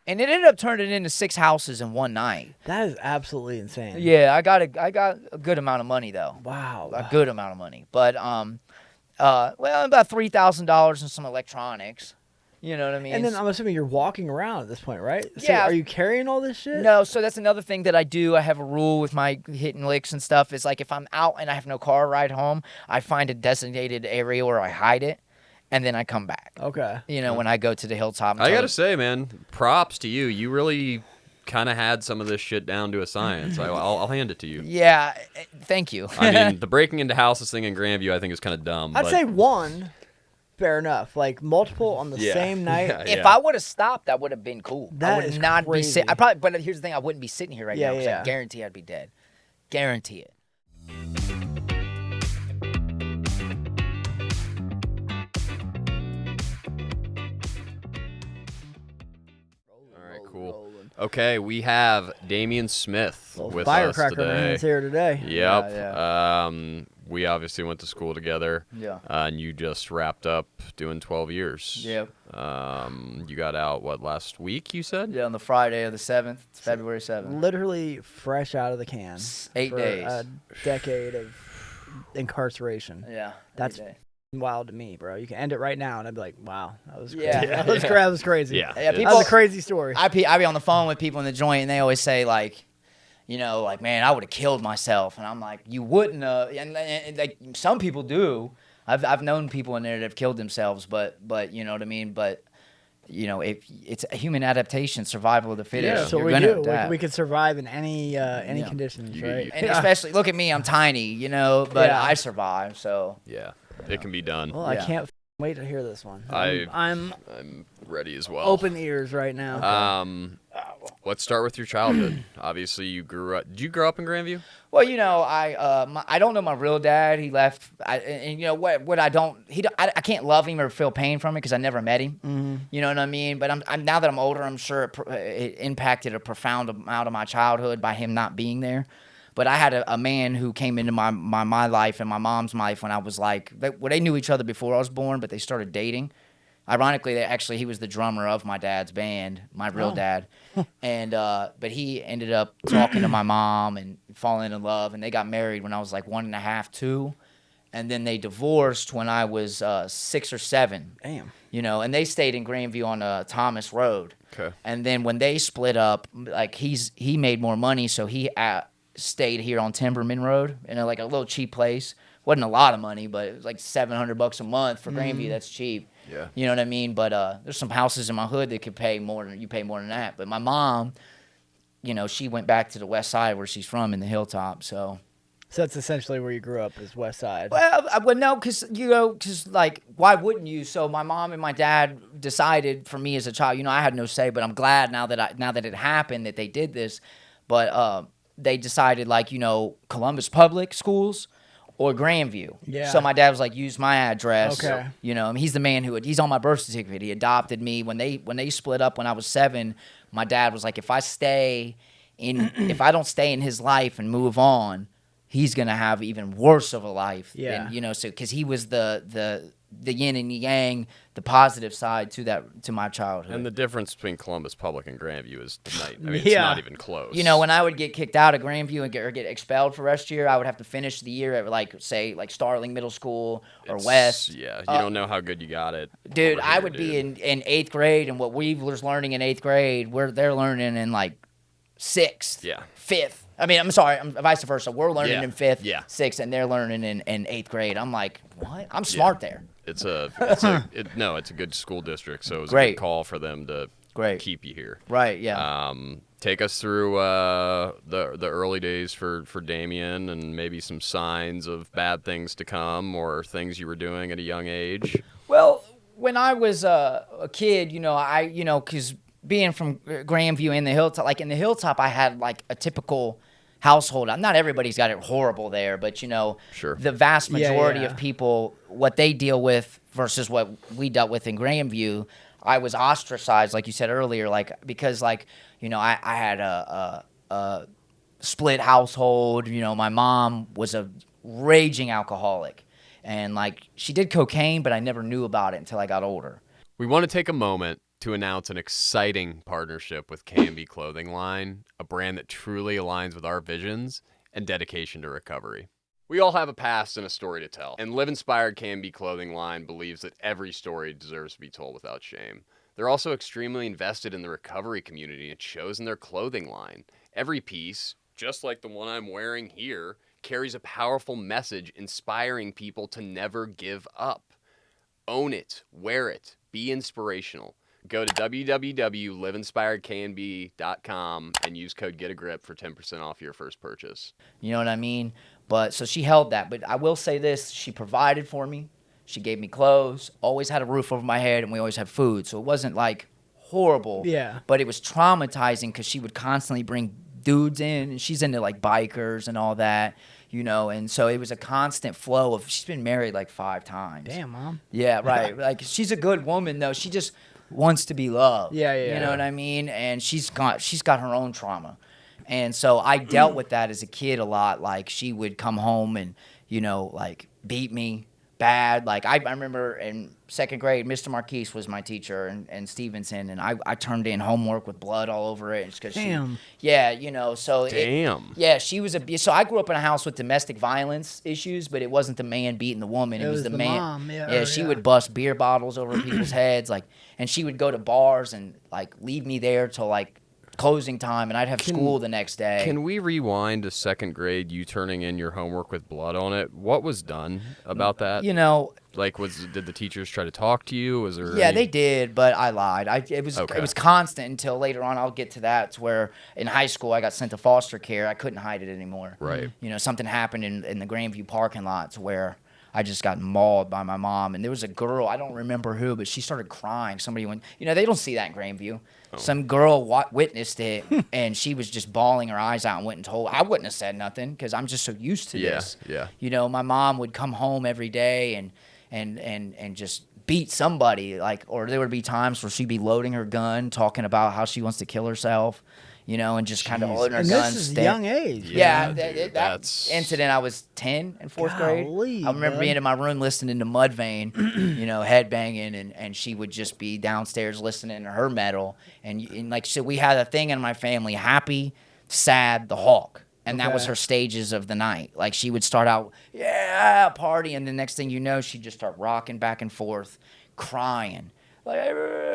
And it ended up turning into 6 houses in one night. That is absolutely insane. Yeah, I got a good amount of money though. Wow. A good amount of money. But well, about $3,000 in some electronics. You know what I mean? And then I'm assuming you're walking around at this point, right? So Yeah. are you carrying all this shit? No, so that's another thing that I do. I have a rule with my hitting licks and stuff. Is like if I'm out and I have no car ride home, I find a designated area where I hide it, and then I come back. Okay. You know, when I go to the hilltop. I gotta say, man, props to you. You really kind of had some of this shit down to a science. I'll hand it to you. Yeah, thank you. I mean, the breaking into houses thing in Grandview, I think, is kind of dumb. I'd say one. Fair enough. Like multiple on the same night. Yeah, If I would have stopped, that would have been cool. I That would is not crazy. be sitting. I probably, but here's the thing: I wouldn't be sitting here right Yeah, now because yeah. I guarantee I'd be dead. Guarantee it. All right, cool. Okay, we have Damien Smith with us Firecracker today. man is here today. Yep. Yeah, We obviously went to school together. Yeah. And you just wrapped up doing 12 years. Yep. You got out, what, last week, you said? Yeah, on the Friday of the 7th, February 7th. Literally fresh out of the can. 8 for days. A decade of incarceration. Yeah. That's 8 days. wild to me, bro. You can end it right now, and I'd be like, wow, that was crazy. Yeah. That was crazy. Yeah. Yeah, That people- was a crazy story. I be on the phone with people in the joint, and they always say, like, you know, like, man, I would have killed myself. And I'm like, you wouldn't have. And like, some people do. I've known people in there that have killed themselves, but you know what I mean? But, you know, if it's a human adaptation, survival of the fittest. Yeah, so You're we gonna do. adapt. We could survive in any conditions, right? And especially, look at me, I'm tiny, you know, but Yeah. I survived, so. Yeah. It can be done. Well, I Yeah. can't wait to hear this one. I'm I'm ready as well. open ears right now. Let's start with your childhood. Obviously, you grew up. Did you grow up in Grandview? Well, you know, I don't know my real dad. He left, and you know what I can't love him or feel pain from it because I never met him. Mm-hmm. You know what I mean? But I'm now that I'm older, I'm sure it impacted a profound amount of my childhood by him not being there. But I had a man who came into my life and my mom's life when I was like, they knew each other before I was born, but they started dating. Ironically, he was the drummer of my dad's band, my real dad, and but he ended up talking to my mom and falling in love, and they got married when I was like 1.5, 2, and then they divorced when I was 6 or 7. Damn. You know, and they stayed in Grandview on Thomas Road. Okay. And then when they split up, like he made more money, so he stayed here on Timberman Road in like a little cheap place. Wasn't a lot of money, but it was like $700 a month for Grandview. That's cheap. Yeah. You know what I mean? But there's some houses in my hood that could pay more than that. But my mom, you know, she went back to the west side where she's from in the hilltop. So that's essentially where you grew up, is West Side. well, no, because like, why wouldn't you? So my mom and my dad decided for me as a child. You know, I had no say, but I'm glad now that it happened that they did this. But they decided, like, you know, Columbus Public Schools or Grandview. Yeah. So my dad was like, use my address. Okay. You know, he's the man he's on my birth certificate. He adopted me when they split up when I was 7. My dad was like, if I don't stay in his life and move on, he's gonna have even worse of a life. Yeah. And, you know, so because he was the yin and yang, the positive side to my childhood. And the difference between Columbus Public and Grandview is night. I mean, it's Yeah. not even close. You know, when I would get kicked out of Grandview and get expelled for the rest of the year, I would have to finish the year at, like, say, like Starling Middle School or West. Yeah, you don't know how good you got it. Dude, over I here, would be dude. in 8th grade, and what we was learning in 8th grade, they're learning in, like, 6th, Yeah. 5th. I mean, I'm sorry, vice versa. We're learning Yeah. in 5th, Yeah. 6th, and they're learning in 8th grade. I'm like, what? I'm smart there. It's a good school district, so it was a Great. good call for them to Great. keep you here. Right, yeah. Take us through the early days for Damien and maybe some signs of bad things to come or things you were doing at a young age. Well, when I was a kid, you know, because being from Grandview in the Hilltop, like in the Hilltop, I had like a typical household. Not everybody's got it horrible there, but, you know, Sure. the vast majority yeah. of people, what they deal with versus what we dealt with in Grandview, I was ostracized, like you said earlier, like, because, like, you know, I had a split household. You know, my mom was a raging alcoholic, and, like, she did cocaine, but I never knew about it until I got older. We want to take a moment to announce an exciting partnership with K&B Clothing Line, a brand that truly aligns with our visions and dedication to recovery. We all have a past and a story to tell, and Live Inspired K&B Clothing Line believes that every story deserves to be told without shame. They're also extremely invested in the recovery community, and it shows in their clothing line. Every piece, just like the one I'm wearing here, carries a powerful message inspiring people to never give up. Own it, wear it, be inspirational. Go to www.liveinspiredknb.com and use code GETAGRIP for 10% off your first purchase. You know what I mean? But so she held that. But I will say this, she provided for me. She gave me clothes, always had a roof over my head, and we always had food. So it wasn't like horrible. Yeah. But it was traumatizing because she would constantly bring dudes in, and she's into like bikers and all that, you know. And so it was a constant flow of, she's been married like 5 times. Damn, Mom. Yeah, right. Like, she's a good woman, though. She just wants to be loved. Yeah. You know what I mean? And she's got her own trauma. And so I dealt with that as a kid a lot. Like, she would come home and, you know, like, beat me bad. Like, I remember in 2nd grade, Mr. Marquise was my teacher, and Stevenson, and I turned in homework with blood all over it. It's 'cause Damn. yeah, you know, so. Damn. Yeah, she was so I grew up in a house with domestic violence issues, but it wasn't the man beating the woman. It was the man. mom. Yeah, she would bust beer bottles over people's heads, like, and she would go to bars and, like, leave me there till, like, closing time, and I'd have school the next day. Can we rewind to 2nd grade, you turning in your homework with blood on it? What was done about that? You know, Like, did the teachers try to talk to you? Was there yeah, any... they did, but I lied. It was Okay. constant until later on. I'll get to that. It's where in high school I got sent to foster care. I couldn't hide it anymore. Right. You know, something happened in the Grandview parking lots where I just got mauled by my mom, and there was a girl, I don't remember who, but she started crying. Somebody went, you know, they don't see that in Grandview. Oh. Some girl witnessed it, and she was just bawling her eyes out and went and told. I wouldn't have said nothing because I'm just so used to this. Yeah. You know, my mom would come home every day and just beat somebody, like, or there would be times where she'd be loading her gun, talking about how she wants to kill herself, you know, and just kind of loading her And gun. this is a young age. Yeah, Dude, that that's... incident, I was 10 in 4th grade. Golly, I remember bud. being in my room listening to Mudvayne, you know, headbanging, and she would just be downstairs listening to her metal. And like, so we had a thing in my family, happy, sad, the Hawk. And that was Okay. her stages of the night. Like, she would start out, yeah, party, and the next thing you know, she'd just start rocking back and forth, crying. Like,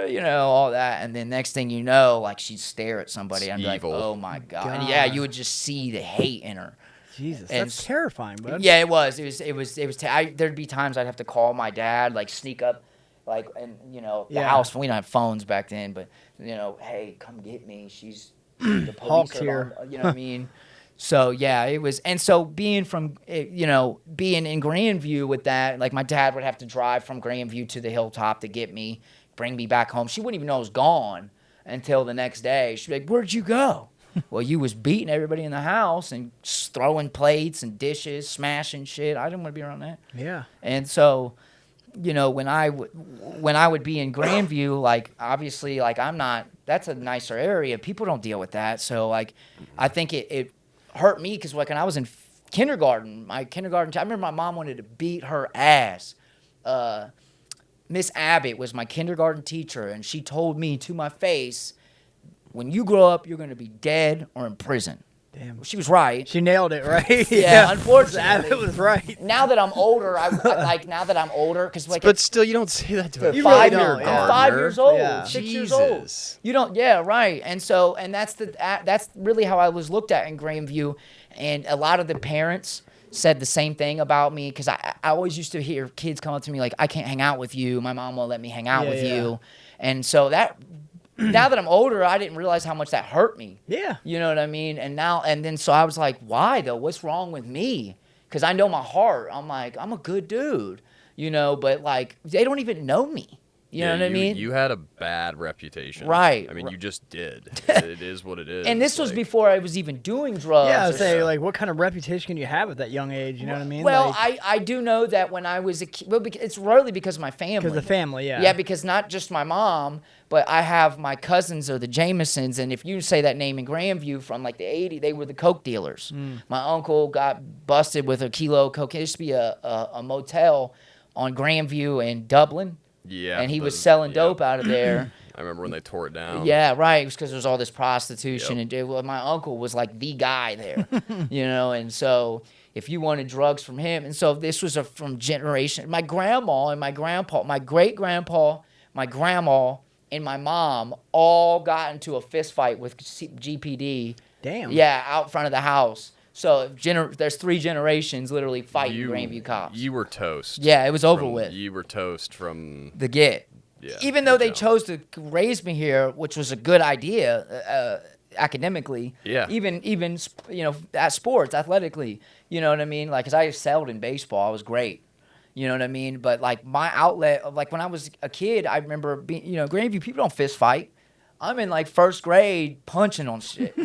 you know, all that. And then next thing you know, like, she'd stare at somebody and be like, Evil. oh, my God. And yeah, you would just see the hate in her. Jesus, And that's terrifying, bud. Yeah, it was. There'd be times I'd have to call my dad, like, sneak up, like, and, you know, the Yeah. house. We didn't have phones back then, but, you know, hey, come get me. She's, the police Hawk's are here. on, you know what I mean? So, yeah, it was. And so being from, you know, being in Grandview with that, like, my dad would have to drive from Grandview to the Hilltop to get me, bring me back home. She wouldn't even know I was gone until the next day. She'd be like, where'd you go? Well, you was beating everybody in the house and throwing plates and dishes, smashing shit. I didn't want to be around that. Yeah. And so, you know, when I would be in Grandview, like, obviously, like, that's a nicer area. People don't deal with that. So, like, I think it hurt me because, like, when I was in kindergarten, I remember my mom wanted to beat her ass. Miss Abbott was my kindergarten teacher, and she told me to my face, when you grow up, you're going to be dead or in prison. Damn. She was right. She nailed it, right? Yeah, unfortunately. It was right. Now that I'm older, because, like, But still, you don't say that to a You five, really don't, kindergartner. yeah. 5 years old, Yeah. 6 years old. Jesus. You don't, yeah, right. And so, and that's really how I was looked at in Grandview. And a lot of the parents said the same thing about me because I always used to hear kids come up to me like, I can't hang out with you. My mom won't let me hang out with you. And so that, now that I'm older, I didn't realize how much that hurt me. Yeah. You know what I mean? And then so I was like, why though? What's wrong with me? Because I know my heart. I'm like, I'm a good dude, you know, but like, they don't even know me. You know what I mean? You had a bad reputation. Right. I mean, you just did. It is what it is. And this was like- before I was even doing drugs. Yeah, I or would say, like, what kind of reputation can you have at that young age? You know what I mean? Well, like, I do know that when I was a kid, well, it's rarely because of my family. because the family, yeah. Yeah, because not just my mom, but I have my cousins are the Jamesons, and if you say that name in Grandview from like the 80s, they were the coke dealers. My uncle got busted with a kilo of cocaine. There used to be a motel on Grandview in Dublin. Yeah. And he was selling dope out of there. I remember when they tore it down. Yeah, right. It was because there was all this prostitution, Yep. and well, my uncle was like the guy there, and so if you wanted drugs from him, and so this was from generation. My grandma and my grandpa, my great grandpa, my grandma, and my mom all got into a fist fight with GPD. Damn. Yeah, out front of the house. So there's 3 generations literally fighting Grandview cops. You were toast. Yeah, it was over with. You were toast from the get. Yeah, even though they chose to raise me here, which was a good idea academically. Yeah. Even at sports, athletically, you know what I mean? Like, 'cause I excelled in baseball, I was great. You know what I mean? But like my outlet, like when I was a kid, I remember being, Grandview people don't fist fight. I'm in like first grade punching on shit,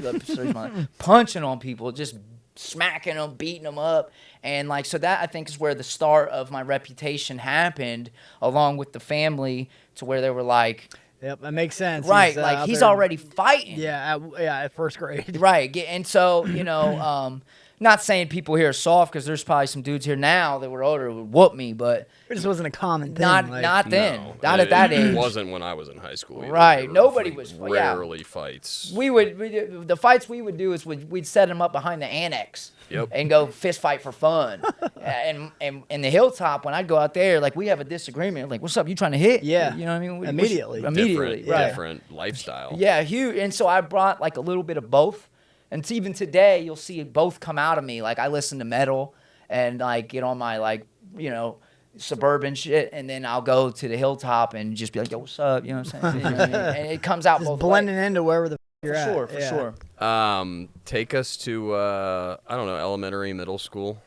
punching on people, just smacking them, beating them up. And like, so that I think is where the start of my reputation happened, along with the family, to where they were like, yep, that makes sense. Right, like he's already fighting. Yeah, at first grade. Right, and so, not saying people here are soft, because there's probably some dudes here now that were older who would whoop me, but it just wasn't a common thing. Not then. No, not at that age. It wasn't when I was in high school either. Right, nobody was. Rarely fights. The fights we would do is we'd set them up behind the annex. Yep. And go fist fight for fun. and in the hilltop, when I'd go out there, like, we have a disagreement. Like, what's up? You trying to hit? Yeah. You know what I mean? Immediately. Different lifestyle. Yeah, huge. And so I brought like a little bit of both. And even today, you'll see both come out of me. Like, I listen to metal and like get on my suburban shit, and then I'll go to the hilltop and just be like, yo, what's up? You know what I'm saying? You know what I mean? And it comes out just both blending ways. into wherever the you're at. For sure. Take us to I don't know, elementary, middle school.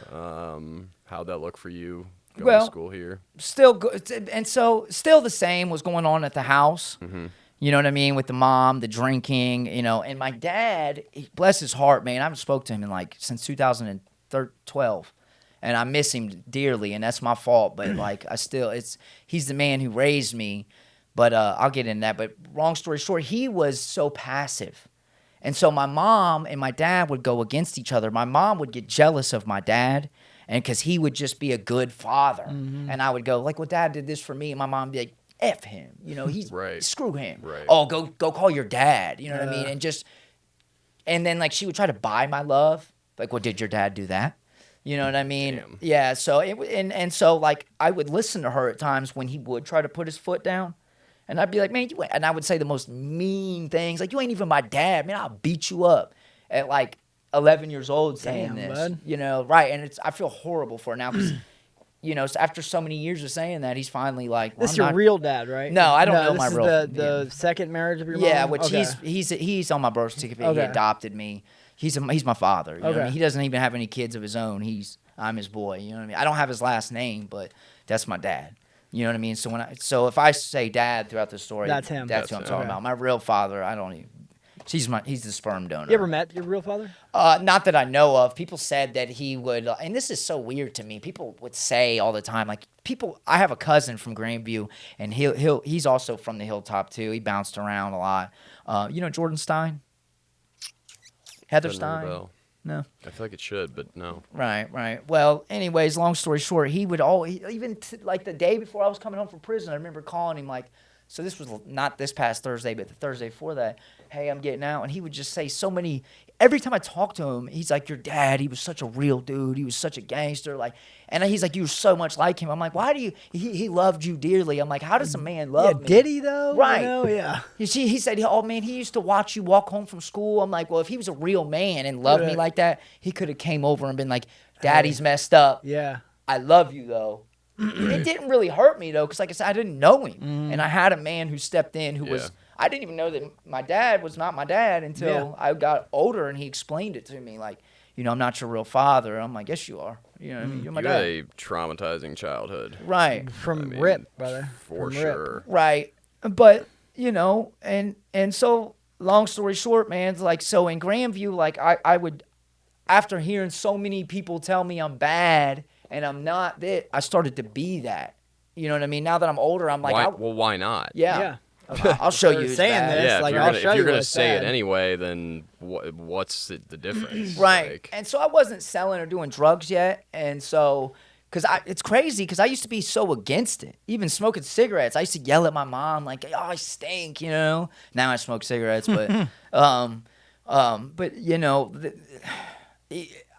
How'd that look for you going to school here? Still good, and so still the same was going on at the house. Mm-hmm. You know what I mean, with the mom, the drinking, and my dad, bless his heart, man. I haven't spoke to him in since 2012, and I miss him dearly, and that's my fault. But he's the man who raised me. But I'll get into that. But long story short, he was so passive. And so my mom and my dad would go against each other. My mom would get jealous of my dad, and because he would just be a good father. Mm-hmm. And I would go, like, well, Dad did this for me. And my mom would be like, F him. He's right. Screw him. Right. Oh, go call your dad. You know what I mean? And then, like, she would try to buy my love. Like, well, did your dad do that? You know what I mean? Damn. Yeah. So, so, like, I would listen to her at times when he would try to put his foot down. And I'd be like, man, and I would say the most mean things. Like, you ain't even my dad, man. I'll beat you up at like 11 years old saying this. Bud. Right. And I feel horrible for it now because, so after so many years of saying that, he's finally like, well, this is your real dad, right? No, I don't know my real dad. The second marriage of your mom? Yeah, which he's on my birth certificate. Okay. He adopted me. He's my father. You know what I mean? He doesn't even have any kids of his own. I'm his boy. You know what I mean? I don't have his last name, but that's my dad. You know what I mean? So if I say dad throughout the story, that's him. That's who I'm talking about. My real father, I don't even. He's the sperm donor. You ever met your real father? Not that I know of. People said that he would, and this is so weird to me. People would say all the time, like I have a cousin from Grandview, and he's also from the Hilltop too. He bounced around a lot. Jordan Stein, Heather Stein. No. I feel like it should, but no. Right. Well, anyways, long story short, he would like the day before I was coming home from prison, I remember calling him like, so this was not this past Thursday, but the Thursday before that, hey, I'm getting out. And he would just say so many, every time I talked to him, he's like, your dad, he was such a real dude. He was such a gangster. And he's like, you were so much like him. I'm like, why do you, he loved you dearly. I'm like, how does a man love me? Did he though? Right. Yeah. He said, oh man, he used to watch you walk home from school. I'm like, well, if he was a real man and loved me like that, he could have came over and been like, Daddy's messed up. Yeah. I love you though. It didn't really hurt me though, because like I said, I didn't know him, and I had a man who stepped in who was. I didn't even know that my dad was not my dad until I got older, and he explained it to me. Like, I'm not your real father. I'm like, yes, you are. You know what I mean? You're my dad. You had a traumatizing childhood, right? From rip, brother. For sure. Right, but and so long story short, man. Like, so in Grandview, like I would, after hearing so many people tell me I'm bad. And I'm not that. I started to be that. You know what I mean? Now that I'm older, I'm like, why not? Yeah. I'll show you. Saying this, yeah, like, if you're gonna say it anyway, then what's the difference? Right. Like, and so I wasn't selling or doing drugs yet, and so Because it's crazy because I used to be so against it. Even smoking cigarettes, I used to yell at my mom like, "Oh, I stink," you know. Now I smoke cigarettes, but, but you know,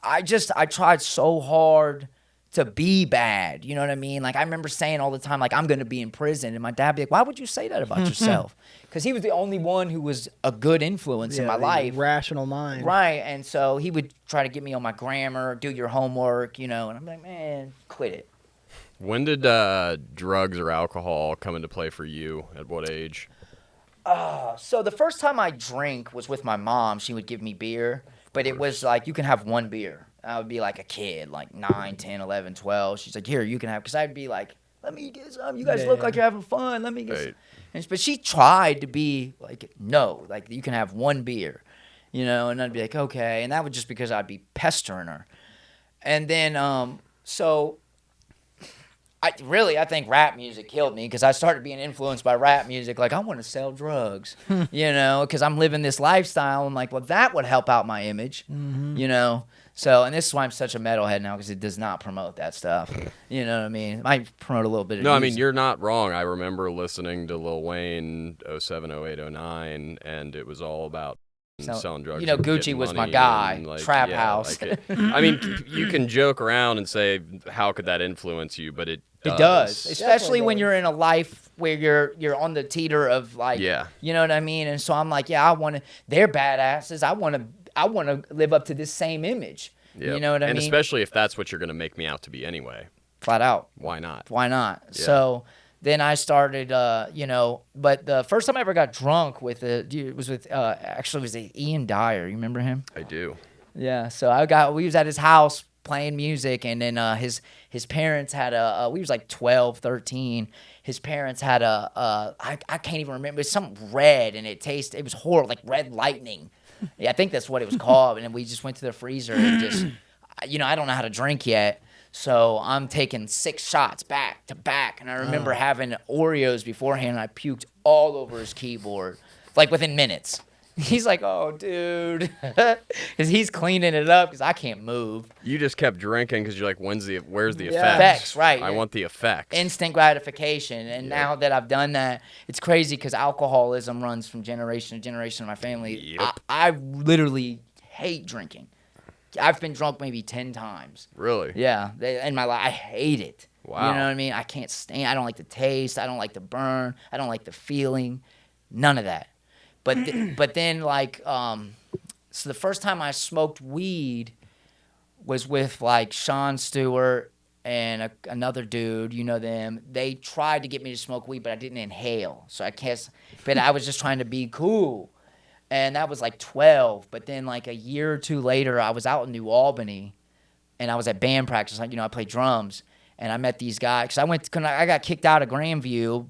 I tried so hard to be bad. You know what I mean? Like I remember saying all the time, like I'm gonna be in prison, and my dad be like, "Why would you say that about yourself?" Because he was the only one who was a good influence in my life. Rational mind. Right, and so he would try to get me on my grammar, do your homework, you know, and I'm like, man, quit it. When did drugs or alcohol come into play for you? At what age? So the first time I drank was with my mom. She would give me beer, but it was like, you can have one beer. I would be like a kid, like 9, 10, 11, 12. She's like, here, you can have, because I'd be like, let me get some. You guys look like you're having fun. Let me get some. But she tried to be like, no, like you can have one beer, you know, and I'd be like, okay. And that was just because I'd be pestering her. And then, so I think rap music killed me because I started being influenced by rap music. Like, I want to sell drugs, you know, because I'm living this lifestyle. I'm like, well, that would help out my image, you know. So, and this is why I'm such a metalhead now, because it does not promote that stuff. You know what I mean? It might promote a little bit of No, music. I mean, you're not wrong. I remember listening to Lil Wayne 07, 08, 09, and it was all about selling drugs. You know, and Gucci getting was my money guy, and, like, Trap House. I mean, you can joke around and say, how could that influence you? But it does. It does, especially when does. you're in a life where you're on the teeter of like, you know what I mean? And so I'm like, yeah, I want to, they're badasses. I want to live up to this same image. Yep. You know what I mean? And especially if that's what you're going to make me out to be anyway. Flat out. Why not? Why not? Yeah. So then I started, you know, but the first time I ever got drunk with it was with, actually it was Ian Dyer. You remember him? I do. Yeah. So we was at his house playing music, and then his parents had we was like 12, 13. His parents had I can't even remember. It was something red, and it was horrible, like red lightning. Yeah, I think that's what it was called. And then we just went to the freezer and just, you know, I don't know how to drink yet. So I'm taking 6 shots back to back. And I remember having Oreos beforehand, and I puked all over his keyboard, like within minutes. He's like, oh, dude. Because he's cleaning it up because I can't move. You just kept drinking because you're like, where's the effects? Effects, right. I want the effects. Instant gratification. And now that I've done that, it's crazy because alcoholism runs from generation to generation in my family. Yep. I literally hate drinking. I've been drunk maybe 10 times. Really? Yeah. In my life, I hate it. Wow. You know what I mean? I can't stand. I don't like the taste. I don't like the burn. I don't like the feeling. None of that. But then like so the first time I smoked weed was with like Sean Stewart and another dude, you know them. They tried to get me to smoke weed, but I didn't inhale. So I guess, but I was just trying to be cool. And that was like 12. But then like a year or two later, I was out in New Albany, and I was at band practice. Like, you know, I play drums, and I met these guys. Because I got kicked out of Grandview.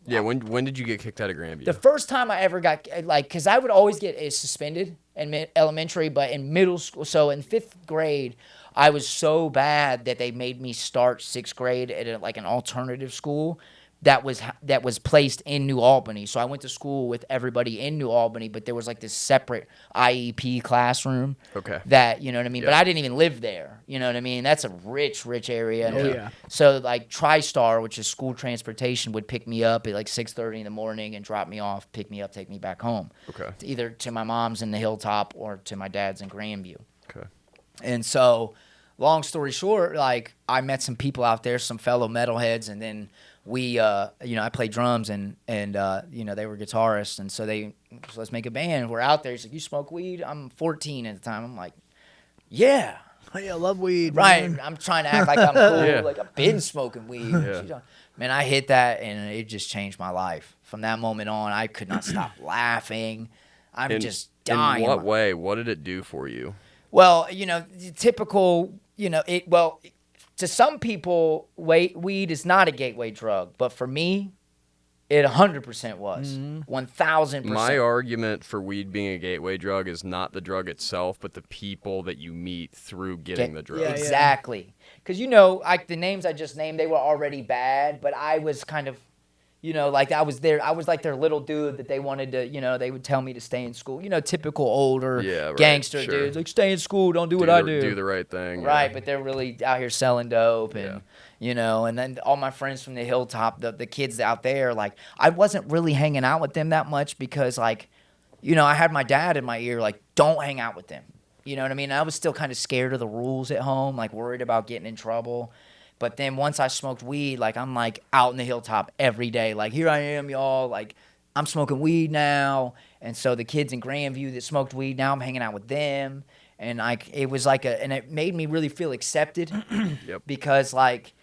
Yeah, when did you get kicked out of Grandview? The first time I ever got, like, because I would always get suspended in elementary, but in middle school, so in 5th grade, I was so bad that they made me start 6th grade at an alternative school that was placed in New Albany. So I went to school with everybody in New Albany, but there was like this separate IEP classroom. Okay. That, you know what I mean? Yeah. But I didn't even live there. You know what I mean? That's a rich area. Oh, yeah. So like TriStar, which is school transportation, would pick me up at like 6:30 in the morning and drop me off, pick me up, take me back home. Okay. Either to my mom's in the Hilltop or to my dad's in Grandview. Okay. And so, long story short, like I met some people out there, some fellow metalheads, and then we, you know, I played drums and you know, they were guitarists, and so let's make a band. We're out there. He's like, you smoke weed? I'm 14 at the time. I'm like, yeah. Oh, yeah, I love weed. Right. Man. I'm trying to act like I'm cool. Yeah. Like I've been smoking weed. Yeah. Man, I hit that, and it just changed my life. From that moment on, I could not stop laughing. I'm just dying. In what way? What did it do for you? Well, you know, typical, you know, to some people, weed is not a gateway drug, but for me, it 100% was. 1,000%. My argument for weed being a gateway drug is not the drug itself, but the people that you meet through getting the drug. Yeah, exactly. Because, you know, like the names I just named, they were already bad, but I was kind of, You know, like I was like their little dude that they wanted to, you know, they would tell me to stay in school. You know, typical older gangster dudes, like stay in school, don't do what I do. Do the right thing. Right, but they're really out here selling dope and, you know, and then all my friends from the hilltop, the kids out there, like I wasn't really hanging out with them that much because like, you know, I had my dad in my ear, like, don't hang out with them. You know what I mean? I was still kind of scared of the rules at home, like worried about getting in trouble. But then once I smoked weed, like I'm like out in the hilltop every day. Like here I am, y'all. Like I'm smoking weed now. And so the kids in Grandview that smoked weed, now I'm hanging out with them. And like it was like and it made me really feel accepted because like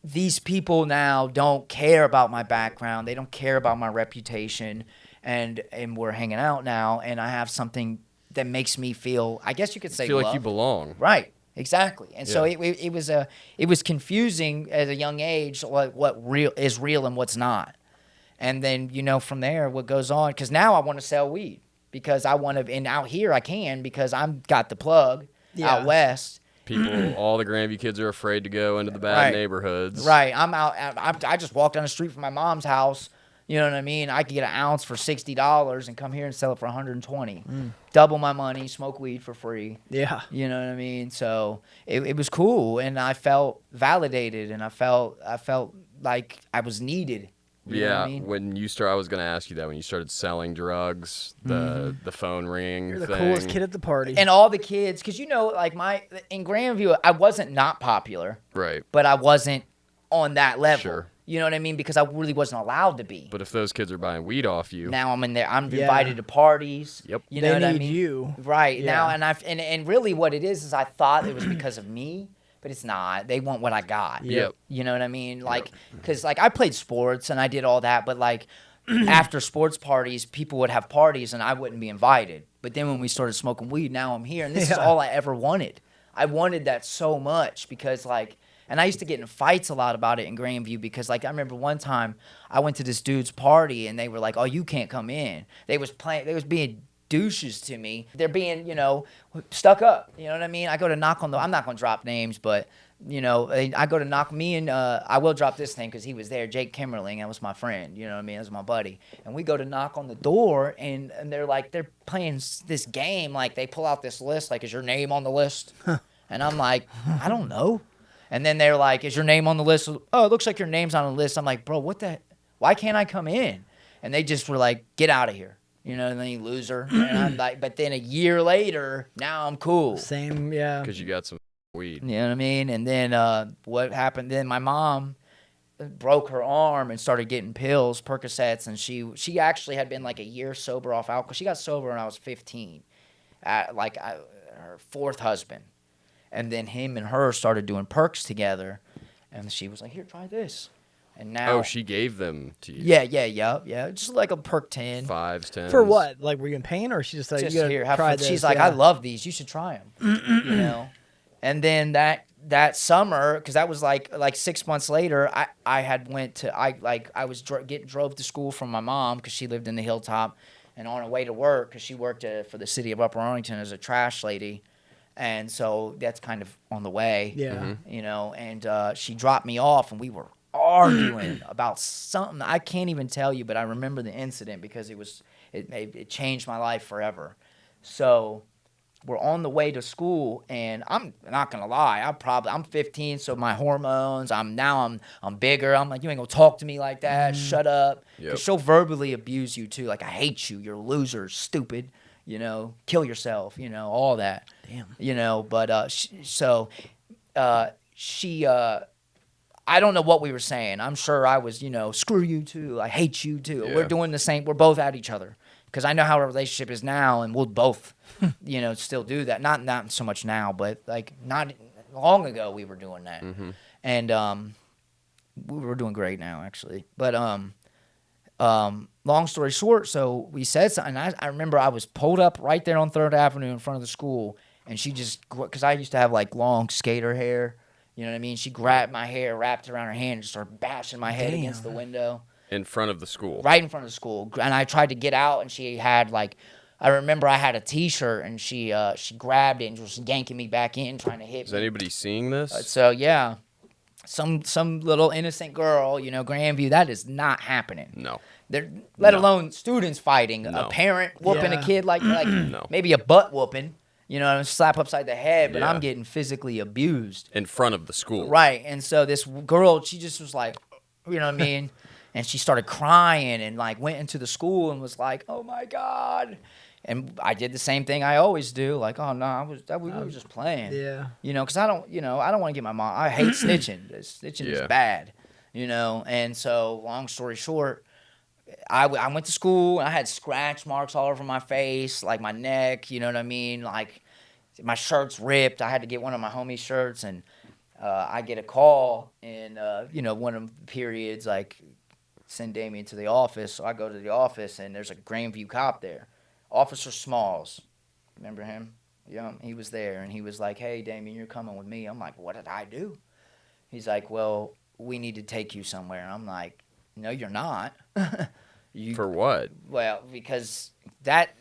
these people now don't care about my background. They don't care about my reputation. And we're hanging out now. And I have something that makes me feel, I guess you could say, feel love. like you belong. Right. Exactly. And so it was confusing at a young age what real is real and what's not. And then, you know, from there, what goes on, because now I want to sell weed because I want to, and out here I can because I've got the plug out west. People, all the Grandview kids are afraid to go into the bad neighborhoods. Right. I'm out. I just walked down the street from my mom's house. You know what I mean? I could get an ounce for $60 and come here and sell it for $120. Double my money, smoke weed for free. Yeah. You know what I mean? So it was cool, and I felt validated, and I felt like I was needed. You know what I mean? When you I was gonna ask you that when you started selling drugs, the phone ringing. You're the thing. coolest kid at the party. And all the kids, because you know, like in Grandview, I wasn't not popular, right? But I wasn't on that level. Sure. You know what I mean? Because I really wasn't allowed to be. But if those kids are buying weed off you, now I'm in there. I'm invited to parties. Yep. You know what I mean? They need you. Right. Yeah. Now, and really what it is I thought it was because of me, but it's not. They want what I got. Yep. You know what I mean? Like, because like I played sports and I did all that, but like after sports parties, people would have parties and I wouldn't be invited. But then when we started smoking weed, now I'm here, and this is all I ever wanted. I wanted that so much because like. And I used to get in fights a lot about it in Grandview because, like, I remember one time I went to this dude's party and they were like, "Oh, you can't come in." They was being douches to me. They're being, you know, stuck up. You know what I mean? I go to knock on I'm not gonna drop names, but you know, I go to knock. Me and I will drop this thing because he was there. Jake Kimmerling, that was my friend. You know what I mean? That was my buddy. And we go to knock on the door, and they're like, they're playing this game. Like they pull out this list, like, "Is your name on the list?" And I'm like, "I don't know." And then they're like, "Is your name on the list?" "Oh, it looks like your name's on the list." I'm like, "Bro, what the? Why can't I come in?" And they just were like, "Get out of here." You know, and then you loser. And I'm like, but then a year later, now I'm cool. Same, yeah. because you got some weed. You know what I mean? And then what happened? Then my mom broke her arm and started getting pills, Percocets, and she actually had been like a year sober off alcohol. She got sober when I was 15, her fourth husband. And then him and her started doing perks together, and she was like, "Here, try this." And now, she gave them to you. Yeah, just like a perk 10. 5s, 10s. For what? Like, were you in pain, or she just like, Just "You gotta here, have try fun." this"? She's like, "I love these. You should try them." You know. And then that summer, because that was like 6 months later, I had went to I was drove to school from my mom because she lived in the hilltop, and on her way to work because she worked for the city of Upper Arlington as a trash lady. And so that's kind of on the way, you know, and she dropped me off and we were arguing about something. I can't even tell you, but I remember the incident because it changed my life forever. So we're on the way to school, and I'm not going to lie. I'm 15, so my hormones, I'm bigger. I'm like, "You ain't going to talk to me like that. Shut up." Yep. She'll verbally abuse you too. Like, "I hate you. You're a loser, stupid. You know, kill yourself," you know, all that. Damn. You know, but I don't know what we were saying. I'm sure I was, you know, "Screw you too. I hate you too." Yeah. We're doing the same. We're both at each other because I know how our relationship is now, and we'll both, you know, still do that. Not so much now, but like not long ago we were doing that, and we were doing great now actually. But long story short, so we said something. I remember I was pulled up right there on 3rd Avenue in front of the school, and she just, because I used to have like long skater hair, you know what I mean? She grabbed my hair, wrapped it around her hand, and just started bashing my head against the window. In front of the school. Right in front of the school. And I tried to get out, and she had like, I remember I had a T-shirt, and she grabbed it and was yanking me back in, trying to hit Is me. anybody seeing this? So yeah. some little innocent girl, Grandview, that is not happening. No. Let alone students fighting, No. a parent whooping a kid like No. maybe a butt whooping, slap upside the head, but Yeah. I'm getting physically abused. In front of the school. Right. And so this girl, she just was like, you know what I mean? And she started crying and like went into the school and was like, "Oh my God." And I did the same thing I always do. Like, "Oh no, we were just playing." Yeah. Because I don't want to get my mom. I hate snitching. Snitching is Yeah. bad. And so long story short, I went to school and I had scratch marks all over my face, like my neck, you know what I mean? Like my shirt's ripped. I had to get one of my homies' shirts, and I get a call in, one of the periods, like send Damien to the office. So I go to the office and there's a Grandview cop there. Officer Smalls. Remember him? Yeah, he was there and he was like, "Hey, Damien, you're coming with me." I'm like, "What did I do?" He's like, "Well, we need to take you somewhere." I'm like, "No, you're not." For what? Well, because that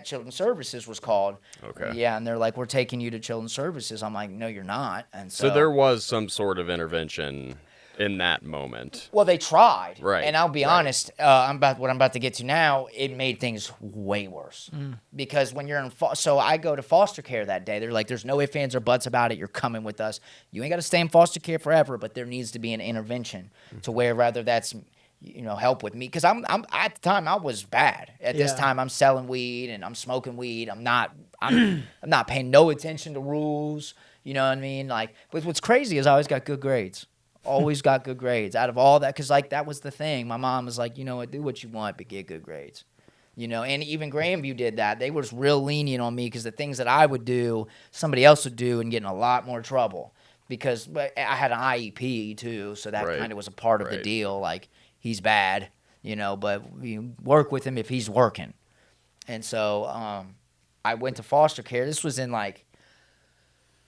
Children's Services was called. Okay. Yeah, and they're like, "We're taking you to Children's Services." I'm like, "No, you're not." And So there was some sort of intervention in that moment. Well, they tried. Right. And I'll be honest, what I'm about to get to now, it made things way worse. Because when you're in so I go to foster care that day. They're like, "There's no ifs, ands, or buts about it. You're coming with us. You ain't got to stay in foster care forever, but there needs to be an intervention to where rather that's help with me." Because I'm at the time I was bad. At this time I'm selling weed and I'm smoking weed. I'm not paying no attention to rules. You know what I mean? Like, but what's crazy is I always got good grades. Always got good grades out of all that, because like that was the thing. My mom was like, "You know what, do what you want, but get good grades." And even Grandview did that. They was real lenient on me because the things that I would do, somebody else would do and get in a lot more trouble. Because I had an IEP too, so that kind of was a part of the deal. Like, he's bad, but you work with him if he's working. And so I went to foster care. This was in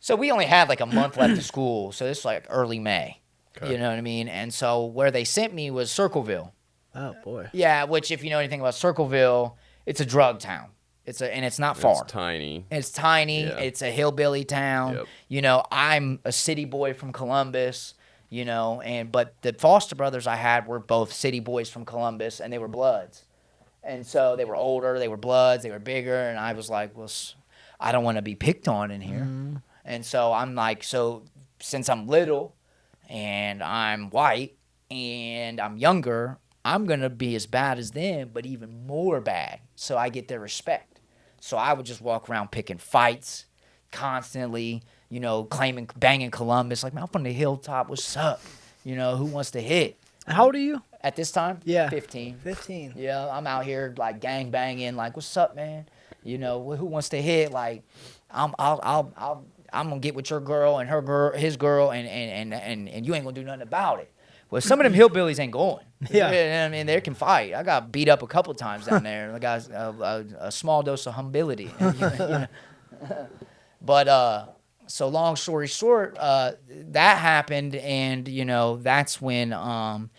so we only had like a month left of school. So this was like early May. Okay. You know what I mean? And so where they sent me was Circleville. Oh, boy. Yeah, which if you know anything about Circleville, it's a drug town. And it's not far. It's tiny. It's tiny. Yeah. It's a hillbilly town. Yep. I'm a city boy from Columbus, but the foster brothers I had were both city boys from Columbus, and they were Bloods. And so they were older, they were Bloods, they were bigger, and I was like, well, I don't want to be picked on in here. Mm-hmm. And so I'm like, since I'm little and I'm white and I'm younger, I'm going to be as bad as them, but even more bad. So I get their respect. So I would just walk around picking fights constantly, banging Columbus. Like, "Man, I'm from the hilltop. What's up? Who wants to hit?" How old are you? At this time? Yeah. 15. 15. Yeah, I'm out here like gang banging. Like, "What's up, man? Who wants to hit?" Like, I'm gonna get with your girl and his girl, and you ain't gonna do nothing about it. Well, some of them hillbillies ain't going. Yeah. I mean, they can fight. I got beat up a couple times down there. I got a small dose of humility. But so long story short, that happened, and that's when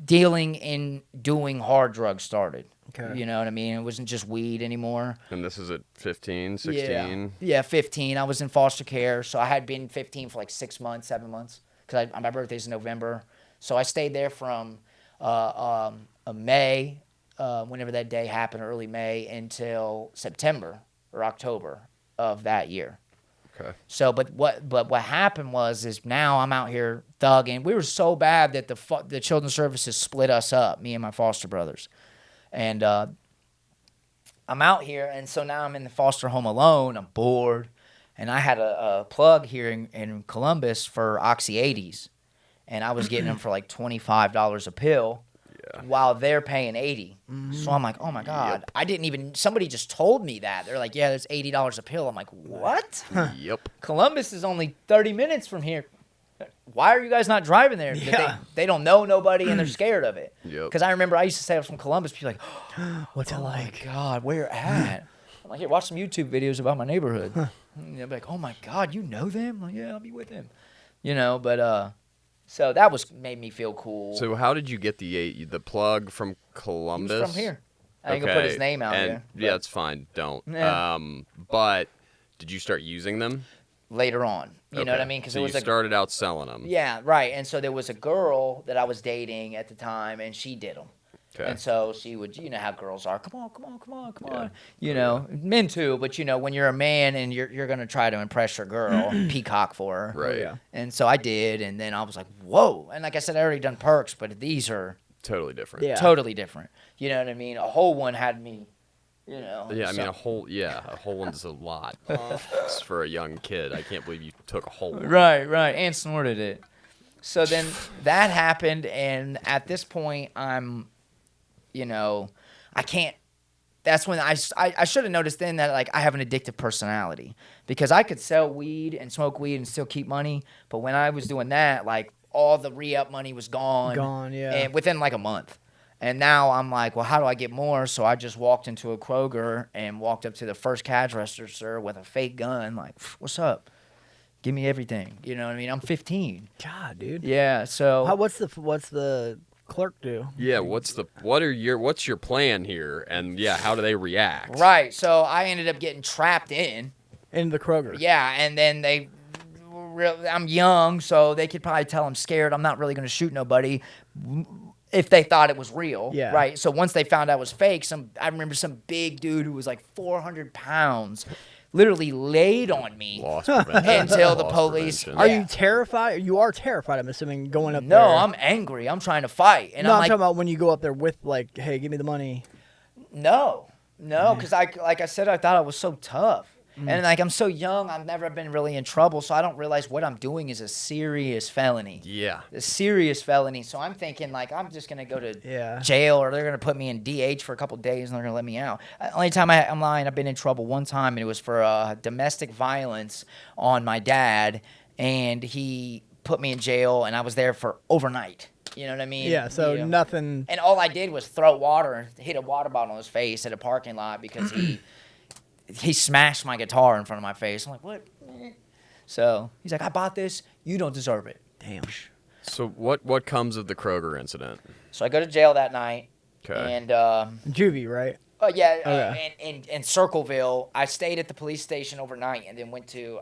dealing and doing hard drugs started. Okay. You know what I mean? It wasn't just weed anymore. And this is at 15, 16? Yeah, 15. I was in foster care, so I had been 15 for like 6 months, 7 months. Because my birthday's in November. So I stayed there from May, whenever that day happened, early May, until September or October of that year. Okay. So, but what happened is now I'm out here thugging. We were so bad that the Children's Services split us up, me and my foster brothers. And I'm out here, and so now I'm in the foster home alone. I'm bored. And I had a plug here in Columbus for Oxy 80s, and I was getting them for like $25 a pill, while they're paying $80. Mm-hmm. So I'm like, oh my God. Yep. I didn't even, somebody just told me that. They're like, "Yeah, there's $80 a pill." I'm like, what? Yep. Columbus is only 30 minutes from here. Why are you guys not driving there? Yeah. They don't know nobody, and they're scared of it. Yep. Because I remember I used to say I was from Columbus. People like, what's it Oh like? my God, where at? I'm like, "Here, watch some YouTube videos about my neighborhood." And they'll be like, "Oh my God, you know them?" I'm like, "Yeah, I'll be with them." But so that made me feel cool. So how did you get the plug from Columbus? He was from here. I ain't gonna put his name out there. Yeah, it's fine. Don't. Yeah. But did you start using them? later on. You know what I mean? So you started out selling them. Yeah, right. And so there was a girl that I was dating at the time, and she did them. Okay. And so she would, you know how girls are. Come on. You know, men too. But you know, when you're a man and you're gonna try to impress your girl, peacock for her. Right. Yeah. And so I did, and then I was like, whoa. And like I said, I already done perks, but these are Totally different. Yeah. totally different. You know what I mean? A whole one had me, you know. Yeah, I mean, so- a whole one's a lot for a young kid. I can't believe you took a whole one. Right, and snorted it. So then that happened, and at this point, I'm, you know, I can't. That's when I should have noticed then that, like, I have an addictive personality because I could sell weed and smoke weed and still keep money, but when I was doing that, like, all the re-up money was gone. Yeah. And within like a month. And now I'm like, well, how do I get more? So I just walked into a Kroger and walked up to the first cash register with a fake gun, like, what's up? Give me everything. You know what I mean? I'm 15. God, dude. Yeah, so What's the clerk do? Yeah, what's your plan here? And yeah, how do they react? right. So I ended up getting trapped in. In the Kroger. Yeah, and then I'm young, so they could probably tell I'm scared. I'm not really going to shoot nobody if they thought it was real. Yeah. Right. So once they found out it was fake, I remember some big dude who was like 400 pounds literally laid on me Loss prevention. until the Loss police. prevention. Are Yeah. you terrified? You are terrified, I'm assuming, going up No, there. I'm angry. I'm trying to fight. And No, I'm I'm like, talking about when you go up there with, like, hey, give me the money. no, because like I said, I thought I was so tough. And like I'm so young, I've never been really in trouble, so I don't realize what I'm doing is a serious felony. Yeah. A serious felony. So I'm thinking like I'm just gonna go to Yeah. jail, or they're gonna put me in DH for a couple days and they're gonna let me out. Only time I'm lying, I've been in trouble one time, and it was for domestic violence on my dad, and he put me in jail, and I was there for overnight. You know what I mean? Yeah, so You know? nothing. And all I did was throw water and hit a water bottle in his face at a parking lot because he smashed my guitar in front of my face. I'm like, what? So he's like, I bought this. You don't deserve it. Damn. So what comes of the Kroger incident? So I go to jail that night. Okay. And Juvie, right? in Circleville, I stayed at the police station overnight and then went to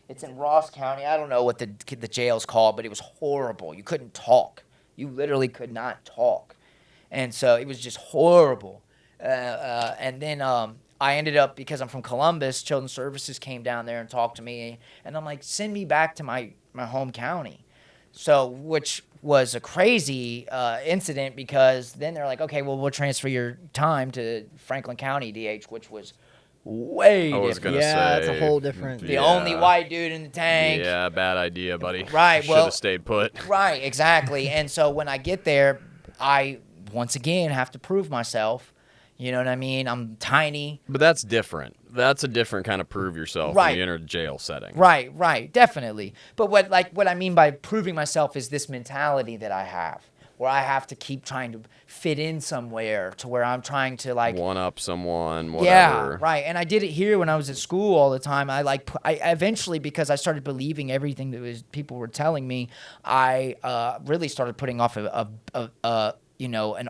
it's in Ross County. I don't know what the jail's called, but it was horrible. You couldn't talk. You literally could not talk, and so it was just horrible. And then I ended up, because I'm from Columbus, Children's Services came down there and talked to me, and I'm like, send me back to my home county. So, which was a crazy incident, because then they're like, okay, well, we'll transfer your time to Franklin County DH, which was way I was different. gonna Yeah, say it's a whole different. The only white dude in the tank. Yeah, bad idea, buddy. Right, Should well- have stayed put. Right, exactly. And so when I get there, I once again have to prove myself. You know what I mean? I'm tiny. But that's different. That's a different kind of prove yourself Right. when you enter a jail setting. Right, definitely. But what I mean by proving myself is this mentality that I have, where I have to keep trying to fit in somewhere, to where I'm trying to like One up someone, whatever. Yeah, right. And I did it here when I was at school all the time. I eventually, because I started believing everything that people were telling me, I really started putting off an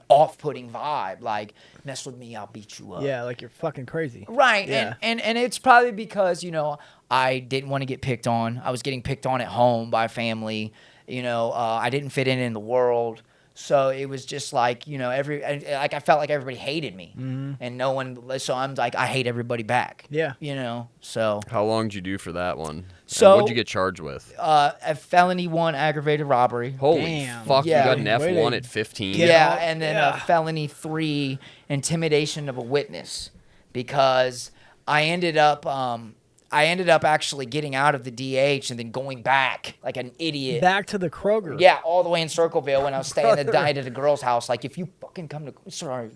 off-putting vibe, like, mess with me, I'll beat you up. Yeah, like you're fucking crazy. Right. Yeah. And it's probably because, I didn't want to get picked on. I was getting picked on at home by family. I didn't fit in the world. So it was just like, I felt like everybody hated me. Mm-hmm. And no one, so I'm like, I hate everybody back. Yeah. So How long did you do for that one? So- what'd you get charged with? a felony 1 aggravated robbery. Holy Damn. fuck, Yeah. you got an Way F1 to at 15? get Yeah, out. and then Yeah. a felony 3 intimidation of a witness, because I ended up actually getting out of the DH and then going back like an idiot. Back to the Kroger. Yeah, all the way in Circleville when I was staying the night at a girl's house. Like, if you fucking come to sorry.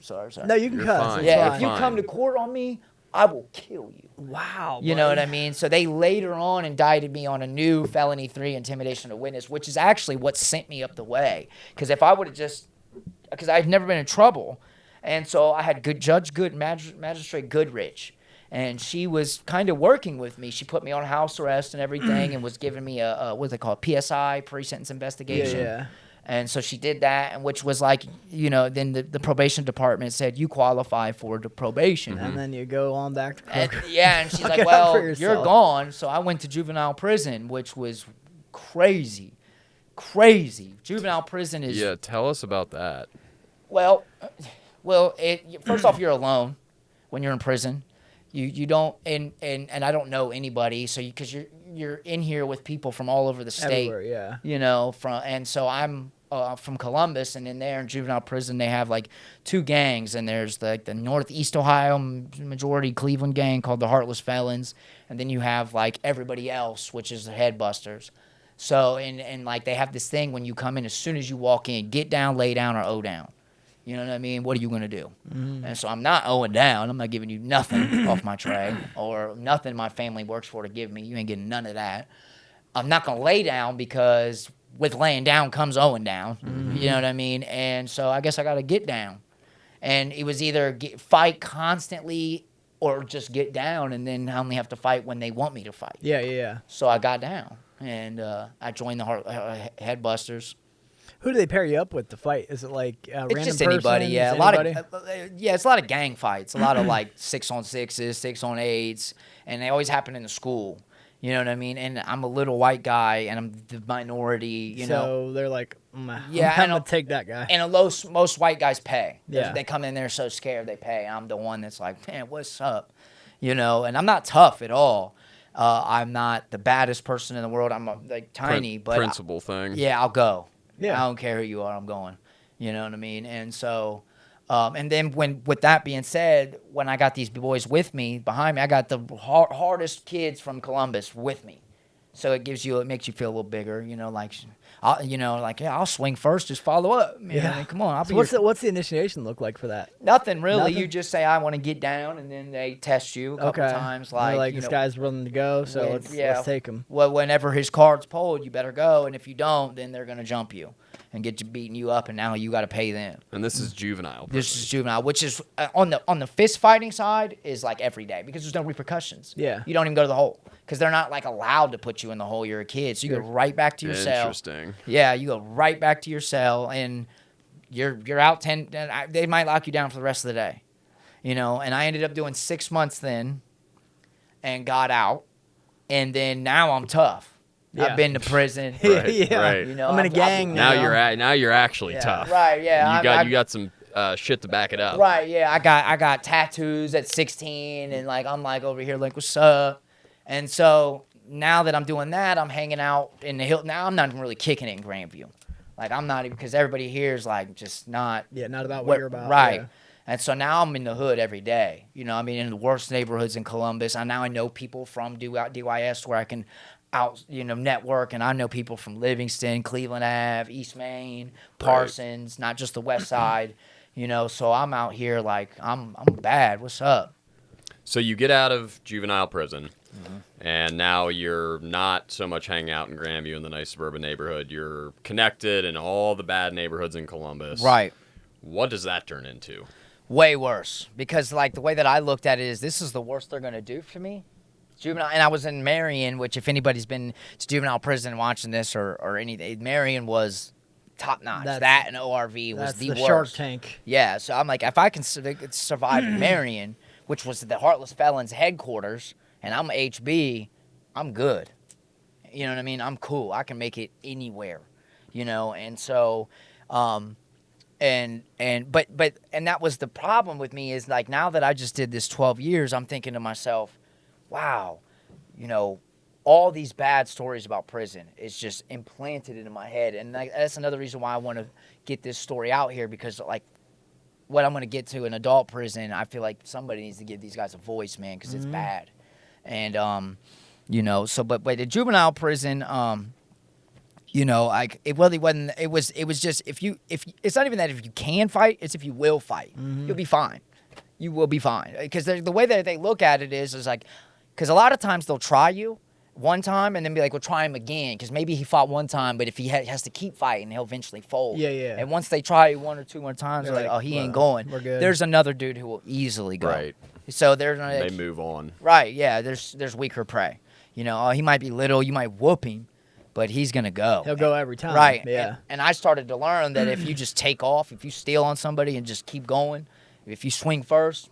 No, you can You're cuss. fine. It's Yeah, fine. if you fine. come to court on me, I will kill you. Wow. You know what I mean? So they later on indicted me on a new felony 3 intimidation of a witness, which is actually what sent me up the way. Because if I would have because I've never been in trouble, and so I had Magistrate Goodrich, and she was kind of working with me. She put me on house arrest and everything, and was giving me a what's it called, PSI, pre-sentence investigation. Yeah. And so she did that, and which was like, you know, then the probation department said, you qualify for the probation. And then you go on back to And, program. yeah, and she's Look like, out well, for you're yourself. gone. So I went to juvenile prison, which was crazy. Crazy. Juvenile prison is, Yeah, tell us about that. well, first off, you're alone when you're in prison. You don't, and I don't know anybody, so because you're in here with people from all over the state. Everywhere, yeah. You know, and so I'm from Columbus, and in there in juvenile prison they have like 2 gangs, and there's like the Northeast Ohio majority Cleveland gang called the Heartless Felons, and then you have like everybody else, which is the Headbusters. So and like they have this thing when you come in, as soon as you walk in, get down, lay down, or O down. You know what I mean? What are you going to do? And so I'm not owing down. I'm not giving you nothing off my tray or nothing my family works for to give me. You ain't getting none of that. I'm not going to lay down because with laying down comes owing down. You know what I mean? And so I guess I got to get down. And it was either fight constantly or just get down, and then I only have to fight when they want me to fight. Yeah. So I got down, and I joined the Headbusters. Who do they pair you up with to fight? Is it like a It's random just anybody, person? yeah. Is A lot anybody? of it's a lot of gang fights, a lot of like 6-on-6s, 6-on-8s, and they always happen in the school. You know what I mean? And I'm a little white guy, and I'm the minority. You know, So they're like, Yeah, I'm I know. gonna take that guy. and most white guys pay. Yeah. They come in there so scared they pay. I'm the one that's like, man, what's up? You know, and I'm not tough at all. I'm not the baddest person in the world. I'm like tiny, but Principal thing. yeah, I'll go. Yeah. I don't care who you are, I'm going. You know what I mean? And so, and then with that being said, when I got these boys with me, behind me, I got the hardest kids from Columbus with me. So it makes you feel a little bigger, you know, like, I'll swing first, just follow up. Man, I mean, come on. I'll So be what's the initiation look like for that? Nothing really. Nothing? You just say, I want to get down, and then they test you a couple times. And they're Like, this guy's willing to go, so let's take him. Well, whenever his card's pulled, you better go, and if you don't, then they're gonna jump you and get you beating you up, and now you got to pay them. And this is juvenile. This is juvenile, which is on the fist fighting side is like every day because there's no repercussions. Yeah. You don't even go to the hole because they're not like allowed to put you in the hole. You're a kid, so you go right back to your cell. Interesting. Yeah, you go right back to your cell, and you're out 10. They might lock you down for the rest of the day, you know. And I ended up doing 6 months then, and got out, and then now I'm tough. Yeah. I've been to prison. Right, Yeah. right. You know, I'm in a gang Now now. you're actually tough. Right, yeah. You got some shit to back it up. Right, yeah. I got tattoos at 16, and like I'm like over here like, what's up? And so now that I'm doing that, I'm hanging out in the hill. Now I'm not even really kicking it in Grandview. Like I'm not even, because everybody here is like just not. Yeah, not about what you're about. Right. Yeah. And so now I'm in the hood every day. You know, I mean, in the worst neighborhoods in Columbus. I know people from DYS where I can network, and I know people from Livingston, Cleveland Ave, East Main, Parsons, not just the West Side. You know, so I'm out here like I'm bad. What's up? So you get out of juvenile prison, and now you're not so much hanging out in Grandview in the nice suburban neighborhood. You're connected in all the bad neighborhoods in Columbus. Right. What does that turn into? Way worse, because like the way that I looked at it is this is the worst they're gonna do for me. Juvenile, and I was in Marion, which if anybody's been to juvenile prison watching this or anything, Marion was top notch. That and ORV was the worst. Shark Tank. Yeah, so I'm like, if I can survive in Marion, which was the Heartless Felons headquarters, and I'm HB, I'm good. You know what I mean? I'm cool. I can make it anywhere. You know, and so, but that was the problem with me is like now that I just did this 12 years, I'm thinking to myself, wow, you know, all these bad stories about prison is just implanted into my head. And that's another reason why I want to get this story out here, because like what I'm going to get to in adult prison, I feel like somebody needs to give these guys a voice, man, because it's bad. And, you know, so, but the juvenile prison, you know, like it really wasn't, it was just, if it's not even that if you can fight, it's if you will fight, you'll be fine. You will be fine. Because the way that they look at it is like, because a lot of times they'll try you one time and then be like, we'll try him again. Because maybe he fought one time, but if he has to keep fighting, he'll eventually fold. Yeah, yeah. And once they try you one or two more times, they're like, oh, he ain't going. We're good. There's another dude who will easily go. Right. So there's They move on. Right, yeah. There's weaker prey. You know, he might be little, you might whoop him, but he's gonna go. He'll go every time. Right. Yeah. And I started to learn that if you just take off, if you steal on somebody and just keep going, if you swing first,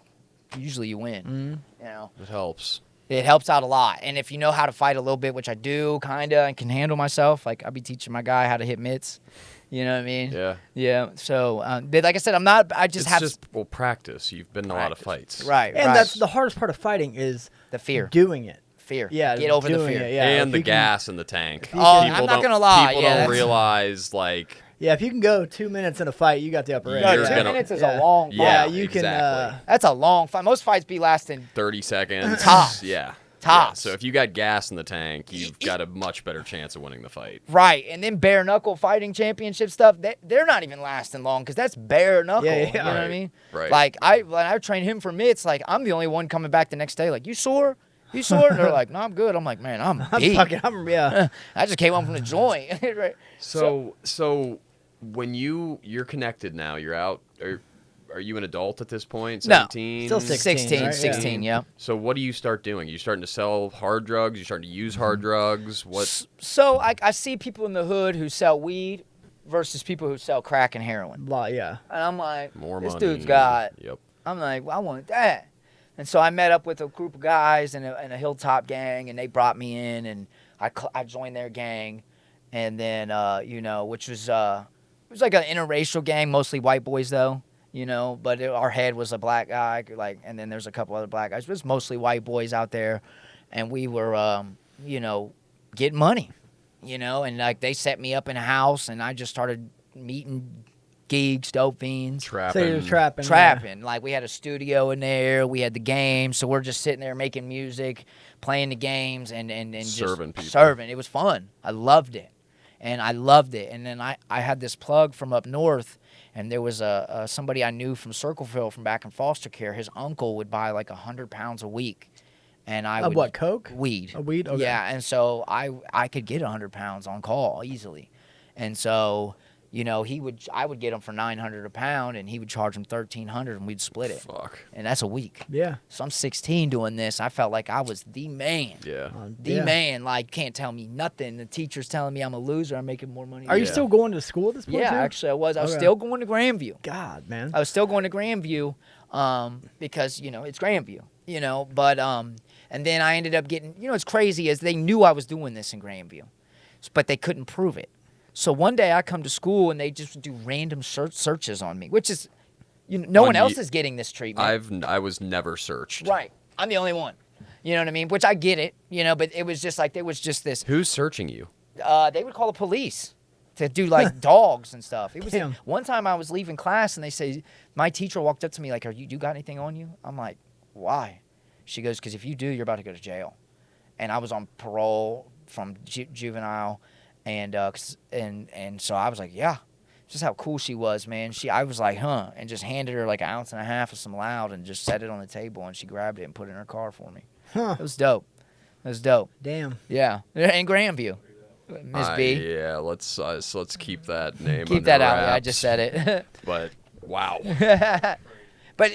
usually you win. Mm-hmm. You know, It helps. it helps out a lot. And if you know how to fight a little bit, which I do, kinda, and can handle myself, like I'll be teaching my guy how to hit mitts. You know what I mean? Yeah. Yeah. So, but like I said, I'm not. I just It's have just practice. You've been in a lot of fights. right. And right. that's the hardest part of fighting is the fear. doing it. Fear. Yeah, Get over the doing fear. it, yeah. And If the you can- gas in the tank. you Oh, can- I'm not gonna lie. People Yeah, don't that's- realize, like, Yeah, if you can go 2 minutes in a fight, you got the upper end. No, You're 2 gonna- minutes is Yeah. a long fight. Yeah, you can. exactly. That's a long fight. Most fights be lasting 30 seconds. Tops. Yeah. Tops. Yeah. So if you got gas in the tank, you've got a much better chance of winning the fight. right. And then bare knuckle fighting championship stuff, they're not even lasting long because that's bare knuckle. Yeah, yeah. You know what I Right, mean? right. Like when I train him for mitts, like I'm the only one coming back the next day. Like, you sore? You sore? And they're like, no, I'm good. I'm like, man, I'm beat. Yeah. I just came home from the joint. Right. So when you're connected now, you're out. Are you an adult at this point? No. 17? Still 16, right? 16, yeah. So what do you start doing? You starting to sell hard drugs? You starting to use hard drugs? What? So I see people in the hood who sell weed versus people who sell crack and heroin. Yeah. And I'm like, More this money. dude's got. Yep. I'm like, well, I want that. And so I met up with a group of guys in a Hilltop gang, and they brought me in, and I joined their gang, and then which was it was like an interracial gang, mostly white boys though, but our head was a black guy, and then there's a couple other black guys. It was mostly white boys out there, and we were getting money, and like they set me up in a house, and I just started meeting geeks, dope fiends. Trapping. So you're trapping. Trapping. Like we had a studio in there, we had the games, so we're just sitting there making music, playing the games, and Serving just people. serving. It was fun. I loved it. And then I had this plug from up north, and there was somebody I knew from Circleville from back in foster care. His uncle would buy like 100 pounds a week, and I would what, coke? Weed. Weed? Okay. Yeah, and so I could get 100 pounds on call easily, and so. I would get him for $900 a pound, and he would charge him $1,300, and we'd split it. Fuck. And that's a week. Yeah. So I'm 16 doing this. I felt like I was the man. Yeah. The man. Like, can't tell me nothing. The teacher's telling me I'm a loser. I'm making more money. Are you Yeah. still going to school at this point? Yeah, too? actually, I was. I was Okay. still going to Grandview. God, man. I was still going to Grandview because, it's Grandview, but, and then I ended up getting, what's crazy is they knew I was doing this in Grandview, but they couldn't prove it. So one day I come to school and they just do random searches on me, which is, no one else is getting this treatment. I was never searched. Right. I'm the only one. You know what I mean? Which I get it, but it was just like, there was just this, Who's searching you? they would call the police to do like dogs and stuff. It was Damn. one time I was leaving class and they say, my teacher walked up to me like, you got anything on you? I'm like, why? She goes, because if you do, you're about to go to jail. And I was on parole from juvenile. And so I was like, yeah, just how cool she was, man. I was like, huh, and just handed her like 1.5 ounces of some Loud and just set it on the table, and she grabbed it and put it in her car for me. Huh. It was dope. Damn. Yeah, in Grandview, Miss B. Yeah, let's keep that name. Keep under that out. Yeah, I wraps. just said it. But wow. But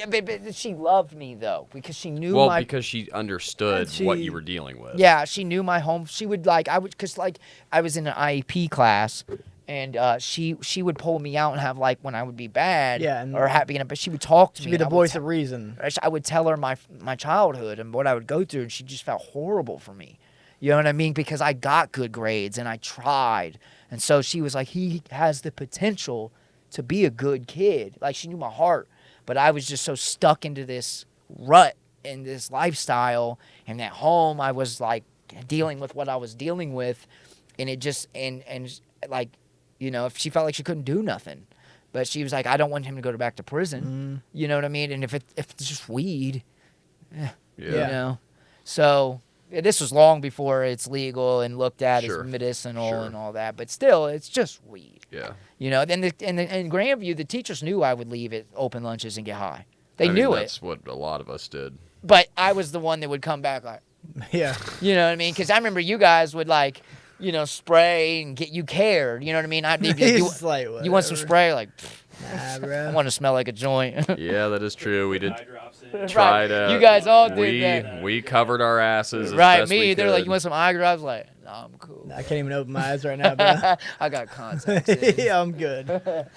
she loved me though because she knew because she understood And what she- you were dealing with. Yeah, she knew my home. She would because I was in an IEP class, and she would pull me out and have like when I would be bad, Yeah, and- or happy, but she would talk to To me. be the and I would voice te- of reason. I would tell her my childhood and what I would go through, and she just felt horrible for me. You know what I mean? Because I got good grades and I tried, and so she was like, he has the potential to be a good kid. Like she knew my heart, but I was just so stuck into this rut in this lifestyle, and at home I was like dealing with what I was dealing with, and it just and like if she felt like she couldn't do nothing, but she was like, I don't want him to go back to prison. You know what I mean? And if it's just weed, Yeah. So this was long before it's legal and looked at Sure. as medicinal Sure. and all that, but still, it's just weed. Yeah. Then in Grandview, the teachers knew I would leave at open lunches and get high. They I mean, knew it, That's what a lot of us did. but I was the one that would come back like, Yeah. you know what I mean? Because I remember you guys would like, spray and get you cared. You know what I mean? I'd be like, He's like, you want some whatever. spray? Like, Nah, I bro. want to smell like a joint. Yeah, that is true. We did Eye drops in. try to. You guys all did that. We covered our asses. As Right, best me. we They're like, could. you want some eye drops? Like, I'm cool. I can't even open my eyes right now, bro. I got contacts in. Yeah, I'm good.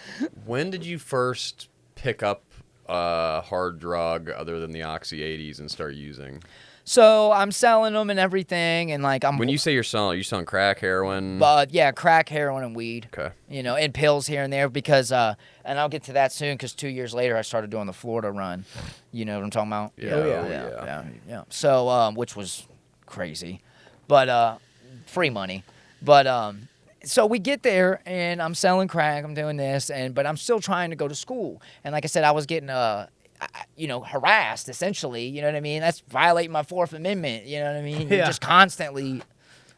When did you first pick up a hard drug other than the Oxy 80s and start using? So I'm selling them and everything, and like I'm. When you say you're selling crack, heroin? Yeah, crack, heroin, and weed. Okay. You know, and pills here and there because, and I'll get to that soon because 2 years later I started doing the Florida run. You know what I'm talking about? Yeah. Oh, yeah. Yeah. So, which was crazy, but free money. But so we get there and I'm selling crack. I'm doing this, but I'm still trying to go to school. And like I said, I was getting harassed, essentially, you know what I mean? That's violating my Fourth Amendment, you know what I mean? You're just constantly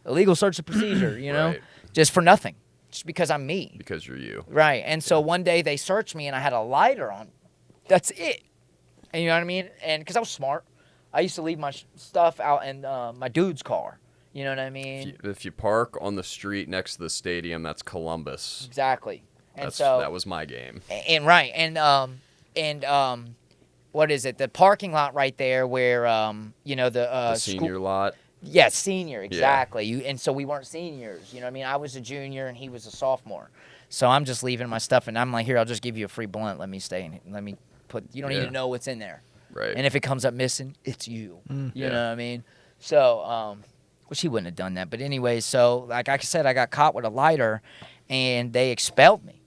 illegal search and procedure, you know? Right. Just for nothing, just because I'm me. Because you're you. Right, and so one day they searched me and I had a lighter on. That's it. And you know what I mean? And because I was smart, I used to leave my stuff out in my dude's car, you know what I mean? If you park on the street next to the stadium, that's Columbus. Exactly. And That was my game. And right, and what is it? The parking lot right there where the senior lot. Yeah, senior, exactly. And so we weren't seniors, you know what I mean? I was a junior and he was a sophomore. So I'm just leaving my stuff and I'm like, here, I'll just give you a free blunt. Let me stay and let me put. You don't need to know what's in there. Right. And if it comes up missing, it's you. You know what I mean? So which he wouldn't have done that, but anyway. So like I said, I got caught with a lighter, and they expelled me.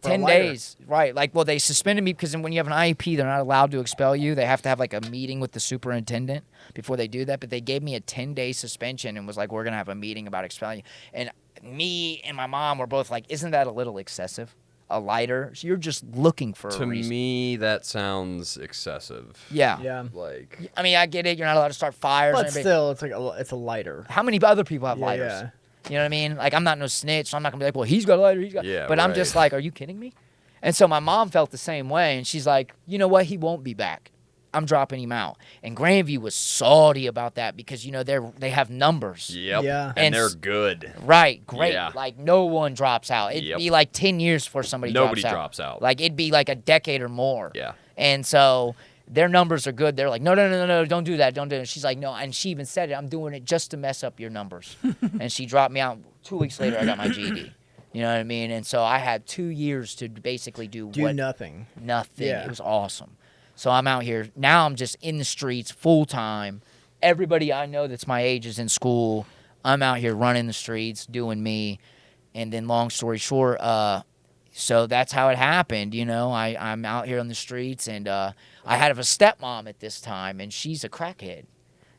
10 days, right? Like, well, they suspended me because when you have an IEP, they're not allowed to expel you. They have to have like a meeting with the superintendent before they do that. But they gave me a 10-day suspension and was like, we're gonna have a meeting about expelling you. And me and my mom were both like, isn't that a little excessive? A lighter? So you're just looking for a reason. To me, that sounds excessive. Yeah. Yeah. Like, I mean, I get it. You're not allowed to start fires. But still, it's like it's a lighter. How many other people have lighters? Yeah. You know what I mean? Like, I'm not no snitch, so I'm not going to be like, well, he's got a lighter, he's got... Yeah, but I'm just like, are you kidding me? And so my mom felt the same way, and she's like, you know what? He won't be back. I'm dropping him out. And Grandview was salty about that because, you know, they have numbers. yep. Yeah. And they're good. Right, great. Yeah. Like, no one drops out. It'd be like 10 years before Nobody drops out. Like, it'd be like a decade or more. Yeah. And so... their numbers are good. They're like, no, don't do that. Don't do it. And she's like, no. And she even said it. I'm doing it just to mess up your numbers. And she dropped me out. 2 weeks later, I got my GED. You know what I mean? And so I had 2 years to basically do nothing. Nothing. Yeah. It was awesome. So I'm out here. Now I'm just in the streets full time. Everybody I know that's my age is in school. I'm out here running the streets, doing me. And then long story short, so that's how it happened, you know. I'm out here on the streets, and I had a stepmom at this time, and she's a crackhead.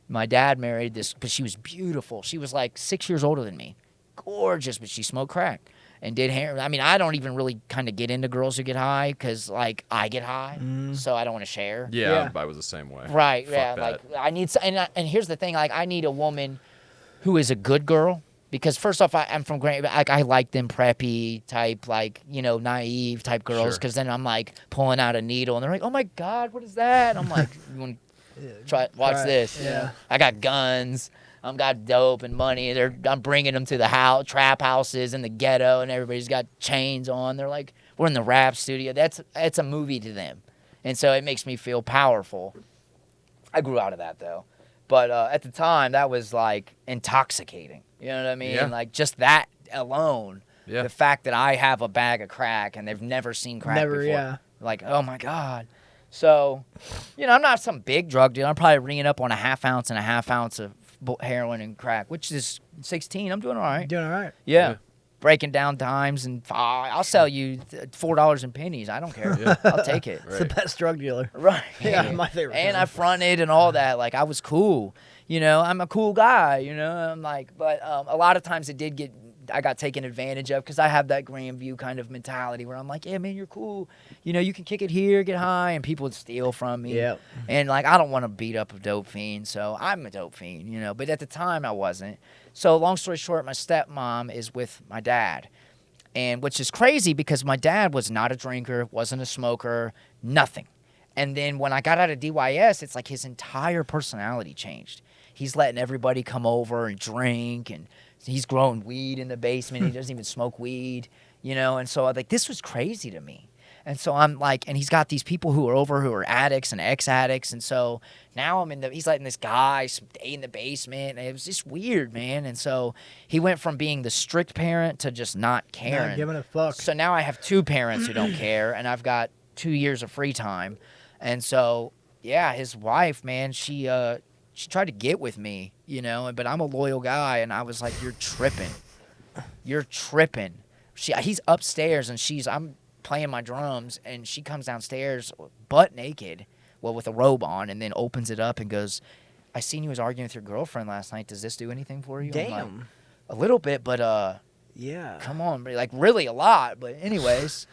My dad married this, but she was beautiful. She was like 6 years older than me. Gorgeous, but she smoked crack and did hair. I mean, I don't even really kind of get into girls who get high because, like, I get high, so I don't want to share. Yeah, I was the same way. Right, Fuck yeah. that. Like, I need, and here's the thing, like, I need a woman who is a good girl. Because first off, I'm from Grand. Like, I like them preppy type, like, you know, naive type girls. Because then I'm like pulling out a needle, and they're like, "Oh my God, what is that?" I'm like, "You want to watch this?" Yeah. I got guns. I'm got dope and money. I'm bringing them to the house, trap houses in the ghetto, and everybody's got chains on. They're like, we're in the rap studio. It's a movie to them, and so it makes me feel powerful. I grew out of that though, but at the time that was like intoxicating. You know what I mean? Yeah. Like, just that alone. Yeah. The fact that I have a bag of crack and they've never seen crack before. Yeah. Like, oh, my God. So, you know, I'm not some big drug dealer. I'm probably ringing up on a half ounce of heroin and crack, which is 16. I'm doing all right. Doing all right. Yeah. Breaking down dimes and I'll sell you $4 in pennies. I don't care. Yeah. I'll take it. It's the best drug dealer. Right. Yeah, my favorite. And kind. I fronted and all that. Like, I was cool. You know, I'm a cool guy, you know. I'm like, but a lot of times I got taken advantage of because I have that Grandview kind of mentality where I'm like, yeah, man, you're cool. You know, you can kick it here, get high, and people would steal from me. Yep. And, like, I don't want to beat up a dope fiend, so I'm a dope fiend, you know. But at the time, I wasn't. So, long story short, my stepmom is with my dad. And which is crazy because my dad was not a drinker, wasn't a smoker, nothing. And then when I got out of DYS, it's like his entire personality changed. He's letting everybody come over and drink, and he's growing weed in the basement. He doesn't even smoke weed, you know. And so, like, this was crazy to me. And so I'm like, and he's got these people who are over who are addicts and ex-addicts. And so now he's letting this guy stay in the basement. And it was just weird, man. And so he went from being the strict parent to just not caring. Not giving a fuck. So now I have 2 parents who don't care, and I've got 2 years of free time. And so, yeah, his wife, man, she tried to get with me, but I'm a loyal guy. And I was like, you're tripping. You're tripping. He's upstairs, and I'm playing my drums, and she comes downstairs butt naked, with a robe on, and then opens it up and goes, I seen you was arguing with your girlfriend last night. Does this do anything for you? Damn. I'm like, a little bit, but yeah. come on, like really a lot. But anyways,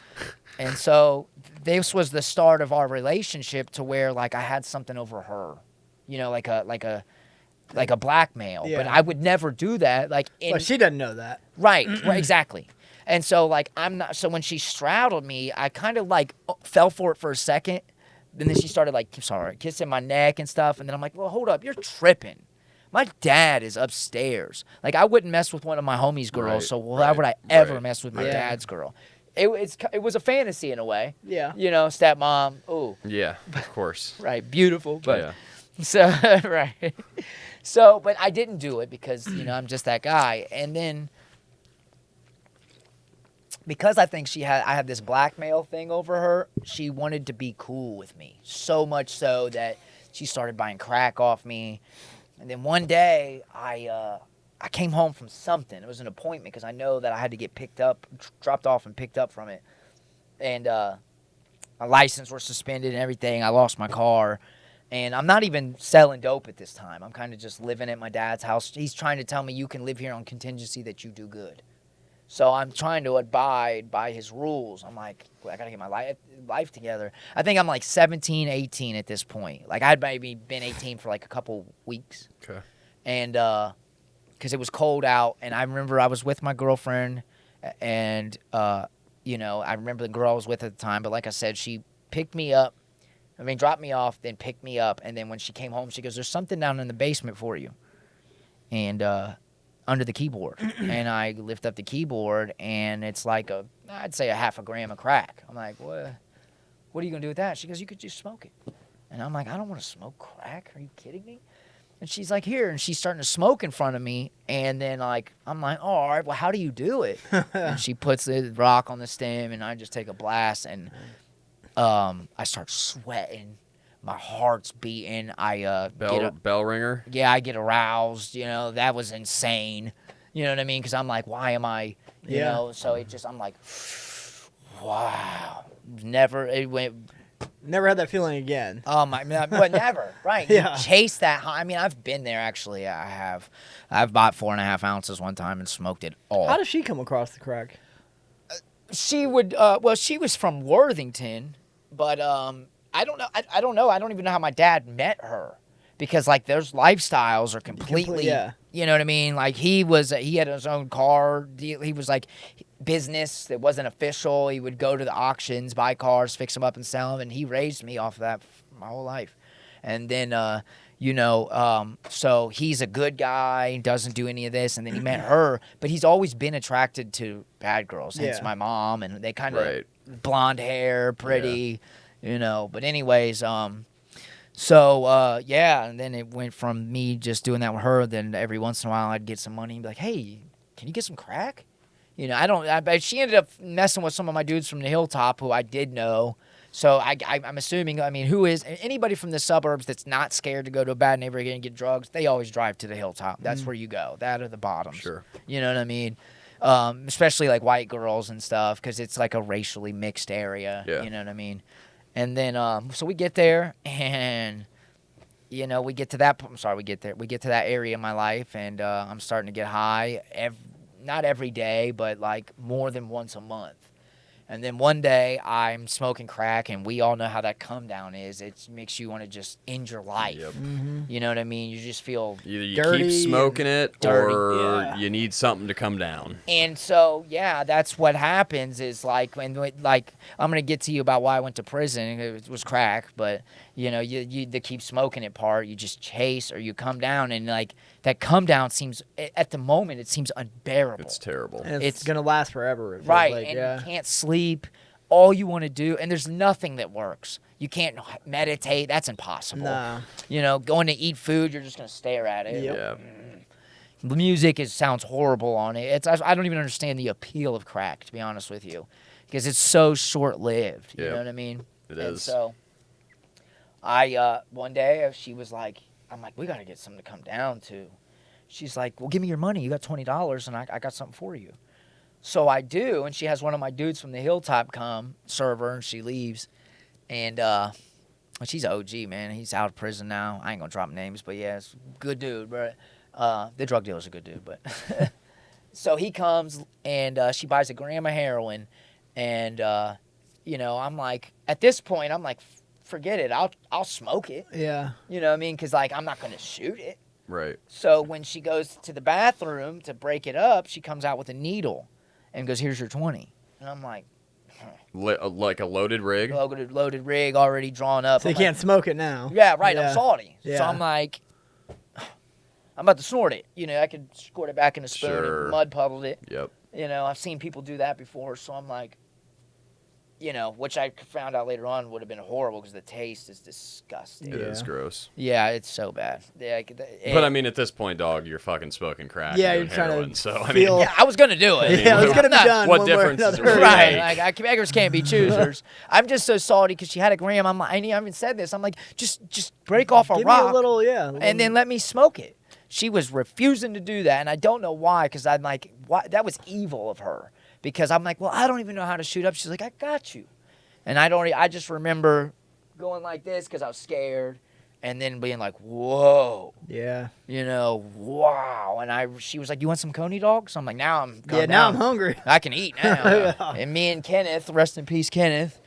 and so this was the start of our relationship to where like I had something over her, like a blackmail. Yeah. But I would never do that. Like, Well, she doesn't know that. right, exactly. And so, like, so when she straddled me, I kind of, like, fell for it for a second. And then she started, like, kissing my neck and stuff. And then I'm like, well, hold up. You're tripping. My dad is upstairs. Like, I wouldn't mess with one of my homies' girls. Right, So why would I ever mess with my Yeah. dad's girl? It was a fantasy in a way. Yeah. Stepmom. Ooh, Yeah, of course. right. Beautiful. But Yeah. so, right. So, but I didn't do it because, I'm just that guy. And then, because I think I had this blackmail thing over her, she wanted to be cool with me. So much so that she started buying crack off me. And then one day, I came home from something. It was an appointment because I know that I had to get dropped off and picked up from it. And my license was suspended and everything. I lost my car. And I'm not even selling dope at this time. I'm kind of just living at my dad's house. He's trying to tell me you can live here on contingency that you do good. So I'm trying to abide by his rules. I'm like, I got to get my life together. I think I'm like 17, 18 at this point. Like, I'd maybe been 18 for like a couple weeks. Okay. And because it was cold out. And I remember I was with my girlfriend. And, I remember the girl I was with at the time. But like I said, she dropped me off, then picked me up. And then when she came home, she goes, there's something down in the basement for you. And under the keyboard. And I lift up the keyboard, and it's like I'd say a half a gram of crack. I'm like, what are you going to do with that? She goes, you could just smoke it. And I'm like, I don't want to smoke crack. Are you kidding me? And she's like, here. And she's starting to smoke in front of me. And then, like, I'm like, oh, all right, well, how do you do it? And she puts the rock on the stem, and I just take a blast. And I start sweating. My heart's beating. I Bell ringer. Yeah, I get aroused. That was insane. You know what I mean? Because I'm like, why am I? You know. So I'm like, wow. Never had that feeling again. Oh my, but never. Right? Yeah. You chase that high. I mean, I've been there actually. I have. I've bought 4.5 ounces one time and smoked it all. How does she come across the crack? She would. She was from Worthington, but I don't know. I don't know. I don't even know how my dad met her, because like those lifestyles are completely. Yeah. You know what I mean? Like he had his own car. He was like business that wasn't official. He would go to the auctions, buy cars, fix them up, and sell them. And he raised me off of that my whole life. And then so he's a good guy. Doesn't do any of this. And then he met her, but he's always been attracted to bad girls. Hence my mom, and they kind of blonde hair, pretty. Yeah. But anyways, and then it went from me just doing that with her, then every once in a while I'd get some money and be like, hey, can you get some crack? But she ended up messing with some of my dudes from the Hilltop who I did know. So I'm assuming, who is anybody from the suburbs that's not scared to go to a bad neighborhood and get drugs, they always drive to the Hilltop. That's where you go. That or the bottoms. Sure. You know what I mean? Especially like white girls and stuff, because it's like a racially mixed area. Yeah. You know what I mean? And then, so we get there, and, we get to that area in my life, and I'm starting to get high, not every day, but like more than once a month. And then one day I'm smoking crack, and we all know how that come down is. It makes you want to just end your life. Yep. Mm-hmm. You know what I mean? You just feel either you dirty, keep smoking it, dirty. or you need something to come down. And so, that's what happens is like, I'm going to get to you about why I went to prison. It was crack, but you the keep smoking it part, you just chase or you come down, and like that come down seems, at the moment, it seems unbearable. It's terrible. And it's going to last forever. Right, like, and you can't sleep. all you want to do, and there's nothing that works. You can't meditate. That's impossible. Nah. You know, going to eat food, you're just going to stare at it. Yep. Yeah. The music sounds horrible on it. I don't even understand the appeal of crack, to be honest with you, because it's so short-lived. You know what I mean? It And is. so one day she was like, I'm like, we got to get something to come down to. She's like, well, give me your money. You got $20, and I got something for you. So I do, and she has one of my dudes from the Hilltop come serve her, and she leaves. And she's an OG, man. He's out of prison now. I ain't going to drop names, but yeah, it's a good dude, bro. The drug dealer's a good dude, but so he comes and she buys a gram of heroin, and you know, I'm like, at this point, I'm like, forget it, I'll smoke it. Yeah. You know what I mean? Because like I'm not gonna shoot it. Right. So when she goes to the bathroom to break it up, she comes out with a needle, and goes, "Here's your 20." And I'm like, Like a loaded rig. loaded rig already drawn up. So I'm you like, can't smoke it now. yeah, right. Yeah. I'm salty. So Yeah. I'm like, I'm about to snort it. You know, I could squirt it back in a spoon Sure. and mud puddled it. Yep. You know, I've seen people do that before. So I'm like, you know, which I found out later on would have been horrible because the taste is disgusting. It is Yeah. gross. Yeah, it's so bad. Yeah, But I mean, at this point, dog, you're fucking smoking crack. Yeah, and you're doing trying to heroin, so I feel- mean, yeah, I was gonna do it. Yeah, it's gonna be I'm not- done. what one way or difference does it another. really Right, make? like beggars can't be choosers. I'm just so salty because she had a gram. I'm like, I even said this. I'm like, just break off a Give rock me a little, yeah. and then let me smoke it. She was refusing to do that, and I don't know why. Because I'm like, why? That was evil of her. Because I'm like, well, I don't even know how to shoot up. She's like, I got you, and I just remember going like this because I was scared, and then being like, whoa. Yeah. You know, wow. And she was like, you want some coney dogs? I'm like, now I'm Yeah, now I'm hungry. I can eat now. Yeah. And me and Kenneth, rest in peace, Kenneth,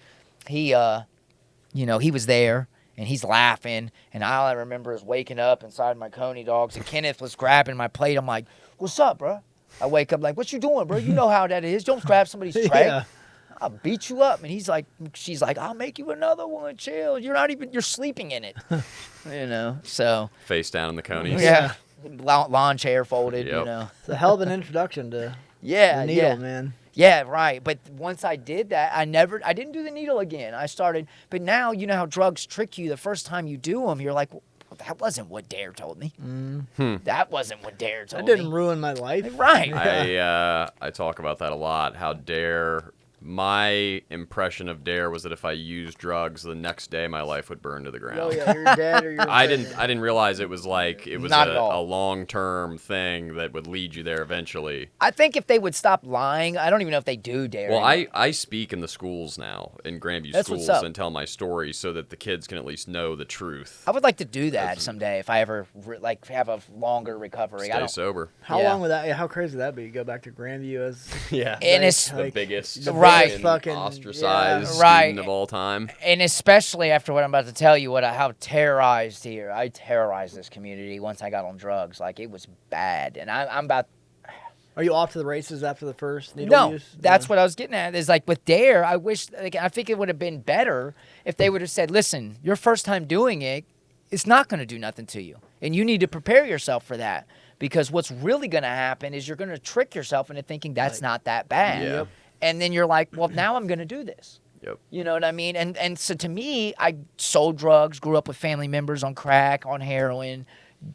he, you know, he was there and he's laughing. And all I remember is waking up inside my coney dogs and Kenneth was grabbing my plate. I'm like, what's up, bro? I wake up like, what you doing, bro? You know how that is. Don't grab somebody's tray. Yeah. I'll beat you up. And she's like, I'll make you another one. Chill. You're sleeping in it. You know, so. Face down in the conies. Yeah. Lawn chair folded, you Yep. know. It's a hell of an introduction to Yeah, the needle, yeah. man. Yeah, right. But once I did that, I didn't do the needle again. I started, but now you know how drugs trick you. The first time you do them, you're like, well, that wasn't what Dare told me. That wasn't what Dare told That didn't me. ruin my life. Right. I talk about that a lot. How Dare. My impression of Dare was that if I used drugs, the next day my life would burn to the ground. Oh yeah, you're dead or you're. I didn't realize it was like it was Not at a all. long-term thing that would lead you there eventually. I think if they would stop lying, I don't even know if they do Dare. Well, anymore. I speak in the schools now, in Grandview That's what's schools, up. and tell my story so that the kids can at least know the truth. I would like to do that someday if I ever like have a longer recovery. I Stay don't. sober. How Yeah. long would that? How crazy would that be? You go back to Grandview as Yeah. And it's The like, biggest the Right. biggest fucking ostracized yeah. Right. student of all time. and especially after what I'm about to tell you, how terrorized here. I terrorized this community once I got on drugs. Like it was bad, and I'm about. Are you off to the races after the first needle No, use? that's what I was getting at. Is like with Dare, I think it would have been better if they would have said, "Listen, your first time doing it, it's not going to do nothing to you, and you need to prepare yourself for that because what's really going to happen is you're going to trick yourself into thinking that's not that bad, Yeah. and then you're like, well, now I'm going to do this." Yep. You know what I mean? And so to me, I sold drugs, grew up with family members on crack, on heroin,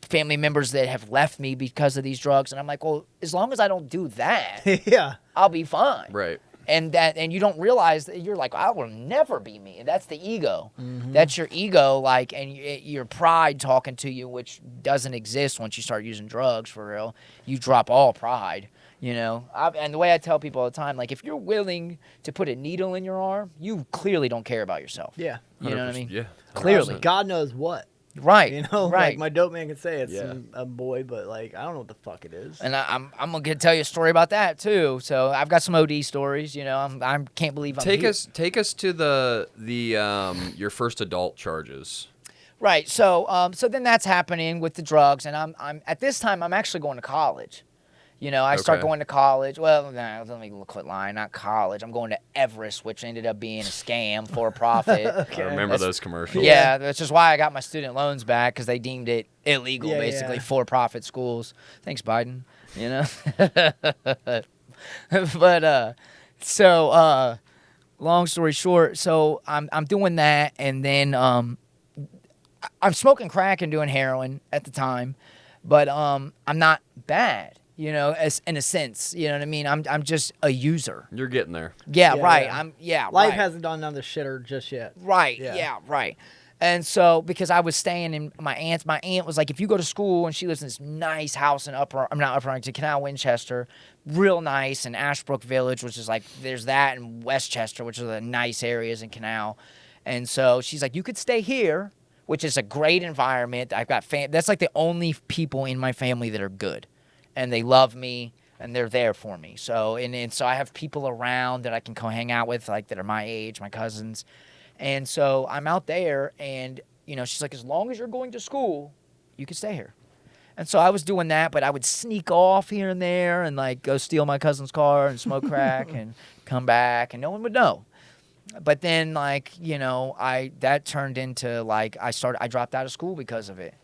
family members that have left me because of these drugs. And I'm like, well, as long as I don't do that, yeah. I'll be fine. Right. And you don't realize that you're like, I will never be me. And that's the ego. Mm-hmm. That's your ego, like, and your pride talking to you, which doesn't exist once you start using drugs for real. You drop all pride. You know, and the way I tell people all the time, like, if you're willing to put a needle in your arm, you clearly don't care about yourself. Yeah. You know what I mean? Yeah. Clearly. 100%. God knows what. Right. You know, right. like my dope man can say it's Yeah. a boy, but like I don't know what the fuck it is. And I'm gonna tell you a story about that too. So I've got some OD stories. You know, I can't believe I'm Take here. us to the your first adult charges. Right. So so then that's happening with the drugs, and I'm at this time I'm actually going to college. You know, I start Okay. going to college. Well, no, let me quit lying. Not college. I'm going to Everest, which ended up being a scam for profit. I remember That's- those commercials. Yeah, that's just why I got my student loans back because they deemed it illegal, Yeah, basically, yeah. for-profit schools. Thanks, Biden. You know, but long story short, so I'm doing that, and then I'm smoking crack and doing heroin at the time, but I'm not bad, as in a sense, you know what I mean? I'm just a user. You're getting there. Yeah, Yeah, right. yeah. Life Life hasn't done none of the shitter just yet. Right. Yeah. Yeah. Right. And so, because I was staying in my aunt was like, if you go to school, and she lives in this nice house in not Upper Arlington, Canal Winchester, real nice, and Ashbrook Village, which is like, there's that, and Westchester, which are the nice areas in Canal. And so she's like, you could stay here, which is a great environment. I've got that's like the only people in my family that are good, and they love me. And they're there for me. So and so I have people around that I can go hang out with, like that are my age, my cousins. And so I'm out there, and, she's like, as long as you're going to school, you can stay here. And so I was doing that, but I would sneak off here and there and, like, go steal my cousin's car and smoke crack and come back, and no one would know. But then, like, that turned into, like, I dropped out of school because of it.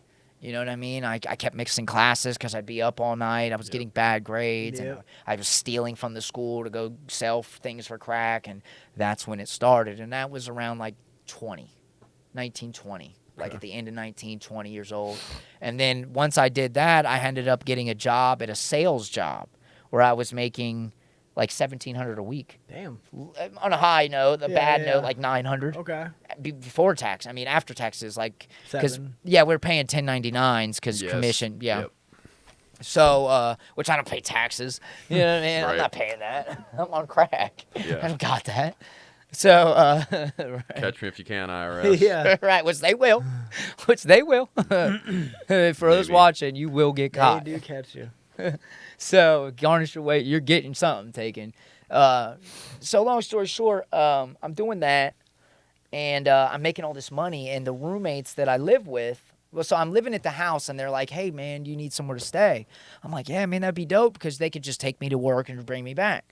You know what I mean? I kept mixing classes because I'd be up all night. I was getting bad grades, and I was stealing from the school to go sell things for crack, and that's when it started. And that was around like 1920, like at the end of 19, 20 years old. And then once I did that, I ended up getting a job at a sales job where I was making like $1,700 a week. Damn. On a high note, a bad note, like $900. Okay. Before tax. I mean, after taxes, like, because, 7. we're paying 1099s because commission, Yep. So, which I don't pay taxes. You know what I mean? Right. I'm not paying that. I'm on crack. Yeah. I don't got that. So, right. Catch me if you can, IRS. Yeah. Right, which they will. For those watching, you will get caught. They do catch you. So, garnish your weight. You're getting something taken. So, long story short, I'm doing that, and I'm making all this money, and the roommates that I live with, so I'm living at the house, and they're like, hey, man, do you need somewhere to stay? I'm like, yeah, man, that'd be dope, because they could just take me to work and bring me back.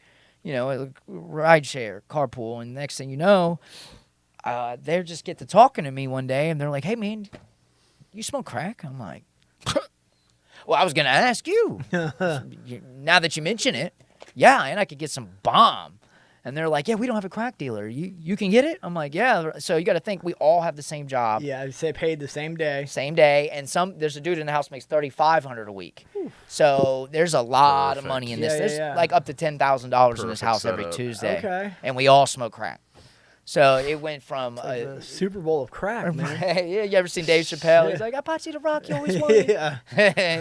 Ride share, carpool, and next thing you know, they just get to talking to me one day, and they're like, hey, man, you smoke crack? I'm like, well, I was going to ask you. Now that you mention it, yeah, and I could get some bomb. And they're like, yeah, we don't have a crack dealer. You can get it? I'm like, yeah. So you got to think we all have the same job. Yeah, they paid the same day. Same day. And there's a dude in the house makes $3,500 a week. So there's a lot of money in this. There's like up to $10,000 in this house every Tuesday. Okay. And we all smoke crack. So it went from the Super Bowl of crack, man. Yeah, you ever seen Dave Chappelle? He's like, I bought you the rock you always wanted. Yeah.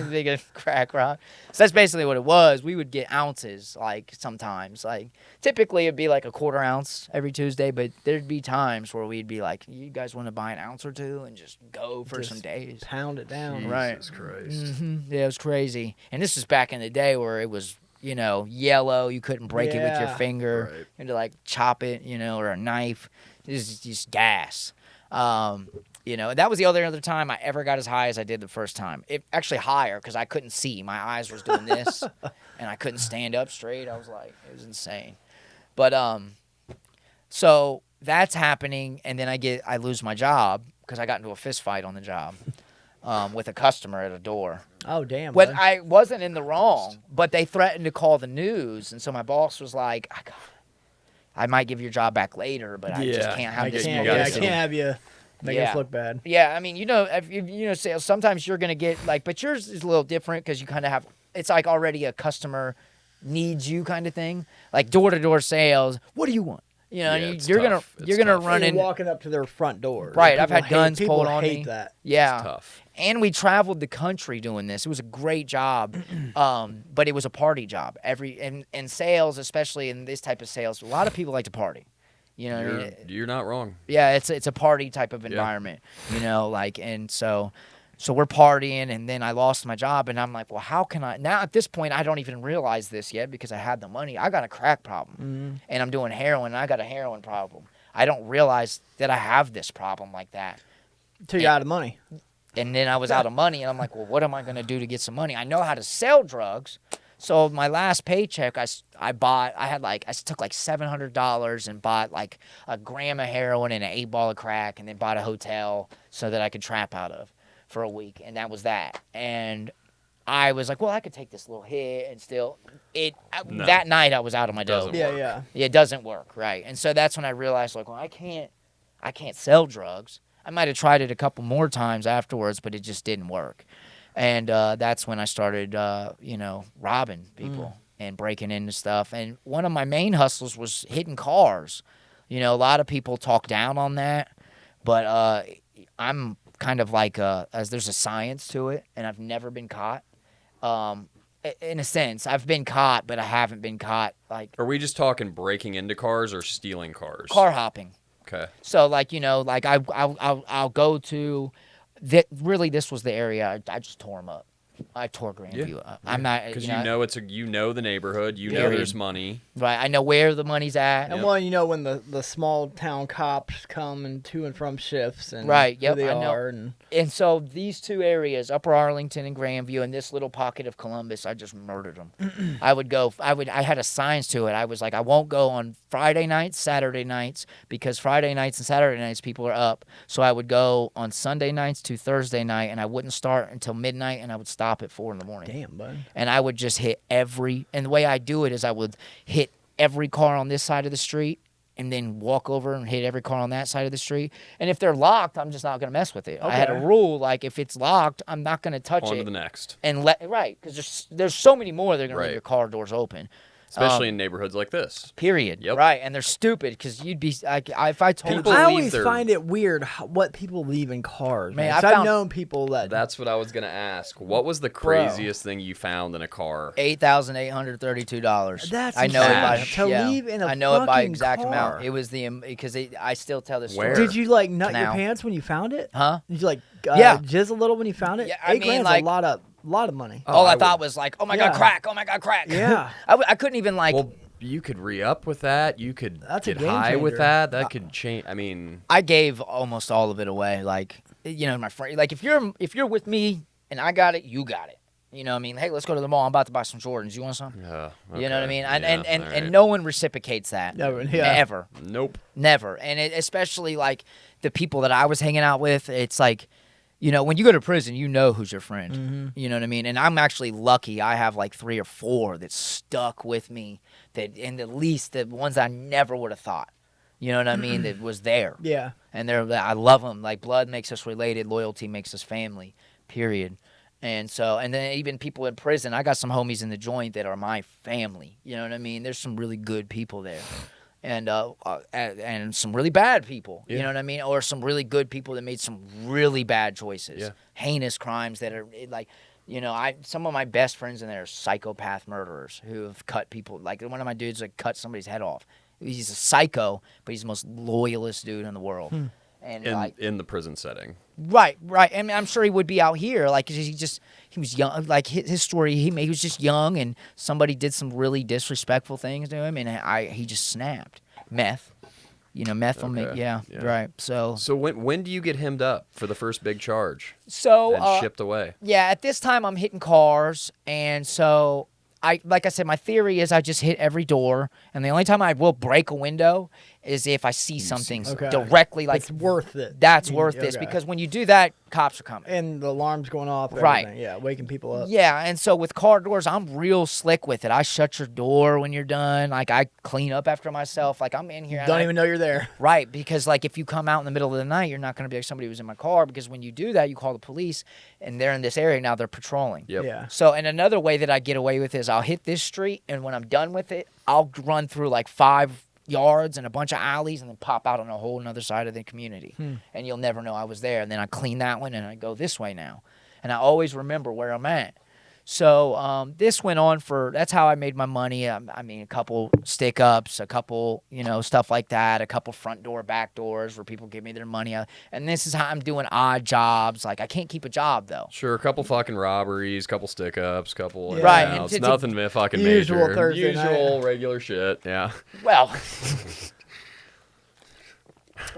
Big crack rock. So that's basically what it was. We would get ounces, like, sometimes. Like, typically it'd be like a quarter ounce every Tuesday, but there'd be times where we'd be like, you guys want to buy an ounce or two and just go for some days. Pound it down. Right. Jesus Christ. Mm-hmm. Yeah, it was crazy. And this is back in the day where it was, yellow. You couldn't break it with your finger. Right. You had to, like, chop it, or a knife. It was just gas. That was the other time I ever got as high as I did the first time. It actually higher because I couldn't see. My eyes was doing this, and I couldn't stand up straight. I was like, it was insane. But so that's happening, and then I lose my job because I got into a fist fight on the job with a customer at a door. Oh, damn. But I wasn't in the wrong, but they threatened to call the news, and so my boss was like, I might give your job back later, but I just can't have this publicity. I can't have you make us look bad. Yeah, I mean, sales, sometimes you're going to get, like, but yours is a little different because you kind of have, it's like already a customer needs you kind of thing. Like door-to-door sales, what do you want? You're gonna run in walking up to their front door. Right, I've had guns pulled on me. People hate that. Yeah. It's tough. And we traveled the country doing this. It was a great job, but it was a party job. In sales, especially in this type of sales, a lot of people like to party. You're not wrong. Yeah, it's a party type of environment. And so we're partying, and then I lost my job, and I'm like, well, how can I now? At this point, I don't even realize this yet because I had the money. I got a crack problem, and I'm doing heroin, and I got a heroin problem. I don't realize that I have this problem like that. Until you're out of money. And then I was out of money, and I'm like, well, what am I going to do to get some money? I know how to sell drugs. So my last paycheck, I took like $700 and bought like a gram of heroin and an 8-ball of crack, and then bought a hotel so that I could trap out of for a week. And that was that. And I was like, well, I could take this little hit and still that night I was out of my dope. Yeah. It doesn't work, right? And so that's when I realized, like, well, I can't sell drugs. I might have tried it a couple more times afterwards, but it just didn't work. And that's when I started, robbing people and breaking into stuff. And one of my main hustles was hitting cars. You know, a lot of people talk down on that, but I'm kind of like, as there's a science to it, and I've never been caught. In a sense, I've been caught, but I haven't been caught. Like, Are we just talking breaking into cars or stealing cars? car hopping. Okay. So, like, I'll go to. Really, this was the area I just tore them up. I tore Grandview up. I'm not Because you know the neighborhood, you know there's money. Right, I know where the money's at. And well, you know when the small town cops come and to and from shifts and right, who they I know. are. And so these two areas, Upper Arlington and Grandview, and this little pocket of Columbus, I just murdered them. I had a science to it. I was like, I won't go on Friday nights, Saturday nights, because Friday nights and Saturday nights people are up. So I would go on Sunday nights to Thursday night, and I wouldn't start until midnight, and I would stop at 4 a.m. Damn, bud. And I would just hit and the way I do it is I would hit every car on this side of the street and then walk over and hit every car on that side of the street. And if they're locked, I'm just not going to mess with it. Okay. I had a rule, like, if it's locked, I'm not going to touch On it. to the next. And right, because there's so many more that are going to leave your car doors open. Especially in neighborhoods like this. Period. Yep. Right, and they're stupid because you'd be like, if I told People you. I leave always their- find it weird what people leave in cars. Man, Man, I 'Cause I've found- known people that. That's what I was going to ask. What was the craziest thing you found in a car? $8,832. That's I know it by insane. To leave in a I know it by fucking exact car. amount. It was because I still tell this story. Where? Did you like nut your Canal. pants when you found it? Huh? Did you like Yeah. jizz a little when you found it? Yeah, I $8 mean, grand's like- a lot of money. All I I thought would- was like, oh my Yeah. god, crack! Oh my god, crack! Yeah. I couldn't even like. Well, you could re-up with that. You could That's a get game high with changer. that. That could change. I mean, I gave almost all of it away. Like, my friend. Like, if you're with me and I got it, you got it. You know what I mean? Hey, let's go to the mall. I'm about to buy some Jordans. You want some? You know what I mean? And Yeah, and, all and right. no one reciprocates that. Never, yeah. Ever. Nope. Never. And especially like the people that I was hanging out with, it's like, when you go to prison, you know who's your friend. Mm-hmm. You know what I mean? And I'm actually lucky. I have like 3 or 4 that stuck with me, and at least the ones I never would have thought. You know what I mean? That was there. Yeah. And I love them. Like, blood makes us related. Loyalty makes us family, period. And then even people in prison, I got some homies in the joint that are my family. You know what I mean? There's some really good people there. And some really bad people, you know what I mean? Or some really good people that made some really bad choices. Heinous crimes that are like, some of my best friends in there are psychopath murderers who have cut people. Like, one of my dudes like cut somebody's head off. He's a psycho, but he's the most loyalist dude in the world. And In the prison setting. Right. I mean, I'm sure he would be out here. Like, he was young. Like, his story, he was just young, and somebody did some really disrespectful things to him, and he just snapped. Meth. Meth will make, yeah, right. So when do you get hemmed up for the first big charge so and shipped away? Yeah, at this time I'm hitting cars, and so like I said, my theory is I just hit every door, and the only time I will break a window is if I see something directly, like, it's worth it. That's worth this, because when you do that, cops are coming. And the alarm's going off. Right. Everything. Yeah, waking people up. Yeah, and so with car doors, I'm real slick with it. I shut your door when you're done. Like, I clean up after myself. Like, I'm in here. Don't even know you're there. Right, because, like, if you come out in the middle of the night, you're not going to be like somebody who's in my car, because when you do that, you call the police, and they're in this area now, they're patrolling. Yep. Yeah. So, and another way that I get away with is I'll hit this street, and when I'm done with it, I'll run through like 5 yards and a bunch of alleys and then pop out on a whole nother side of the community. And you'll never know I was there. And then I clean that one and I go this way now. And I always remember where I'm at. So this went on that's how I made my money. I mean, a couple stick-ups, a couple, stuff like that, a couple front door, back doors where people give me their money. And this is how I'm doing odd jobs. Like, I can't keep a job, though. Sure, a couple fucking robberies, couple stick-ups, couple... Yeah. Right, You know, and it's to- nothing fucking Usual major. Thursday night. Usual, regular shit, yeah. Well...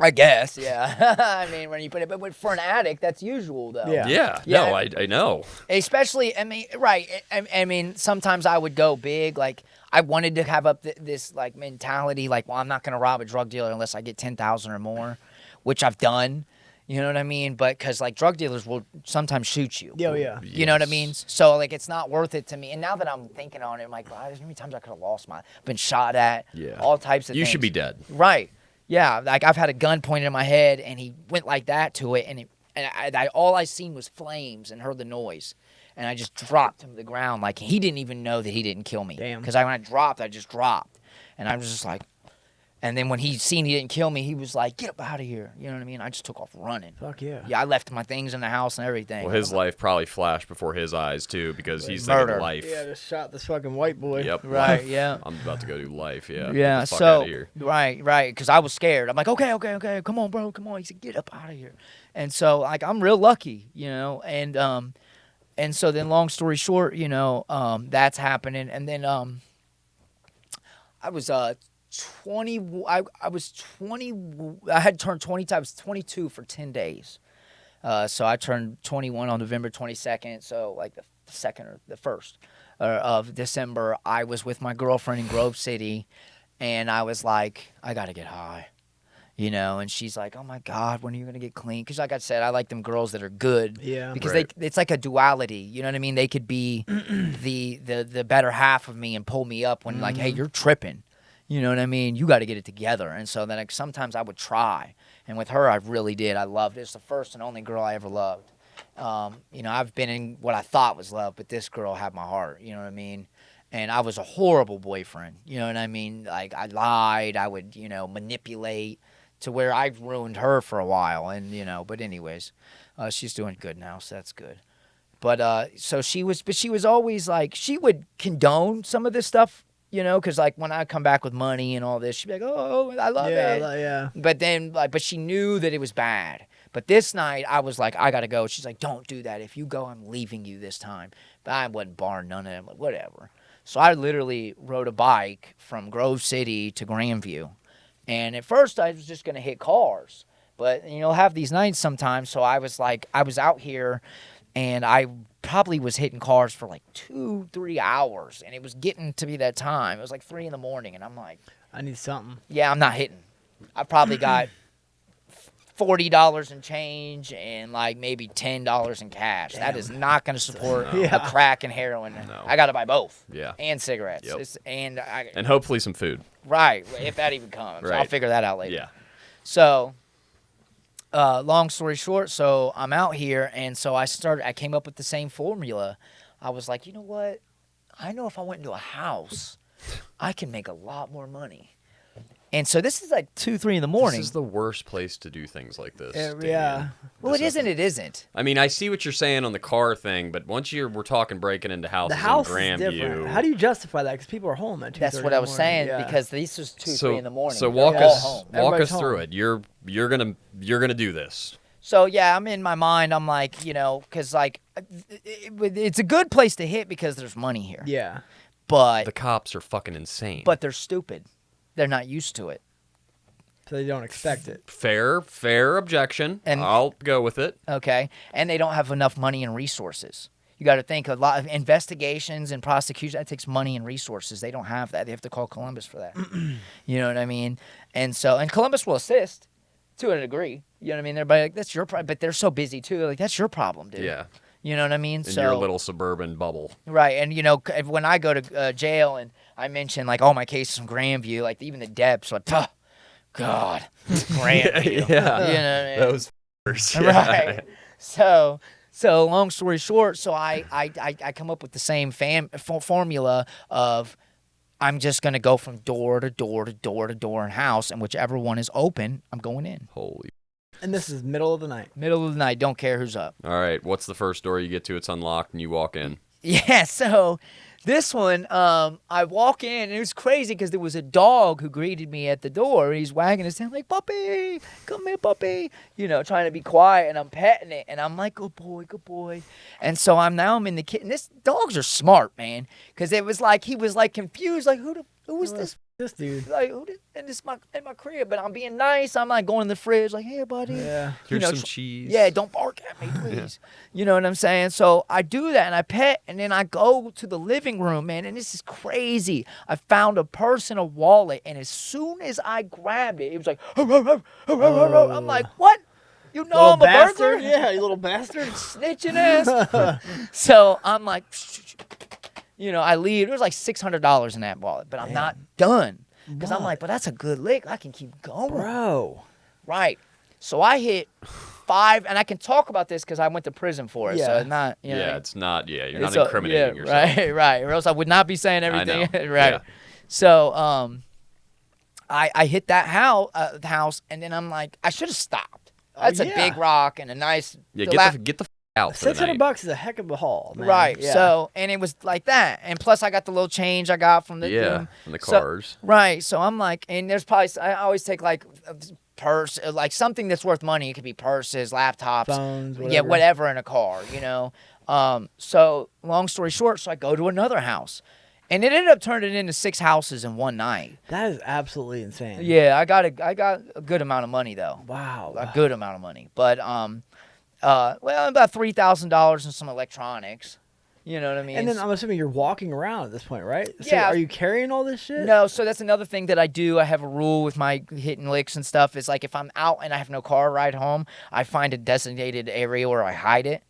I guess, yeah. I mean, when you put it, but for an addict, that's usual, though. Yeah. Yeah, Yeah. no, I know. Especially, I mean, right. I mean, sometimes I would go big. Like, I wanted to have up this like mentality, like, well, I'm not going to rob a drug dealer unless I get $10,000 or more, which I've done. You know what I mean? But because like drug dealers will sometimes shoot you. Oh, yeah. You know what I mean? So like it's not worth it to me. And now that I'm thinking on it, I'm like, wow, there's many times I could have lost been shot at. Yeah. All types of things. You should be dead. Right. Yeah. Like I've had a gun pointed in my head, and he went like that to it, and all I seen was flames and heard the noise, and I just dropped him to the ground. Like he didn't even know that he didn't kill me. Damn. Because when I dropped, I just dropped, and I was just like. And then when he seen he didn't kill me, he was like, get up out of here. You know what I mean? I just took off running. Fuck yeah. Yeah, I left my things in the house and everything. Well, his life probably flashed before his eyes, too, because he's Murder. thinking life. Yeah, just shot this fucking white boy. Yep. Right, life. yeah. I'm about to go do life, yeah. Yeah, Get the fuck so, outta here. right, because I was scared. I'm like, okay, come on, bro, come on. He said, get up out of here. And so, like, I'm real lucky, you know, and so then long story short, you know, that's happening. And then I was 20, I was 20, I had turned 20, I was 22 for 10 days. So I turned 21 on November 22nd, so like the 2nd or the 1st of December, I was with my girlfriend in Grove City, and I was like, I got to get high, you know, and she's like, oh my God, when are you going to get clean? Because like I said, I like them girls that are good. Yeah. Because Right. it's like a duality, you know what I mean? They could be the better half of me and pull me up when like, hey, you're tripping. You know what I mean? You got to get it together. And so then like, sometimes I would try. And with her, I really did. I loved it. It's the first and only girl I ever loved. You know, I've been in what I thought was love, but this girl had my heart. You know what I mean? And I was a horrible boyfriend. You know what I mean? Like, I lied. I would, you know, manipulate to where I ruined her for a while. And, you know, but anyways, she's doing good now, so that's good. But so she was always like, she would condone some of this stuff. You know, because, like, when I come back with money and all this, she'd be like, oh, I love it. Yeah. But then, like, but she knew that it was bad. But this night, I was like, I got to go. She's like, don't do that. If you go, I'm leaving you this time. But I wasn't barring none of them. Like, whatever. So I literally rode a bike from Grove City to Grandview. And at first, I was just going to hit cars. But, you know, have these nights sometimes. So I was like, I was out here, and I probably was hitting cars for like 2-3 hours, and it was getting to be that time. It was like 3 a.m, and I'm like, I need something. yeah, I'm not hitting. I probably got $40 in change and like maybe $10 in cash. Damn. That is not going to support Yeah. a crack and heroin. No. I got to buy both. Yeah. And cigarettes. Yep. And hopefully some food. right, if that even comes. I'll Right. figure that out later. Yeah. So, long story short, so I'm out here, and so I came up with the same formula. I was like, you know what? I know if I went into a house, I can make a lot more money. And so this is like 2-3 in the morning. This is the worst place to do things like this. Yeah. Damien. Well, it isn't. It isn't. I mean, I see what you're saying on the car thing, but once we're talking breaking into houses The house in is Grandview. different. How do you justify that? Because people are home at 2:30 That's what I was saying, yeah. because this was 2-3 in the morning. So They're walk all us home. Everybody's through home. it. You're gonna do this. So yeah, I'm in my mind. I'm like, you know, because like it's a good place to hit because there's money here. Yeah. But The cops are fucking insane. but they're stupid. They're not used to it. So they don't expect it. fair objection. And- I'll go with it. Okay, and they don't have enough money and resources. You got to think a lot of investigations and prosecution. That takes money and resources. They don't have that. They have to call Columbus for that. You know what I mean? And Columbus will assist to a degree. You know what I mean? Everybody like, that's your problem, but they're so busy too. They're like, that's your problem, dude. Yeah. You know what I mean? In your little suburban bubble. Right, and you know, when I go to jail and I mention like all my cases from Grandview, like even the debts, like, "Tuh, God, Grandview. Yeah. You know what I mean? Those f***ers. Right. So long story short, so I come up with the same formula of I'm just gonna go from door to door to door to door in house, and whichever one is open, I'm going in. Holy. And this is middle of the night. Middle of the night, don't care who's up. All right. What's the first door you get to? It's unlocked and you walk in. Yeah, so this one, I walk in, and it was crazy because there was a dog who greeted me at the door. He's wagging his tail like, puppy, come here, puppy. You know, trying to be quiet, and I'm petting it, and I'm like, good boy, good boy. And so I'm in the kitchen. This dogs are smart, man, because it was like he was like confused, like who is this? This dude. Like and this in my crib, but I'm being nice. I'm like going in the fridge, like, hey, buddy. Yeah. Here's know, some cheese. Yeah, don't bark at me, please. You know what I'm saying? So I do that, and I pet, and then I go to the living room, man, and this is crazy. I found a purse and a wallet, and as soon as I grabbed it, it was like, I'm like, what? You know I'm a burglar? Yeah, you little bastard. Snitching ass. So I'm like, I leave. There was like $600 in that wallet, but I'm not done. Because I'm like, but that's a good lick. I can keep going. Bro. Right. So I hit 5, and I can talk about this because I went to prison for it. So it's not, it's not, you're not incriminating yourself. Right. Or else I would not be saying everything. I know. Right. Yeah. So I hit that house, and then I'm like, I should have stopped. That's a big rock and a nice. Yeah, get the out for the night. $600 is a heck of a haul, man. Right. Yeah. So, and it was like that. And plus I got the little change I got from the from the cars. Right. So I'm like, and there's probably, I always take like a purse, like something that's worth money. It could be purses, laptops, phones, whatever. Yeah, whatever in a car, So long story short, so I go to another house. And it ended up turning into 6 houses in one night. That is absolutely insane. Yeah, I got a good amount of money though. Wow. A good amount of money. But about $3,000 in some electronics. You know what I mean? And then I'm assuming you're walking around at this point, right? So Yeah. Are you carrying all this shit? No, so that's another thing that I do. I have a rule with my hitting licks and stuff. Is like if I'm out and I have no car ride home, I find a designated area where I hide it,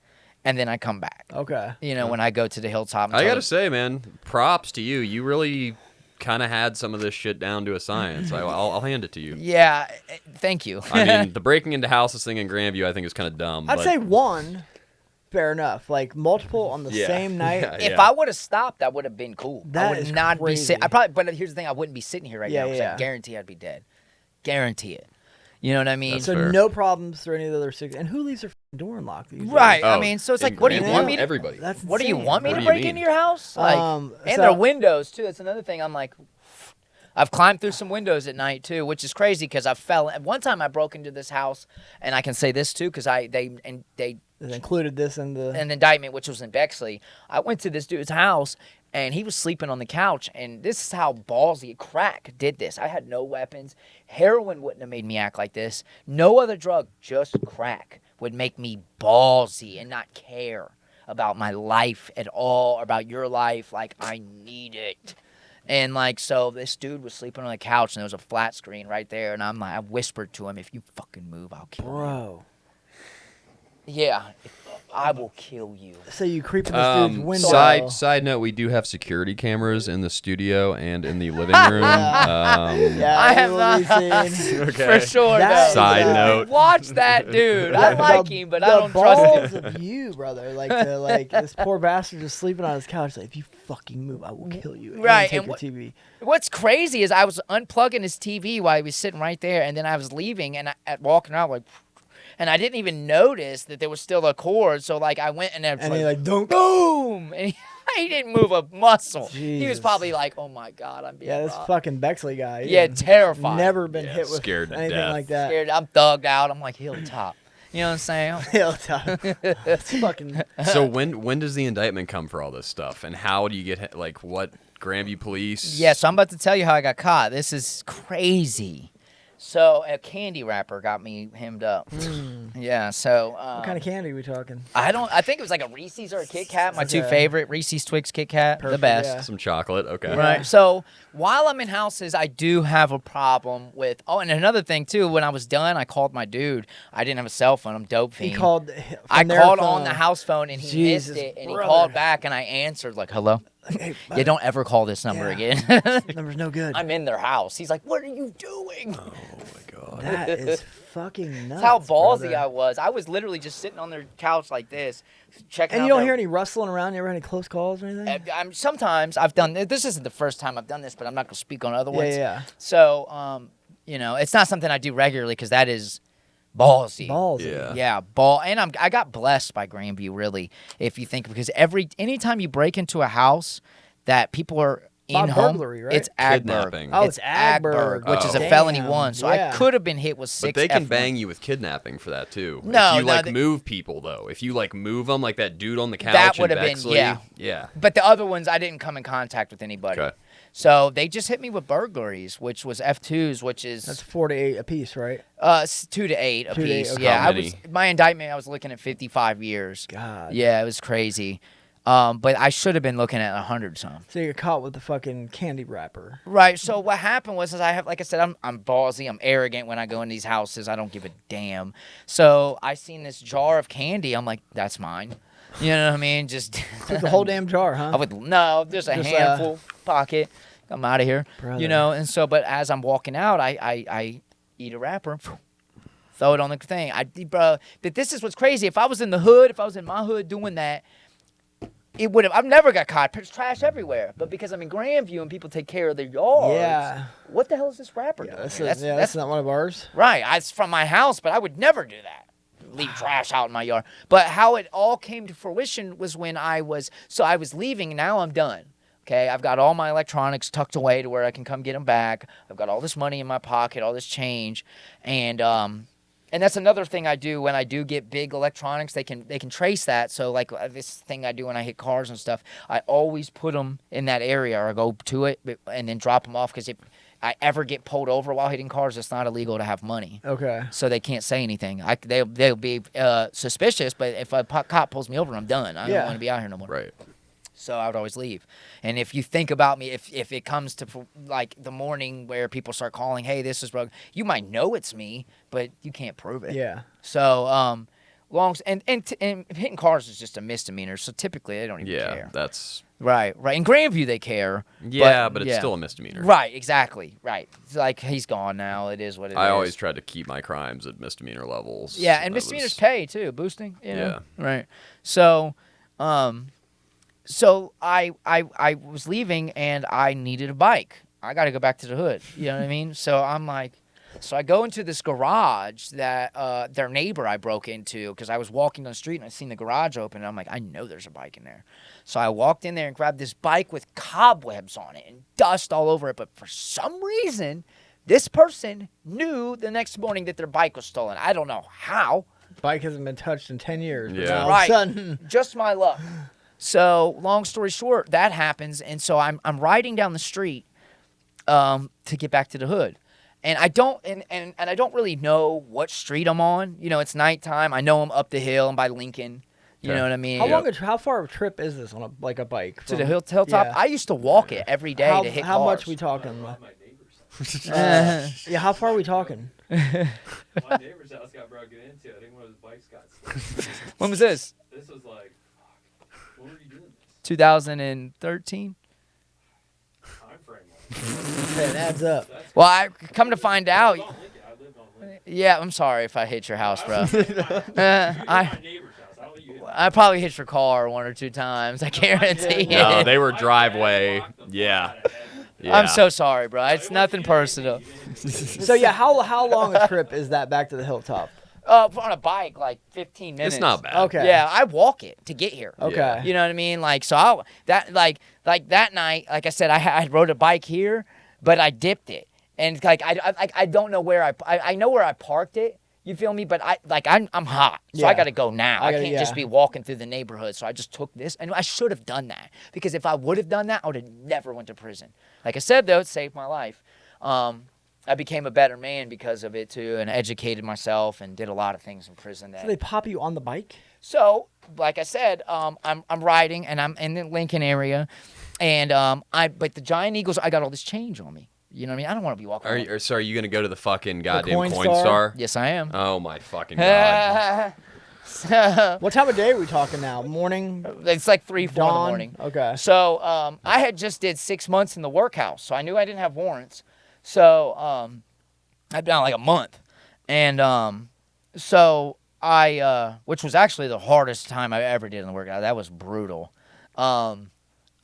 and then I come back. Okay. When I go to the hilltop. I gotta say, man, props to you. You really kind of had some of this shit down to a science. I'll hand it to you. Yeah, thank you. I mean, the breaking into houses thing in Grandview, I think, is kind of dumb. I'd say one, fair enough. Like multiple on the same night. Yeah. If I would have stopped, that would have been cool. That I would is not be crazy. sitting. But here's the thing: I wouldn't be sitting here right now because Yeah. I guarantee I'd be dead. Guarantee it. You know what I mean? That's So fair. no problems through any of the other 6. And who leaves their door unlocked these days? Right. Oh, I mean, so it's in like, what do you Grandview, want me to? everybody. That's What do you insane. want me What to do you break mean? into your house? Like, so- and their windows too. That's another thing. I'm like, I've climbed through some windows at night too, which is crazy because I fell. At one time, I broke into this house, and I can say this too because they It included this in the... an indictment, which was in Bexley. I went to this dude's house, and he was sleeping on the couch. And this is how ballsy crack did this. I had no weapons. Heroin wouldn't have made me act like this. No other drug, just crack, would make me ballsy and not care about my life at all, or about your life. Like, I need it. And, like, so this dude was sleeping on the couch, and there was a flat screen right there. And I'm like, I whispered to him, if you fucking move, I'll kill you. Bro. Yeah, I will kill you. So you creep in this dude's window. Side note, we do have security cameras in the studio and in the living room. Yeah, I have will not. be seen. Okay. For sure. That though. is, Side note. Watch that dude. I like him, but I don't the trust balls him. of you, brother. Like this poor bastard just sleeping on his couch. Like, if you fucking move, I will kill you. Right, And and take your TV. What's crazy is I was unplugging his TV while he was sitting right there, and then I was leaving and walking out like, and I didn't even notice that there was still a cord. So like I went and And you're like, don't. boom, and he didn't move a muscle. He was Jesus. probably like, oh my god, I'm being Yeah, this robbed. fucking Bexley guy. Yeah, terrified. Never been Yeah, hit with scared to anything death. like that. Scared. I'm thugged out. I'm like hilltop. You know what I'm saying? Hilltop. That's fucking. So when does the indictment come for all this stuff, and how do you get what Grandview police? Yeah, so I'm about to tell you how I got caught. This is crazy. So a candy wrapper got me hemmed up. Yeah, so What kind of candy are we talking? I think it was like a Reese's or a Kit Kat. My two Okay. favorite, Reese's Twix Kit Kat, the Perfect, best. yeah. Some chocolate. Okay. Right. So while I'm in houses, I do have a problem with. Oh, and another thing too. When I was done, I called my dude. I didn't have a cell phone. I'm dope He fiend. called. I from their called phone. on the house phone and he Jesus, missed it, and he brother. called back, and I answered like, "Hello." Hey, Yeah, don't ever call this number Yeah. again. This number's no good. I'm in their house. He's like, "What are you doing?" Oh my god. That is fucking nuts. That's how ballsy brother. I was. I was literally just sitting on their couch like this, checking. And out you don't their- hear any rustling around? You ever had any close calls or anything? Sometimes I've done. This isn't the first time I've done this, but I'm not gonna speak on other ones. Yeah. So, it's not something I do regularly because that is ballsy. Balls. Yeah. Yeah, and I got blessed by Grandview, really, if you think, because anytime you break into a house that people are in home, burglary, right? it's Agberg. Kidnapping. Oh, it's Agberg. which is a Damn. felony 1. So Yeah. I could have been hit with 6. But they can F1. bang you with kidnapping for that too. No, if you no, like they- move people though. If you like move them, like that dude on the couch. That in would have been- Bexley, yeah. Yeah. But the other ones, I didn't come in contact with anybody. Okay. So they just hit me with burglaries, which was F2s, which is That's 4 to 8 apiece, right? 2 to 8 a 2 to 8, piece. okay. Yeah, How I was many? my indictment. I was looking at 55 years. God. Yeah, it was crazy. But I should have been looking at 100 some. So you're caught with the fucking candy wrapper. Right. So what happened was, is I have, like I said, I'm ballsy, I'm arrogant when I go in these houses. I don't give a damn. So I seen this jar of candy. I'm like, that's mine. You know what I mean? Just Took the whole damn jar, huh? I would no, just a handful pocket. I'm out of here. Brother. You know. And so, but as I'm walking out, I eat a wrapper. Throw it on the thing. Bro, but this is what's crazy. If I was in the hood, if I was in my hood doing that, it would have. I've never got caught. There's trash everywhere. But because I'm in Grandview and people take care of their yards. Yeah. What the hell is this wrapper doing? That's not one of ours. Right. It's from my house, but I would never do that. Leave trash out in my yard. But how it all came to fruition was when I was leaving. Now I'm done. Okay, I've got all my electronics tucked away to where I can come get them back. I've got all this money in my pocket, all this change, and that's another thing I do when I do get big electronics. They can trace that. So like this thing I do when I hit cars and stuff, I always put them in that area or go to it and then drop them off because if I ever get pulled over while hitting cars, it's not illegal to have money. Okay. So they can't say anything. They'll be suspicious, but if a cop pulls me over, I'm done. I don't want to be out here no more. Right. So I would always leave. And if you think about me, if it comes to like the morning where people start calling, hey, this is Rogue, you might know it's me, but you can't prove it. Yeah. So and hitting cars is just a misdemeanor. So typically they don't even care. Yeah, that's right. In Grandview they care. Yeah, but it's still a misdemeanor. Right. Exactly. Right. It's like he's gone now. It is what it is. I always tried to keep my crimes at misdemeanor levels. Yeah, and misdemeanors pay too, boosting. You know? Yeah. Right. So, So I was leaving and I needed a bike. I got to go back to the hood. You know what I mean? So I'm like, so I go into this garage that their neighbor I broke into because I was walking down the street and I seen the garage open and I'm like, I know there's a bike in there. So I walked in there and grabbed this bike with cobwebs on it and dust all over it. But for some reason, this person knew the next morning that their bike was stolen. I don't know how. Bike hasn't been touched in 10 years. Yeah. Right. Sudden. Just my luck. So, long story short, that happens, and so I'm riding down the street to get back to the hood, and I don't and I don't really know what street I'm on. You know, it's nighttime. I know I'm up the hill. I'm by Lincoln. You know what I mean? How far of a trip is this on a bike? To the hilltop? Yeah. I used to walk it every day to hit How cars. much we talking? Yeah, how far are we talking? My neighbor's house got broken into. I think one of his bikes got stolen. When was this? This was like, when were you doing this? 2013. Time frame. It adds up. Well, I come to find out. I lived on Lincoln. Yeah, I'm sorry if I hit your house, bro. My neighbor's house. I don't think you hit I probably hit your car 1 or 2 times. I guarantee No, it. they were driveway. Yeah. I'm so sorry, bro. It's nothing personal. So yeah, how long a trip is that back to the hilltop? On a bike, like 15 minutes. It's not bad. Okay. Yeah, I walk it to get here. Okay. Yeah. You know what I mean? Like, so that night, like I said, I rode a bike here, but I dipped it, and like I don't know where I know where I parked it. You feel me? But I'm hot, so I Yeah. got to go now. I can't just yeah. be walking through the neighborhood. So I just took this, and I should have done that because if I would have done that, I would have never went to prison. Like I said, though, it saved my life. I became a better man because of it too, and educated myself, and did a lot of things in prison. So they pop you on the bike? So, like I said, I'm riding, and I'm in the Lincoln area, and but the Giant Eagles, I got all this change on me. You know what I mean? I don't want to be walking. Are you going to go to the fucking goddamn Coinstar? Yes, I am. Oh my fucking god. So, What time of day are we talking now? Morning? it's like 3, 4 in the Dawn? morning. Okay. So I had just did 6 months in the workhouse, so I knew I didn't have warrants. So I've been on like a month, and so I which was actually the hardest time I ever did in the workout. That was brutal.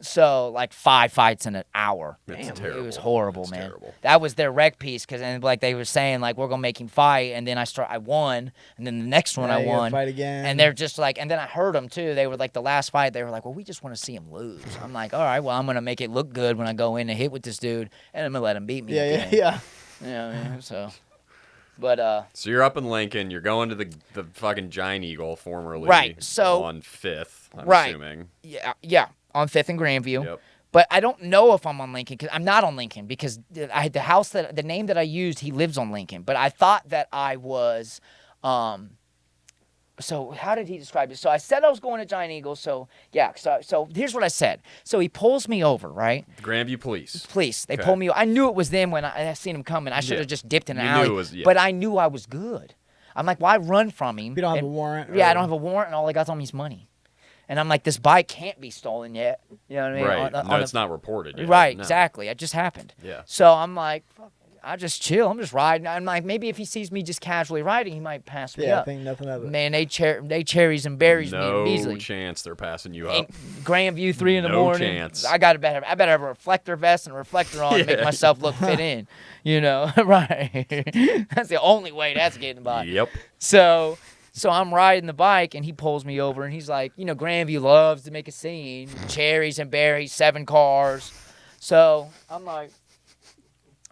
So like 5 fights in an hour. It's Damn, terrible. It was horrible, It's man. terrible. That was their rec piece because like they were saying like we're gonna make him fight, and then I won, and then the next one Now I you gotta won. fight again. And they're just like, and then I heard them too. They were like the last fight. They were like, well, we just want to see him lose. I'm like, all right, well, I'm gonna make it look good when I go in and hit with this dude, and I'm gonna let him beat me. Yeah. You know what I mean? So, but So you're up in Lincoln. You're going to the fucking Giant Eagle, formerly Right, so- on 5th. I'm Right. assuming. yeah, on 5th and Grandview. Yep. But I don't know if I'm on Lincoln because I'm not on Lincoln because I had the name that I used. He lives on Lincoln, but I thought that I was, because So how did he describe it? So I said I was going to Giant Eagle. So yeah. So here's what I said. So he pulls me over, right? The Grandview Police. Police. They Okay. pull me. I knew it was them when I seen him coming. I should have just dipped in an You alley. knew it was- yeah. But I knew I was good. I'm like, why run from him? You don't have And- a warrant. Yeah, I or- don't have a warrant, and all I got's on me is money. And I'm like, this bike can't be stolen yet. You know what I mean? Right. On No, the- it's not reported yet. Right, No. exactly. It just happened. Yeah. So I'm like, fuck, I just chill. I'm just riding. I'm like, maybe if he sees me just casually riding, he might pass me Yeah, I up. think nothing of it. Man, they cherries and berries No me easily. chance they're passing you up. Ain't Grandview 3 in the No morning. chance. I better have a reflector vest and a reflector on to make Yeah. myself look fit in. You know, right? That's the only way that's getting by. Yep. So I'm riding the bike, and he pulls me over, and he's like, you know, Grandview loves to make a scene. Cherries and berries, 7 cars. So I'm like,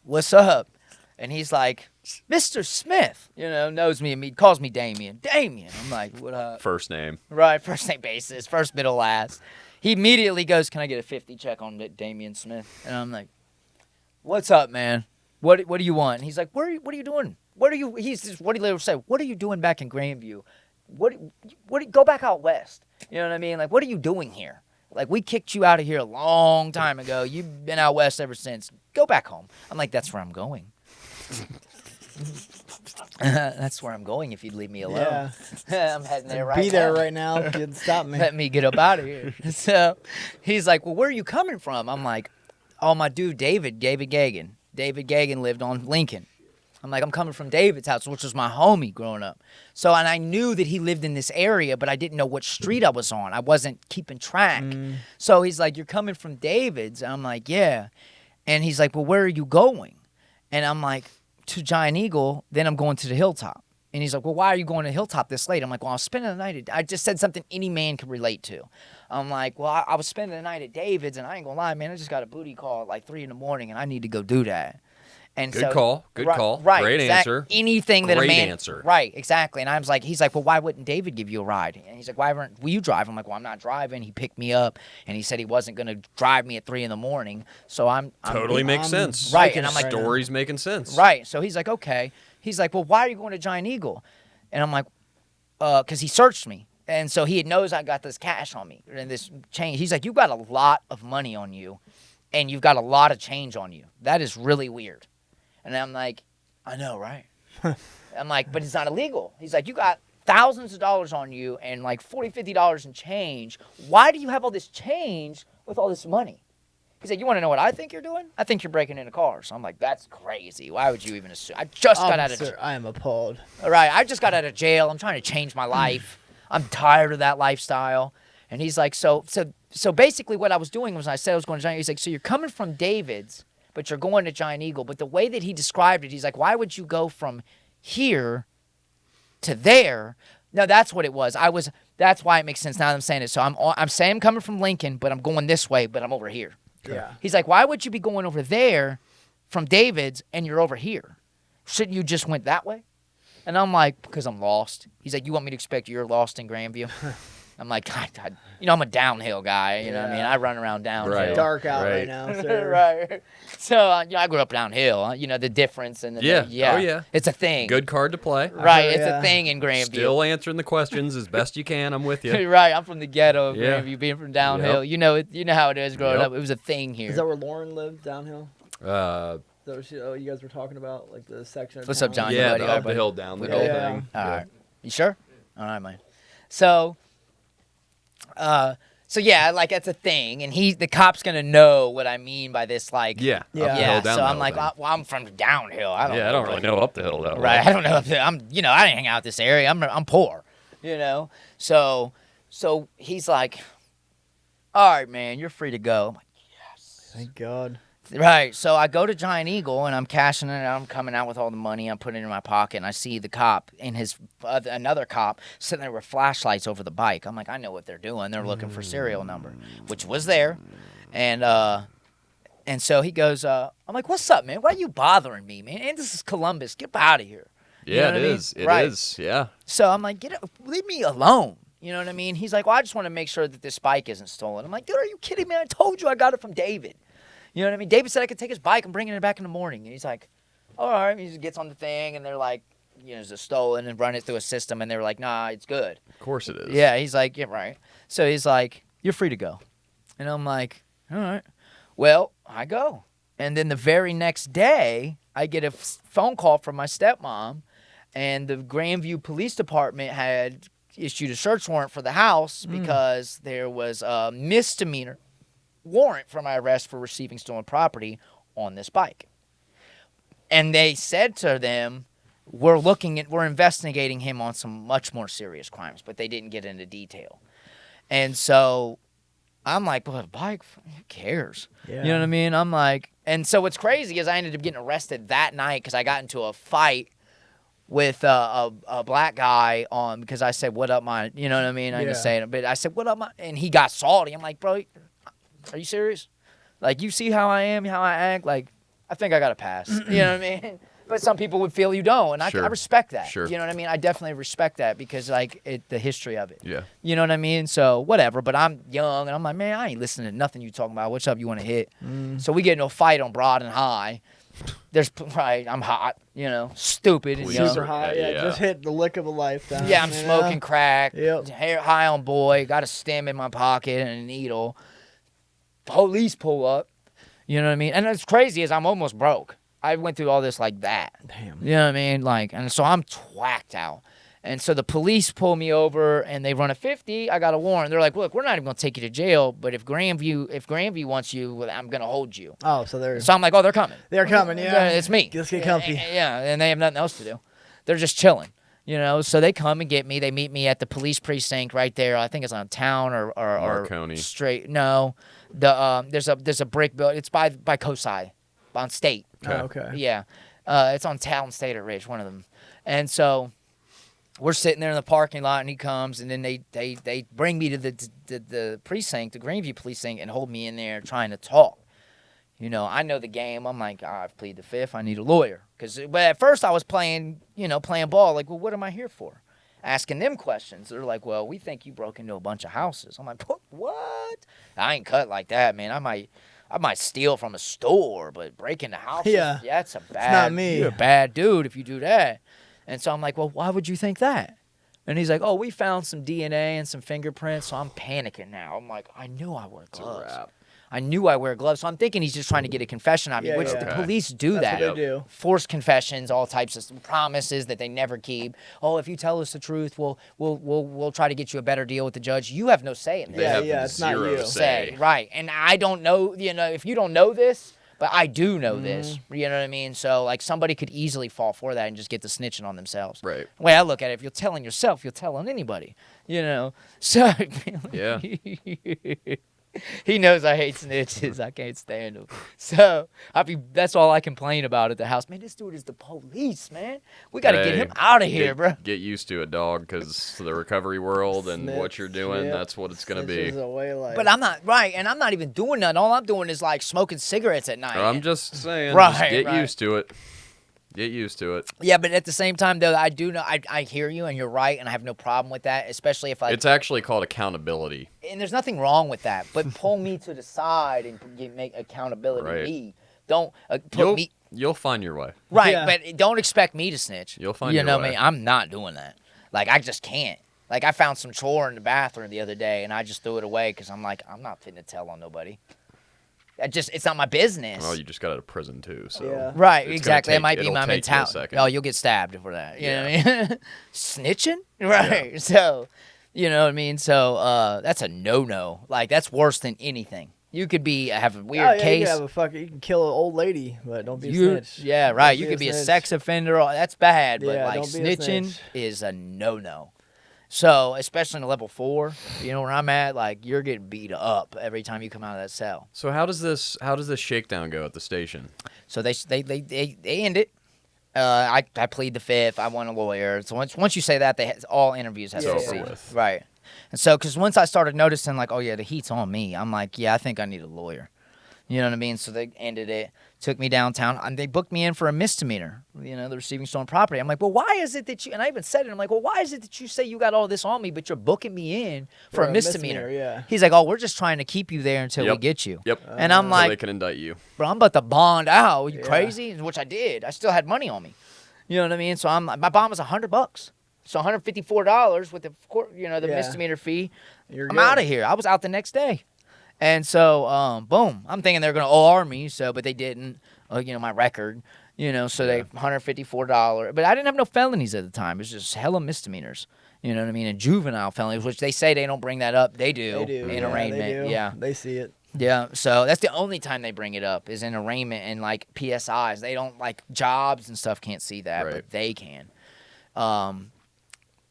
what's up? And he's like, Mr. Smith, you know, knows me and me, calls me Damien. Damien. I'm like, what up? First name. Right, first name basis, first, middle, last. He immediately goes, can I get a 50 check on Damien Smith? And I'm like, what's up, man? What do you want? And he's like, what are you doing? What do you literally say? What are you doing back in Grandview? Go back out west. You know what I mean? Like, what are you doing here? Like, we kicked you out of here a long time ago. You've been out west ever since. Go back home. I'm like, that's where I'm going. That's where I'm going if you'd leave me alone. Yeah. I'm heading there right now. Be there right now. You can stop me. Let me get up out of here. So he's like, well, where are you coming from? I'm like, oh, my dude, David Gagan. David Gagan lived on Lincoln. I'm like, I'm coming from David's house, which was my homie growing up. So, and I knew that he lived in this area, but I didn't know what street I was on. I wasn't keeping track. So he's like, you're coming from David's? I'm like, yeah. And he's like, well, where are you going? And I'm like, to Giant Eagle, then I'm going to the Hilltop. And he's like, well, why are you going to Hilltop this late? I'm like, well, I was spending the night I just said something any man could relate to. I'm like, well, I was spending the night at David's, and I ain't gonna lie, man, I just got a booty call at like 3 in the morning, and I need to go do that. And Good so, call. Good call. Right. Great answer. Anything that a Great man. answer. Right. Exactly. And I was like, he's like, well, why wouldn't David give you a ride? And he's like, will you drive? I'm like, well, I'm not driving. He picked me up, and he said he wasn't gonna drive me at 3 in the morning. So I'm Totally makes sense. Right. And I'm like, story's making sense. right. So he's like, okay. He's like, well, why are you going to Giant Eagle? And I'm like, because he searched me. And so he knows I got this cash on me and this change. He's like, you got a lot of money on you, and you've got a lot of change on you. That is really weird. And I'm like, I know, right? I'm like, but it's not illegal. He's like, you got thousands of dollars on you and like $40, $50 in change. Why do you have all this change with all this money? He's like, you want to know what I think you're doing? I think you're breaking into cars. I'm like, that's crazy. Why would you even assume? I just got out of jail. I am appalled. All right, I just got out of jail. I'm trying to change my life. I'm tired of that lifestyle. And he's like, so basically what I was doing was I said I was going to Giant Eagle. He's like, so you're coming from David's, but you're going to Giant Eagle. But the way that he described it, he's like, why would you go from here to there? No, that's what it was. That's why it makes sense now that I'm saying it. So I'm saying I'm coming from Lincoln, but I'm going this way, but I'm over here. Yeah. He's like, why would you be going over there from David's and you're over here? Shouldn't you just went that way? And I'm like, because I'm lost. He's like, you want me to expect you're lost in Grandview? I'm like, I'm a downhill guy. You know what I mean? I run around downhill. Right. Dark out Right. right now, sir. Right. So, I grew up downhill. The difference. And Yeah. yeah. Oh, yeah. It's a thing. Good card to play. Right. Oh, It's yeah. a thing in Grandview. Still answering the questions as best you can. I'm with you. Right. I'm from the ghetto of Yeah. Grandview, being from downhill. Yep. You know how it is growing Yep. up. It was a thing here. Is that where Lauren lived, downhill? Uh, Is that what you guys were talking about, like the section of What's up, town? John? yeah, buddy, the all up right, the hill, down the hill Yeah. thing. All Yeah. right. You sure? All right, man. So yeah, like that's a thing, and the cop's gonna know what I mean by this, like. Yeah. Yeah. Up the Yeah. hill, down So the I'm hill like, thing. well, I'm from downhill. I don't. I don't really know up the hill though. Right. I don't know if I didn't hang out this area. I'm poor. So he's like, all right, man, you're free to go. I'm like, Thank God. right. So I go to Giant Eagle and I'm cashing it out. I'm coming out with all the money. I'm putting it in my pocket, and I see the cop and another cop sitting there with flashlights over the bike. I'm like, I know what they're doing. They're looking for serial number, which was there. And so he goes, I'm like, what's up, man? Why are you bothering me, man? And this is Columbus. Get out of here. You know Yeah, what I it mean? is. It Right. is. Yeah. So I'm like, leave me alone. You know what I mean? He's like, well, I just want to make sure that this bike isn't stolen. I'm like, dude, are you kidding me? I told you I got it from David. You know what I mean? David said I could take his bike and bring it back in the morning. And he's like, all right. He just gets on the thing, and they're like, it's a stolen and run it through a system, and they were like, nah, it's good. Of course it is. Yeah, he's like, yeah, right. So he's like, you're free to go. And I'm like, all right. Well, I go. And then the very next day, I get a phone call from my stepmom, and the Grandview Police Department had issued a search warrant for the house because there was a misdemeanor warrant for my arrest for receiving stolen property on this bike. And they said to them, we're investigating him on some much more serious crimes, but they didn't get into detail. And so I'm like, well, a bike, who cares? Yeah. You know what I mean? I'm like, and so what's crazy is I ended up getting arrested that night because I got into a fight with a black guy because I said, what up, my, you know what I mean? I just say it, but I said, what up, my, and he got salty. I'm like, bro, are you serious? Like, you see how I am, how I act? Like, I think I got to pass. You know what I mean? But some people would feel you don't, and I respect that. Sure. You know what I mean? I definitely respect that because, like, the history of it. Yeah. You know what I mean? So, whatever. But I'm young, and I'm like, man, I ain't listening to nothing you talking about. What's up? You want to hit? So we get into a fight on Broad and High. I'm hot, stupid and young. Super high, just hit the lick of a lifetime. Yeah, I'm smoking crack, Yep. high on boy, got a stem in my pocket and a needle. Police pull up, you know what I mean? And it's crazy is I'm almost broke. I went through all this like that. Damn. You know what I mean? Like, and so I'm twacked out. And so the police pull me over and they run a 50. I got a warrant. They're like, look, we're not even going to take you to jail, but if Grandview wants you, I'm going to hold you. Oh, so So I'm like, oh, they're coming. they're coming, yeah. It's me. Let's get comfy. And they have nothing else to do. They're just chilling, So they come and get me. They meet me at the police precinct right there. I think it's on Town or Marconi. Straight. No, there's a brick building. It's by Cosi, on State. Oh, okay. Yeah, it's on Town, State, or Ridge, one of them. And so we're sitting there in the parking lot, and he comes, and then they bring me to the precinct, the Greenview precinct, and hold me in there trying to talk. I know the game. I'm like, I've pleaded the fifth. I need a lawyer. But at first I was playing ball. Like, well, what am I here for? Asking them questions. They're like, well, we think you broke into a bunch of houses. I'm like, what? I ain't cut like that, man. I might steal from a store, but break into houses, that's a bad. It's not me. You're a bad dude if you do that. And so I'm like, well, why would you think that? And he's like, oh, we found some DNA and some fingerprints, so I'm panicking now. I'm like, I knew I wear gloves. I knew I wear gloves, so I'm thinking he's just trying to get a confession out of me, which the police do That's that. what they do. Forced confessions, all types of promises that they never keep. Oh, if you tell us the truth, we'll try to get you a better deal with the judge. You have no say in this. They have it's not zero you. say. Right. And I don't know, if you don't know this, but I do know this. You know what I mean? So, like, somebody could easily fall for that and just get the snitching on themselves. Right. The way I look at it, if you're telling yourself, you're telling anybody. So, Yeah. he knows I hate snitches. I can't stand them. So that's all I complain about at the house. Man, this dude is the police, man. We got to get him out of here, bro. Get used to it, dog, because the recovery world and what you're doing, that's what it's going to be. But I'm not, right, and I'm not even doing nothing. All I'm doing is, like, smoking cigarettes at night. I'm just saying, Right, just get right. used to it. Get used to it. Yeah, but at the same time, though, I do know, I hear you, and you're right, and I have no problem with that, especially if I... It's actually called accountability. And there's nothing wrong with that, but pull me to the side and make accountability Right. me. Don't put me... You'll find your way. Right, Yeah. but don't expect me to snitch. You'll find your way. Me, I'm not doing that. Like, I just can't. Like, I found some chore in the bathroom the other day, and I just threw it away because I'm like, I'm not fitting to tell on nobody. It's not my business. Well, you just got out of prison, too, so... Yeah. Right, it's exactly. gonna That might take- be my it'll take you a mentality. second. Oh, you'll get stabbed for that. You know what I mean? Snitching? Right. So, you know what I mean? So, that's a no-no. Like, that's worse than anything. You could have a weird case. You can kill an old lady, but don't be a snitch. Yeah, right. Don't You could be a snitch. sex offender. That's bad, but, Yeah, like, don't be a snitching snitch. is a no-no. So, especially in level 4, where I'm at, like, you're getting beat up every time you come out of that cell. So how does this shakedown go at the station? So they end it. I plead the fifth. I want a lawyer. So once you say that, all interviews have to over cease. with. Right. And so, because once I started noticing, like, oh yeah, the heat's on me, I'm like, yeah, I think I need a lawyer. You know what I mean? So they ended it, took me downtown, and they booked me in for a misdemeanor, the receiving stolen property. I'm like, well, why is it that you, and I even said it, I'm like, well, why is it that you say you got all this on me, but you're booking me in for a misdemeanor? Yeah. He's like, oh, we're just trying to keep you there until we get you. Yep. And I'm So like, they can indict you. bro, I'm about to bond out. You Yeah. crazy? Which I did. I still had money on me. You know what I mean? So my bond was $100. So $154 with the misdemeanor fee. I'm out of here. I was out the next day. And so, boom. I'm thinking they're going to OR me, but they didn't. My record, so they $154. But I didn't have no felonies at the time. It was just hella misdemeanors. You know what I mean? And juvenile felonies, which they say they don't bring that up. They do. In arraignment. They do. Yeah. They see it. Yeah, so that's the only time they bring it up is in arraignment and like PSIs. They don't like jobs and stuff can't see that, but they can.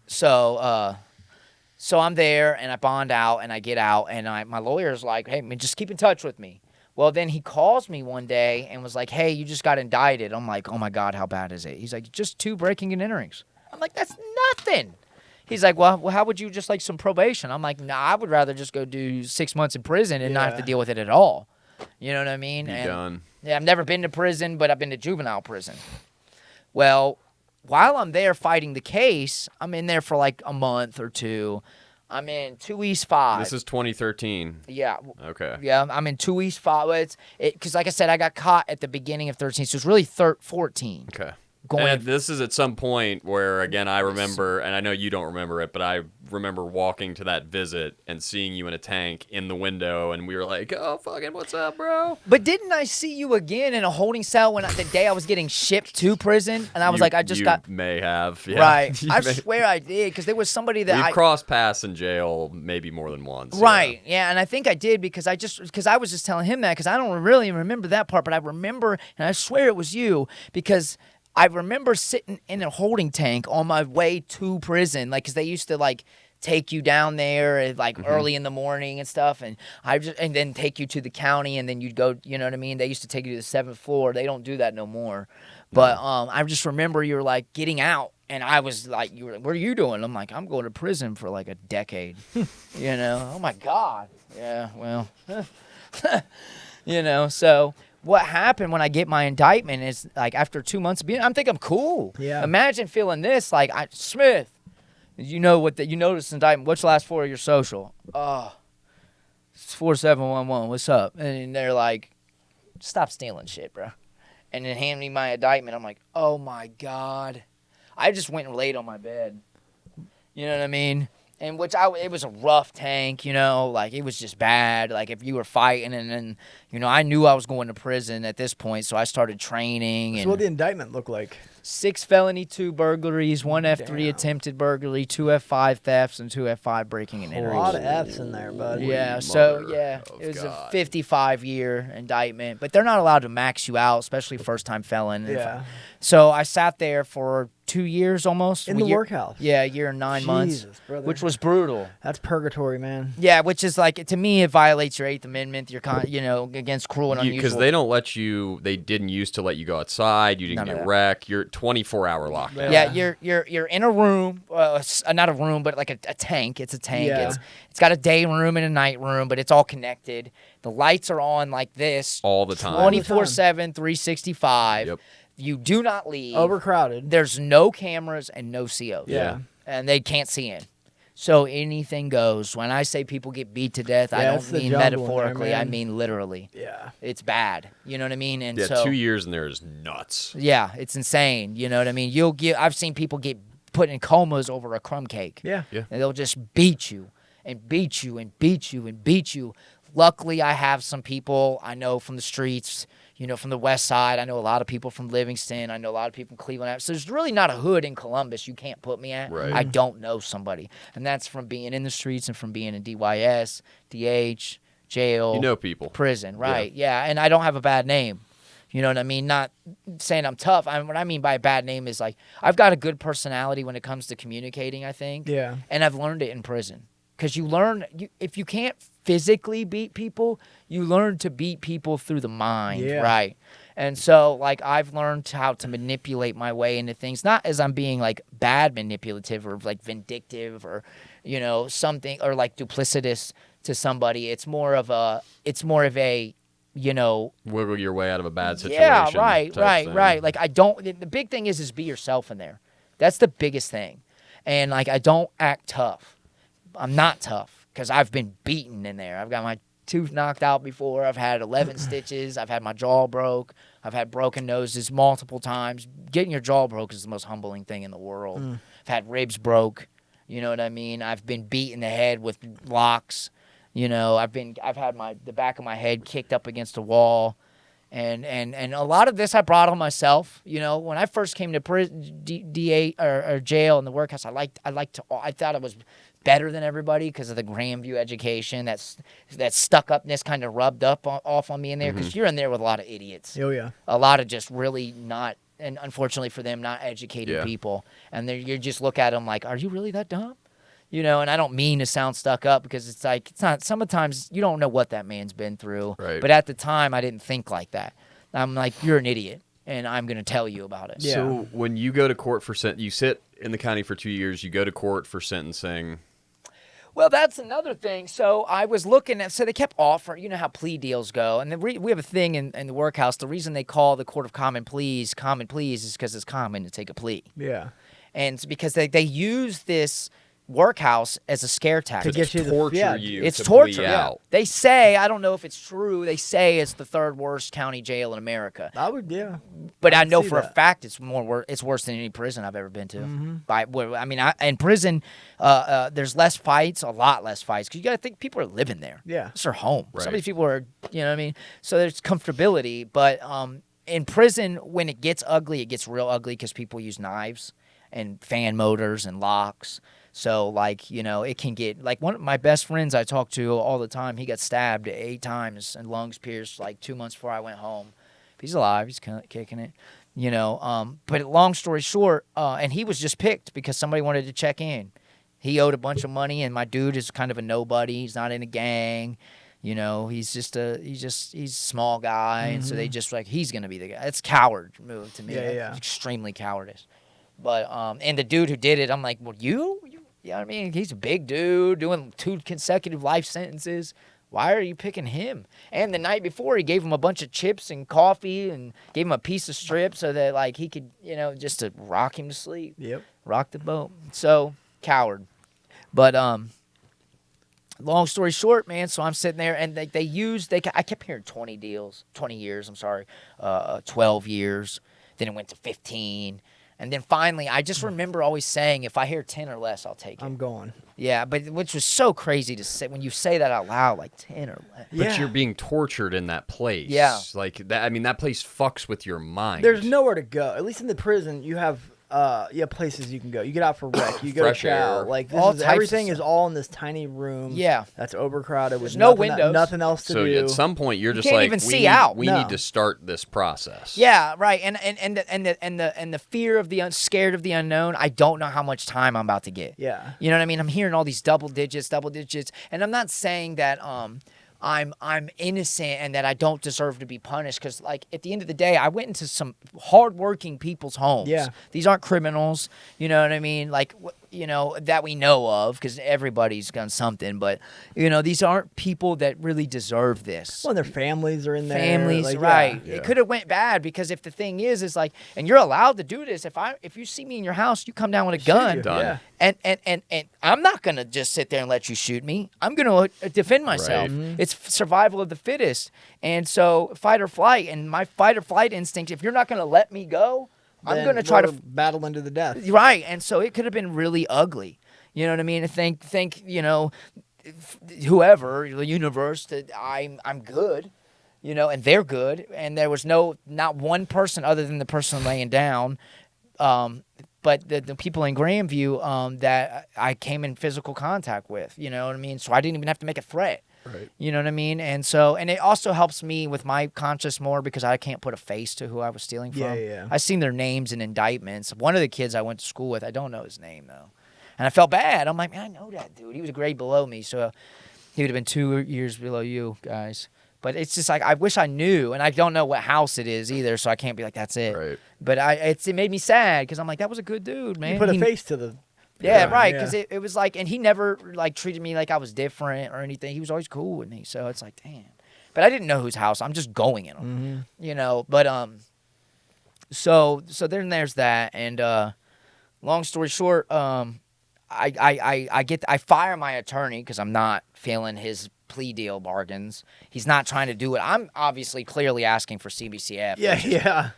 So I'm there and I bond out and I get out and my lawyer's like, hey, man, just keep in touch with me. Well, then he calls me one day and was like, hey, you just got indicted. I'm like, oh my God, how bad is it? He's like, just 2 breaking and enterings. I'm like, that's nothing. He's like, well, how would you just like some probation? I'm like, nah, I would rather just go do 6 months in prison and not have to deal with it at all. You know what I mean? Be done. Yeah, I've never been to prison, but I've been to juvenile prison. Well, while I'm there fighting the case, I'm in there for like a month or 2. I'm in 2 East 5. This is 2013. Yeah. Okay. Yeah, I'm in 2 East 5. Because like I said, I got caught at the beginning of 13, so it's really 14. Okay. And this is at some point where, again, I remember, and I know you don't remember it, but I remember walking to that visit and seeing you in a tank in the window, and we were like, oh, fucking, what's up, bro? But didn't I see you again in a holding cell the day I was getting shipped to prison? And I was you may have. Yeah. Right. I swear I did, because there was somebody that We've crossed paths in jail maybe more than once. Right. Yeah, and I think I did because I was just telling him that because I don't really remember that part, but I remember, and I swear it was you, because I remember sitting in a holding tank on my way to prison, like, because they used to, like, take you down there at, like, early in the morning and stuff, and then take you to the county, and then you'd go, you know what I mean? They used to take you to the 7th floor. They don't do that no more. But I just remember you were, like, getting out, and I was like, you were like, what are you doing? I'm like, I'm going to prison for, like, a decade. Oh, my God. Yeah, well, so what happened when I get my indictment is, like, after 2 months of being, I'm thinking I'm cool. Yeah. Imagine feeling this, like, Smith, you notice indictment. What's the last 4 of your social? It's 4711. What's up? And they're like, stop stealing shit, bro. And then hand me my indictment. I'm like, oh my God. I just went and laid on my bed. You know what I mean? And it was a rough tank, like it was just bad. Like if you were fighting and then, I knew I was going to prison at this point. So I started training. So what did the indictment look like? 6 felony, 2 burglaries, 1 F3 attempted burglary, 2 F5 thefts, and 2 F5 breaking and entering. A lot of F's in there, bud. Yeah, it was a 55-year indictment. But they're not allowed to max you out, especially first-time felon. Yeah. So I sat there for 2 years almost. In the workhouse. Yeah, a year and 9 months, brother. which was brutal. That's purgatory, man. Yeah, which is like, to me, it violates your 8th Amendment. You're against cruel and unusual. Because they don't let you. They didn't used to let you go outside. You didn't get wrecked. You're 24-hour lockdown. Yeah, you're in a room, not a room, but like a tank. It's a tank. Yeah. It's got a day room and a night room, but it's all connected. The lights are on like this all the time, 24/7, 365. Yep. You do not leave. Overcrowded. There's no cameras and no COs. Yeah. And they can't see in. So anything goes. When I say people get beat to death, I don't mean metaphorically. I mean literally. Yeah. It's bad. You know what I mean? And 2 years in there is nuts. Yeah, it's insane. You know what I mean? I've seen people get put in comas over a crumb cake. Yeah. And they'll just beat you and beat you and beat you and beat you. Luckily, I have some people I know from the streets, from the west side. I know a lot of people from Livingston. I know a lot of people from Cleveland. So there's really not a hood in Columbus you can't put me at. Right. I don't know somebody. And that's from being in the streets and from being in DYS, DH, jail. You know people. Prison, right. Yeah, and I don't have a bad name. You know what I mean? Not saying I'm tough. What I mean by a bad name is, like, I've got a good personality when it comes to communicating, I think. Yeah. And I've learned it in prison. Because you learn, if you can't physically beat people, you learn to beat people through the mind, right? And so, like, I've learned how to manipulate my way into things, not as I'm being, like, bad manipulative or, like, vindictive or, something, or, like, duplicitous to somebody. It's more of a, wiggle your way out of a bad situation. Yeah, right. Like, the big thing is be yourself in there. That's the biggest thing. And, like, I don't act tough. I'm not tough because I've been beaten in there. I've got my tooth knocked out before. I've had 11 stitches. I've had my jaw broke. I've had broken noses multiple times. Getting your jaw broke is the most humbling thing in the world. I've had ribs broke. You know what I mean? I've been beat in the head with locks. You know, I've had the back of my head kicked up against a wall. And a lot of this I brought on myself. You know, when I first came to DA or jail in the workhouse, I thought I was better than everybody because of the Grandview education. That stuck-upness kind of rubbed off on me in there because you're in there with a lot of idiots. Oh, yeah. A lot of just really not, and unfortunately for them, not educated people. And you just look at them like, are you really that dumb? You know, and I don't mean to sound stuck up because it's like, it's not, sometimes you don't know what that man's been through. Right. But at the time, I didn't think like that. I'm like, you're an idiot, and I'm going to tell you about it. Yeah. So when you go to court for you sit in the county for 2 years, you go to court for sentencing. Well, that's another thing. So I was looking at, so they kept offering, you know how plea deals go. And we have a thing in the workhouse. The reason they call the court of common pleas is because it's common to take a plea. Yeah. And it's because they use this workhouse as a scare tactic. To get you torture you. It's to torture. plea out. They say, I don't know if it's true, they say it's the third worst county jail in America. I would, yeah. But I can know see for a that. fact it's worse than any prison I've ever been to. In prison, there's less fights, a lot less fights, because you got to think people are living there. Yeah. It's their home. Right. Some of these people are, you know what I mean? So there's comfortability, but in prison, when it gets ugly, it gets real ugly because people use knives and fan motors and locks. So, like, you know, it can get, like, one of my best friends I talk to all the time, he got stabbed 8 times and lungs pierced, like, 2 months before I went home. He's alive. He's kicking it, you know. But long story short, and he was just picked because somebody wanted to check in. He owed a bunch of money, and my dude is kind of a nobody. He's not in a gang. You know, he's a small guy, and so they just, like, he's going to be the guy. It's coward move to me. Yeah. Extremely cowardice. But, and the dude who did it, I'm like, well, you know what I mean? He's a big dude doing 2 consecutive life sentences. Why are you picking him? And the night before, he gave him a bunch of chips and coffee and gave him a piece of strip so that, like, he could, you know, just to rock him to sleep. Yep. Rock the boat. So, coward. But, long story short, man, so I'm sitting there, and I kept hearing 20 years, 12 years. Then it went to 15. And then finally, I just remember always saying, if I hear 10 or less, I'll take it. I'm going. Yeah, but which was so crazy to say when you say that out loud, like 10 or less. But you're being tortured in that place. Yeah. Like that. I mean, that place fucks with your mind. There's nowhere to go. At least in the prison, you have places you can go. You get out for rec. You go to Fresh chow. air. Like All types of everything stuff. is all in this tiny room. Yeah. That's overcrowded. There's With no nothing windows. Nothing else to So do. at some point, you're just can't like, even we see need, out. We No. need to start this process. Yeah, right. And the fear of the scared of the unknown. I don't know how much time I'm about to get. Yeah. You know what I mean? I'm hearing all these double digits, and I'm not saying that I'm innocent and that I don't deserve to be punished, because, like, at the end of the day, I went into some hardworking people's homes. Yeah. These aren't criminals. You know what I mean? Like, you know, that we know of, because everybody's done something. But, you know, these aren't people that really deserve this. Well, and their families are in there. Families, like, right? Yeah. It could have went bad, because if the thing is like, and you're allowed to do this. If you see me in your house, you come down with a gun. you. Done. Yeah. And I'm not gonna just sit there and let you shoot me. I'm gonna defend myself. Right. It's survival of the fittest, and so fight or flight. And my fight or flight instinct. If you're not gonna let me go, I'm Then gonna try to we're battling to the death. right. And so it could have been really ugly. You know what I mean? Think you know, whoever the universe that I'm good. You know, and they're good, and there was not one person other than the person laying down. But the people in Grandview that I came in physical contact with, you know what I mean? So I didn't even have to make a threat. Right. You know what I mean? And it also helps me with my conscience more, because I can't put a face to who I was stealing from. Yeah. I seen their names in indictments. One of the kids I went to school with, I don't know his name, though. And I felt bad. I'm like, man, I know that dude. He was a grade below me, so he would have been 2 years below you guys. But it's just like, I wish I knew, and I don't know what house it is either, so I can't be like, that's it. Right. But it made me sad, because I'm like, that was a good dude, man. You put a He- face to the. Yeah, Yeah, right. yeah. Because it was like, and he never like treated me like I was different or anything. He was always cool with me. So it's like, damn. But I didn't know whose house. I'm just going in them, you know. But so then there's that. And long story short, I fire my attorney because I'm not feeling his plea deal bargains. He's not trying to do it. I'm obviously clearly asking for CBCF. Yeah, yeah.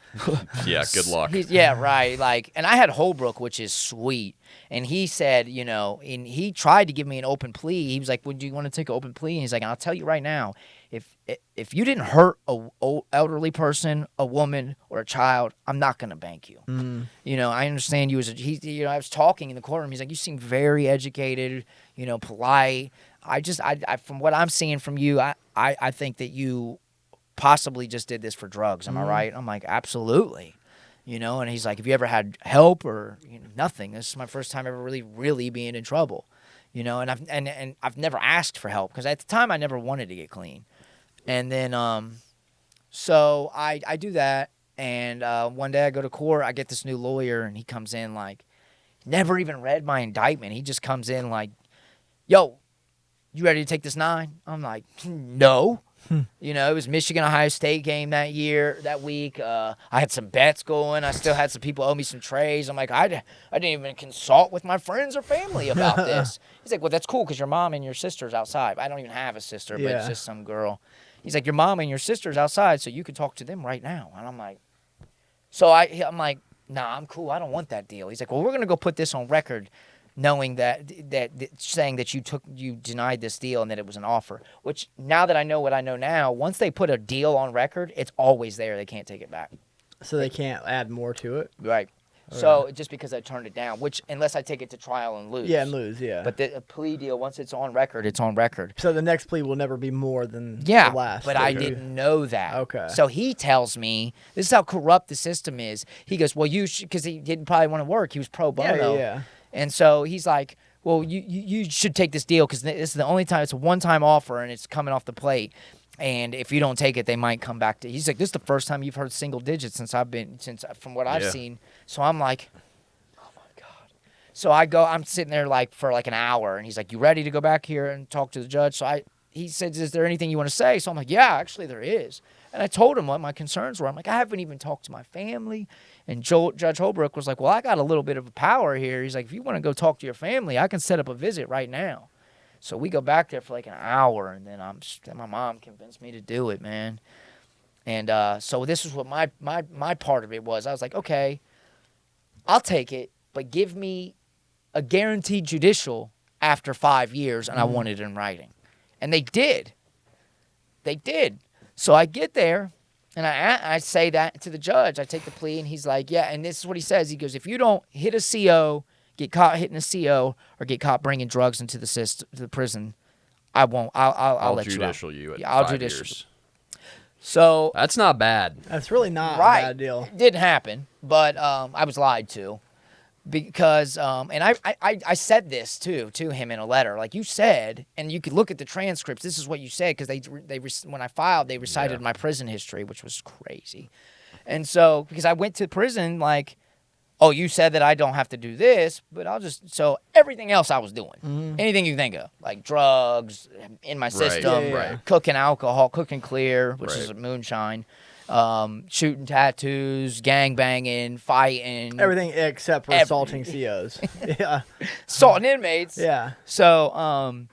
Yeah, good luck. Yeah, right. Like, and I had Holbrook, which is sweet. And he said, you know, and he tried to give me an open plea. He was like, "Would you want to take an open plea?" And he's like, "I'll tell you right now, if you didn't hurt a elderly person, a woman, or a child, I'm not gonna bank you." You know, I understand you as I was talking in the courtroom. He's like, "You seem very educated, you know, polite. I from what I'm seeing from you, I think that you possibly just did this for drugs. Am I right?" I'm like, "Absolutely." You know, and he's like, "Have you ever had help or nothing? This is my first time ever really being in trouble." You know, and I've never asked for help because at the time I never wanted to get clean. And then so I do that, and one day I go to court, I get this new lawyer, and he comes in like, never even read my indictment. He just comes in like, "Yo, you ready to take this 9?" I'm like, "No." You know, it was Michigan-Ohio State game that week. I had some bets going. I still had some people owe me some trays. I'm like, I didn't even consult with my friends or family about this. He's like, "Well, that's cool because your mom and your sister's outside." I don't even have a sister, but it's just some girl. He's like, "Your mom and your sister's outside, so you can talk to them right now." And I'm like, I'm like, "Nah, I'm cool. I don't want that deal." He's like, "Well, we're going to go put this on record knowing that saying that you denied this deal and that it was an offer," which now that I know what I know now, once they put a deal on record, it's always there. They can't take it back. So they can't add more to it? Right. So just because I turned it down, which unless I take it to trial and lose. Yeah, and lose, yeah. But the plea deal, once it's on record, it's on record. So the next plea will never be more than the last. But I didn't know that. Okay. So he tells me, this is how corrupt the system is. He goes, "Well, you should," because he didn't probably want to work. He was pro bono. Yeah. And so he's like, "Well, you should take this deal because this is the only time, it's a one-time offer and it's coming off the plate. And if you don't take it, they might come back to," he's like, "This is the first time you've heard single digits since from what I've seen." So I'm like, oh my God. So I'm sitting there like for like an hour and he's like, "You ready to go back here and talk to the judge?" So he said, "Is there anything you want to say?" So I'm like, "Yeah, actually there is." And I told him what my concerns were. I'm like, "I haven't even talked to my family." And Judge Holbrook was like, "Well, I got a little bit of power here." He's like, "If you want to go talk to your family, I can set up a visit right now." So we go back there for like an hour, and then my mom convinced me to do it, man. And so this is what my part of it was. I was like, "Okay, I'll take it, but give me a guaranteed judicial after 5 years," and I want it in writing. And they did. They did. So I get there, and I say that to the judge. I take the plea, and he's like, "Yeah," and this is what he says. He goes, "If you don't hit a CO, get caught hitting a CO, or get caught bringing drugs into the prison, I won't. I'll let you out." You at I'll 5 judicial. years. So That's not bad. That's really not a right, bad deal. it didn't happen, but I was lied to. Because and I said this to him in a letter, like you said, and you could look at the transcripts. This is what you said because when I filed, they recited my prison history, which was crazy. And so because I went to prison, like, "Oh, you said that I don't have to do this, but so everything else I was doing, anything you think of, like drugs in my system, cooking alcohol, cooking clear, which is moonshine. Shooting tattoos, gang banging, fighting. Everything except for assaulting COs. Yeah. Assaulting inmates. Yeah. So,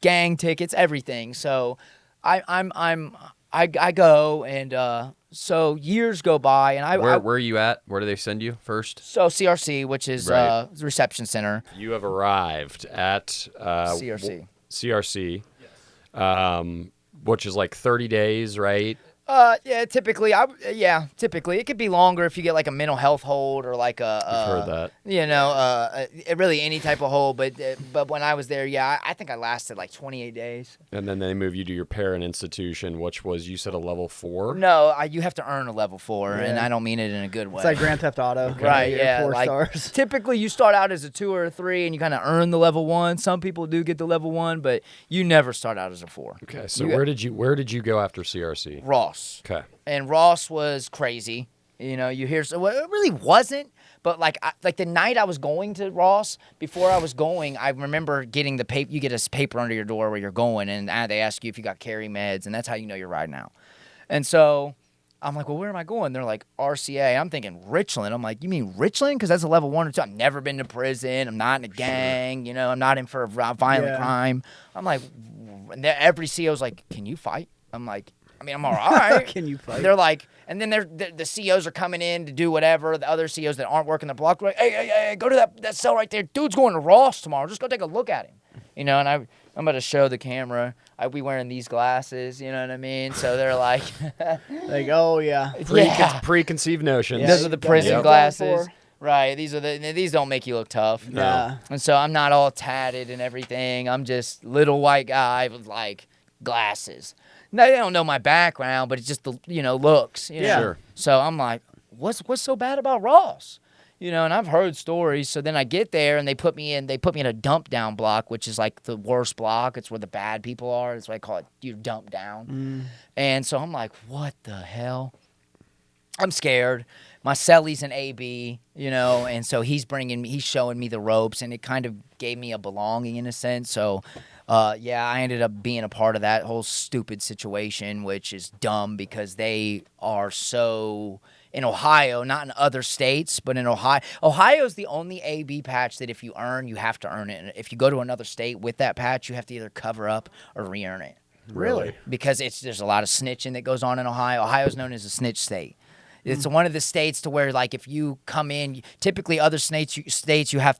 gang tickets, everything. So I go and so years go by and Where are you at? Where do they send you first? So CRC, which is the reception center. You have arrived at CRC. CRC, which is like 30 days, right? Yeah, typically, typically it could be longer if you get like a mental health hold or like I've heard that. Really any type of hold. But when I was there, I think I lasted like 28 days. And then they move you to your parent institution, which was, you said, a level 4? No, you have to earn a level 4, and I don't mean it in a good way. It's like Grand Theft Auto. Right, yeah. 4 like, stars. Typically, you start out as a 2 or a 3, and you kind of earn the level 1. Some people do get the level 1, but you never start out as a 4. Okay, so where did you go after CRC? Ross. Okay. And Ross was crazy. You know, you hear well, it really wasn't, but like the night I was going to Ross, before I was going, I remember getting the paper. You get a paper under your door where you're going, and they ask you if you got carry meds, and that's how you know you're riding out. And so I'm like, well, where am I going? They're like, RCA. I'm thinking Richland. I'm like, you mean Richland? Because that's a level 1 or 2. I've never been to prison. I'm not in a gang. You know, I'm not in for a violent crime. I'm like, and every CO's like, can you fight? I'm like, I mean, I'm all right. Can you fight? They're like, and then the COs are coming in to do whatever. The other COs that aren't working the block are like, hey, go to that cell right there. Dude's going to Ross tomorrow. Just go take a look at him. You know, and I'm going to show the camera. I'd be wearing these glasses, you know what I mean? So they're like, like, oh yeah, Preconceived notions. those are the prison Yep. glasses. Right. These don't make you look tough. No. Yeah. And so I'm not all tatted and everything. I'm just little white guy with like glasses. No, they don't know my background, but it's just the looks. You know? Sure. So I'm like, what's so bad about Ross? You know, and I've heard stories. So then I get there and they put me in a dump down block, which is like the worst block. It's where the bad people are. That's why I call it you dump down. And so I'm like, what the hell? I'm scared. My cellie's an AB, you know, and so he's showing me the ropes, and it kind of gave me a belonging in a sense. So, I ended up being a part of that whole stupid situation, which is dumb because they are so in Ohio, not in other states, but in Ohio. Ohio's the only AB patch that if you earn, you have to earn it. And if you go to another state with that patch, you have to either cover up or re-earn it. Really? Because there's a lot of snitching that goes on in Ohio. Ohio's known as a snitch state. It's one of the states to where, like, if you come in, typically other states you have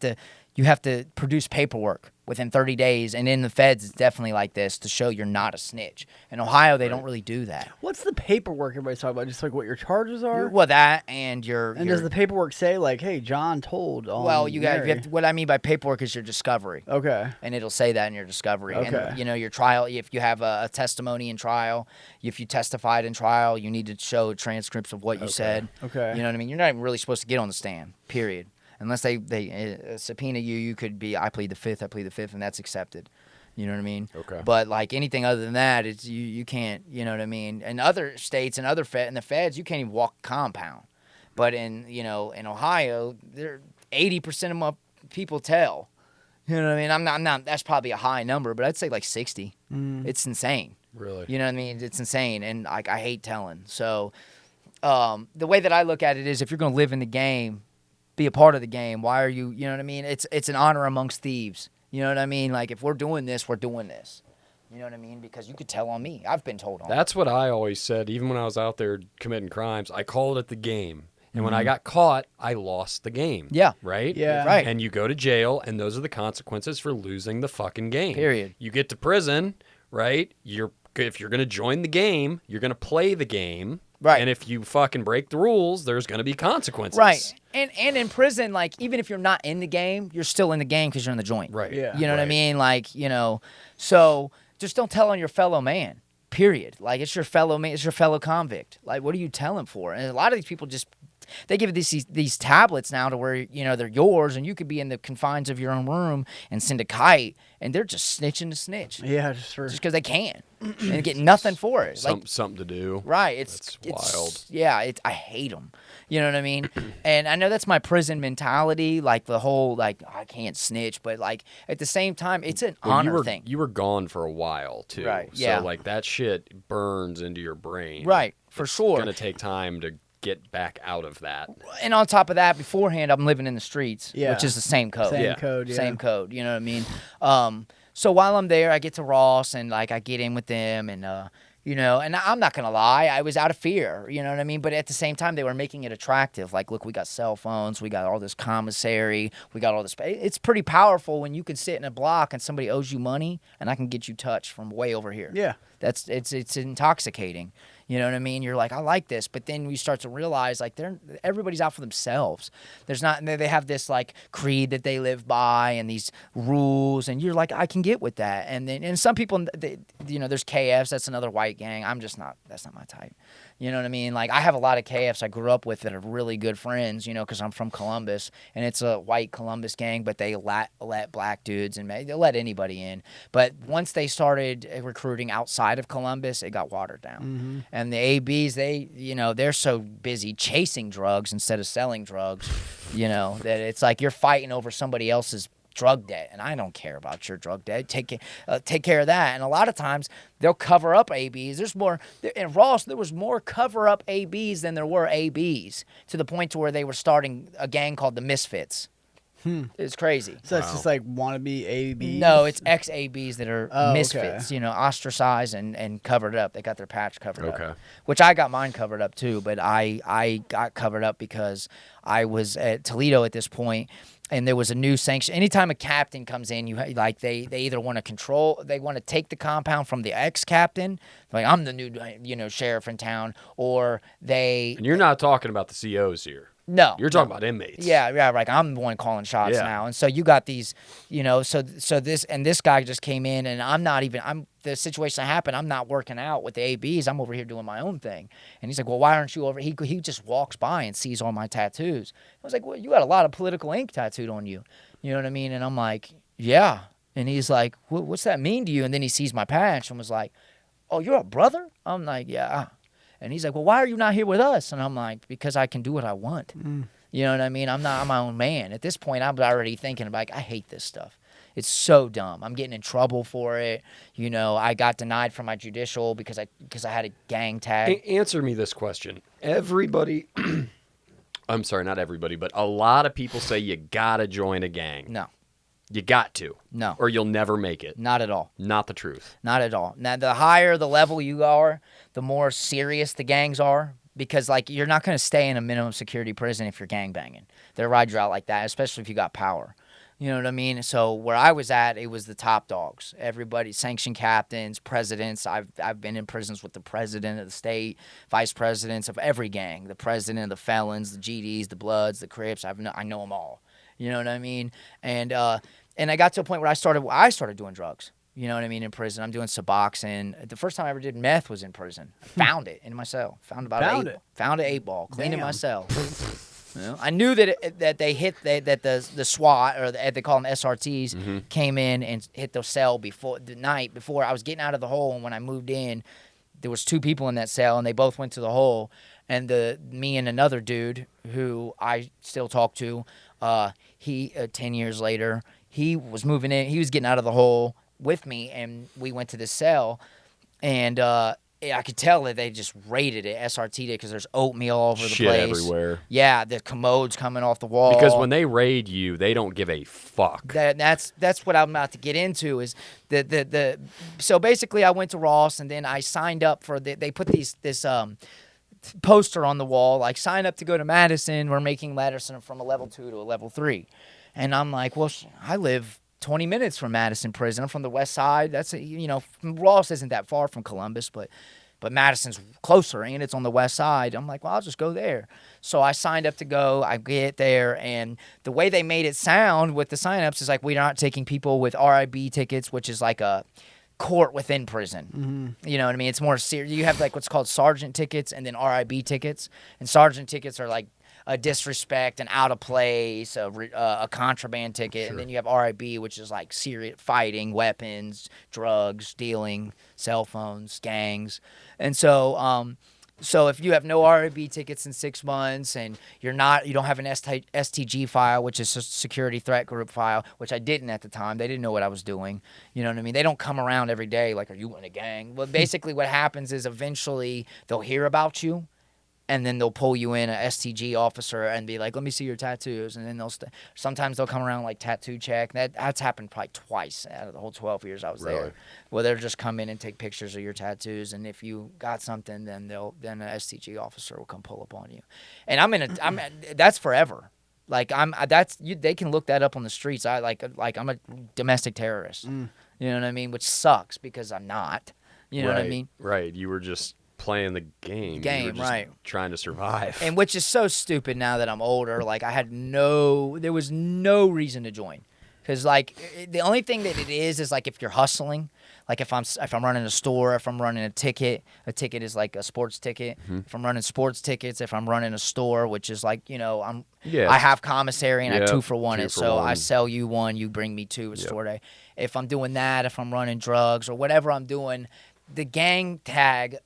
to produce paperwork within 30 days, and in the feds it's definitely like this to show you're not a snitch. In Ohio, they don't really do that. What's the paperwork everybody's talking about? Just like what your charges are? Well, that and your. And does the paperwork say like, "Hey, John told"? Well, you Mary? have what I mean by paperwork is your discovery. Okay. And it'll say that in your discovery. Okay. And, your trial, if you have a testimony in trial, if you testified in trial, you need to show transcripts of what you said. Okay. You know what I mean? You're not even really supposed to get on the stand, period. Unless they subpoena you could be, I plead the fifth, and that's accepted. You know what I mean? Okay. But, like, anything other than that, it's you can't, you know what I mean? In other states and in the feds, you can't even walk a compound. But in Ohio, 80% of my people tell. You know what I mean? I'm not, that's probably a high number, but I'd say like 60. It's insane. Really? You know what I mean? It's insane. And, like, I hate telling. So, the way that I look at it is if you're going to live in the game, be a part of the game. Why are you know what I mean? It's an honor amongst thieves. You know what I mean? Like, if we're doing this, we're doing this. You know what I mean? Because you could tell on me. I've been told on. That's what I always said. Even when I was out there committing crimes, I called it the game. And when I got caught, I lost the game. Yeah. Right? Yeah. Right. And you go to jail, and those are the consequences for losing the fucking game. Period. You get to prison, right? If you're going to join the game, you're going to play the game. Right. And if you fucking break the rules, there's going to be consequences. Right. And in prison, like, even if you're not in the game, you're still in the game because you're in the joint. Right. Yeah. You know what I mean? Like, so just don't tell on your fellow man, period. Like, it's your fellow man, it's your fellow convict. Like, what are you telling for? And a lot of these people they give these tablets now to where, they're yours, and you could be in the confines of your own room and send a kite, and they're just snitching to snitch. Yeah, just because they can. And get nothing for it. Something to do. Right. It's wild. Yeah, I hate them. You know what I mean? And I know that's my prison mentality, like the whole, like, I can't snitch, but, like, at the same time, it's an honor thing. You were gone for a while, too. Right, yeah. So, like, that shit burns into your brain. Right, for sure. It's going to take time to get back out of that. And on top of that, beforehand, I'm living in the streets, Yeah. which is the same code. Same Yeah. code, yeah. Same code, you know what I mean? So while I'm there, I get to Ross, and, like, I get in with them, and, and I'm not going to lie, I was out of fear, you know what I mean? But at the same time, they were making it attractive. Like, look, we got cell phones, we got all this commissary, we got all this. It's pretty powerful when you can sit in a block and somebody owes you money, and I can get you touched from way over here. Yeah. It's intoxicating. You know what I mean? You're like, I like this, but then we start to realize, like, everybody's out for themselves. They have this, like, creed that they live by and these rules, and you're like, I can get with that. And some people, there's KFs. That's another white gang. That's not my type. You know what I mean? Like, I have a lot of KFs I grew up with that are really good friends, because I'm from Columbus, and it's a white Columbus gang, but they let black dudes, and they let anybody in. But once they started recruiting outside of Columbus, it got watered down. Mm-hmm. And the ABs, they're so busy chasing drugs instead of selling drugs, that it's like you're fighting over somebody else's drug debt, and I don't care about your drug debt. Take care of that. And a lot of times they'll cover up ABs. There's more in Ross. There was more cover up ABs than there were ABs, to the point to where they were starting a gang called the Misfits. It's crazy. So that's just like wannabe ABs? No, it's ex-ABs that are misfits, okay. you know, ostracized and covered up. They got their patch covered up. Okay. Which I got mine covered up too, but I got covered up because I was at Toledo at this point, and there was a new sanction. Anytime a captain comes in, they either want to control, they want to take the compound from the ex-captain, like I'm the new, you know, sheriff in town, or they... And you're not talking about the COs here. No. You're talking about inmates. Yeah, like I'm the one calling shots now. And so you got these, you know, so this guy just came in, and the situation that happened, I'm not working out with the ABs. I'm over here doing my own thing. And he's like, well, why aren't you over? He just walks by and sees all my tattoos. I was like, well, you got a lot of political ink tattooed on you. You know what I mean? And I'm like, yeah. And he's like, what's that mean to you? And then he sees my patch and was like, oh, you're a brother? I'm like, yeah. And he's like, well, why are you not here with us? And I'm like, because I can do what I want. You know what I mean? I'm my own man. At this point, I'm already thinking about, like, I hate this stuff. It's so dumb. I'm getting in trouble for it. You know, I got denied from my judicial because I had a gang tag. Answer me this question. Everybody, I'm sorry, not everybody, but a lot of people say you gotta join a gang. No. You got to. No. Or you'll never make it. Not at all. Not the truth. Not at all. Now, the higher the level you are, the more serious the gangs are, because, like, you're not going to stay in a minimum security prison if you're gangbanging. They'll ride you out like that, especially if you got power. You know what I mean? So where I was at, it was the top dogs. Everybody, sanctioned captains, presidents. I've been in prisons with the president of the state, vice presidents of every gang, the president of the felons, the GDs, the Bloods, the Crips. I know them all. You know what I mean? And I got to a point where I started doing drugs. You know what I mean? In prison, I'm doing Suboxone. The first time I ever did meth was in prison. I found it in my cell. Found an 8-ball, cleaned in my cell. You know? I knew that they hit that the SWAT, or they call them SRTs, came in and hit the cell the night before I was getting out of the hole. And when I moved in, there was 2 people in that cell, and they both went to the hole. And me and another dude who I still talk to, he 10 years later, he was moving in. He was getting out of the hole with me, and we went to this cell, and I could tell that they just raided it, SRT'd it, because there's oatmeal all over the Shit place. everywhere. Yeah, the commodes coming off the wall. Because when they raid you, they don't give a fuck. That's what I'm about to get into is so basically I went to Ross, and then I signed up for they put this poster on the wall, like, sign up to go to Madison. We're making Madison from a level 2 to a level 3. And I'm like, well, I live 20 minutes from Madison prison. I'm from the west side. That's, you know, Ross isn't that far from Columbus, but Madison's closer, and it's on the west side. I'm like, well, I'll just go there. So I signed up to go. I get there, and the way they made it sound with the signups is like, we're not taking people with RIB tickets, which is like a court within prison. You know what I mean? It's more serious. You have, like, what's called sergeant tickets and then RIB tickets. And sergeant tickets are like a disrespect, an out of place, a contraband ticket. Sure. And then you have RIB, which is like serious fighting, weapons, drugs, dealing, cell phones, gangs. And so if you have no RIB tickets in 6 months, and you don't have an STG file, which is a security threat group file, which I didn't at the time. They didn't know what I was doing. You know what I mean? They don't come around every day like, are you in a gang? Well, basically what happens is eventually they'll hear about you, and then they'll pull you in, a STG officer, and be like, let me see your tattoos. And then sometimes they'll come around like tattoo check. That's happened probably twice out of the whole 12 years I was there. Well, they'll just come in and take pictures of your tattoos, and if you got something, then an STG officer will come pull up on you. And that's forever. Like they can look that up on the streets. I'm a domestic terrorist. You know what I mean? Which sucks because I'm not. You know what I mean? Right. You were just playing the game. You were just right. trying to survive. And which is so stupid now that I'm older. Like, there was no reason to join. Because, like, the only thing that it is like if you're hustling. Like, if I'm running a store, if I'm running a ticket is like a sports ticket. If I'm running sports tickets, if I'm running a store, which is like, you know, I have commissary and I 2 for 1 it. So I sell you 1, you bring me 2 at store day. If I'm doing that, if I'm running drugs or whatever I'm doing, the gang tag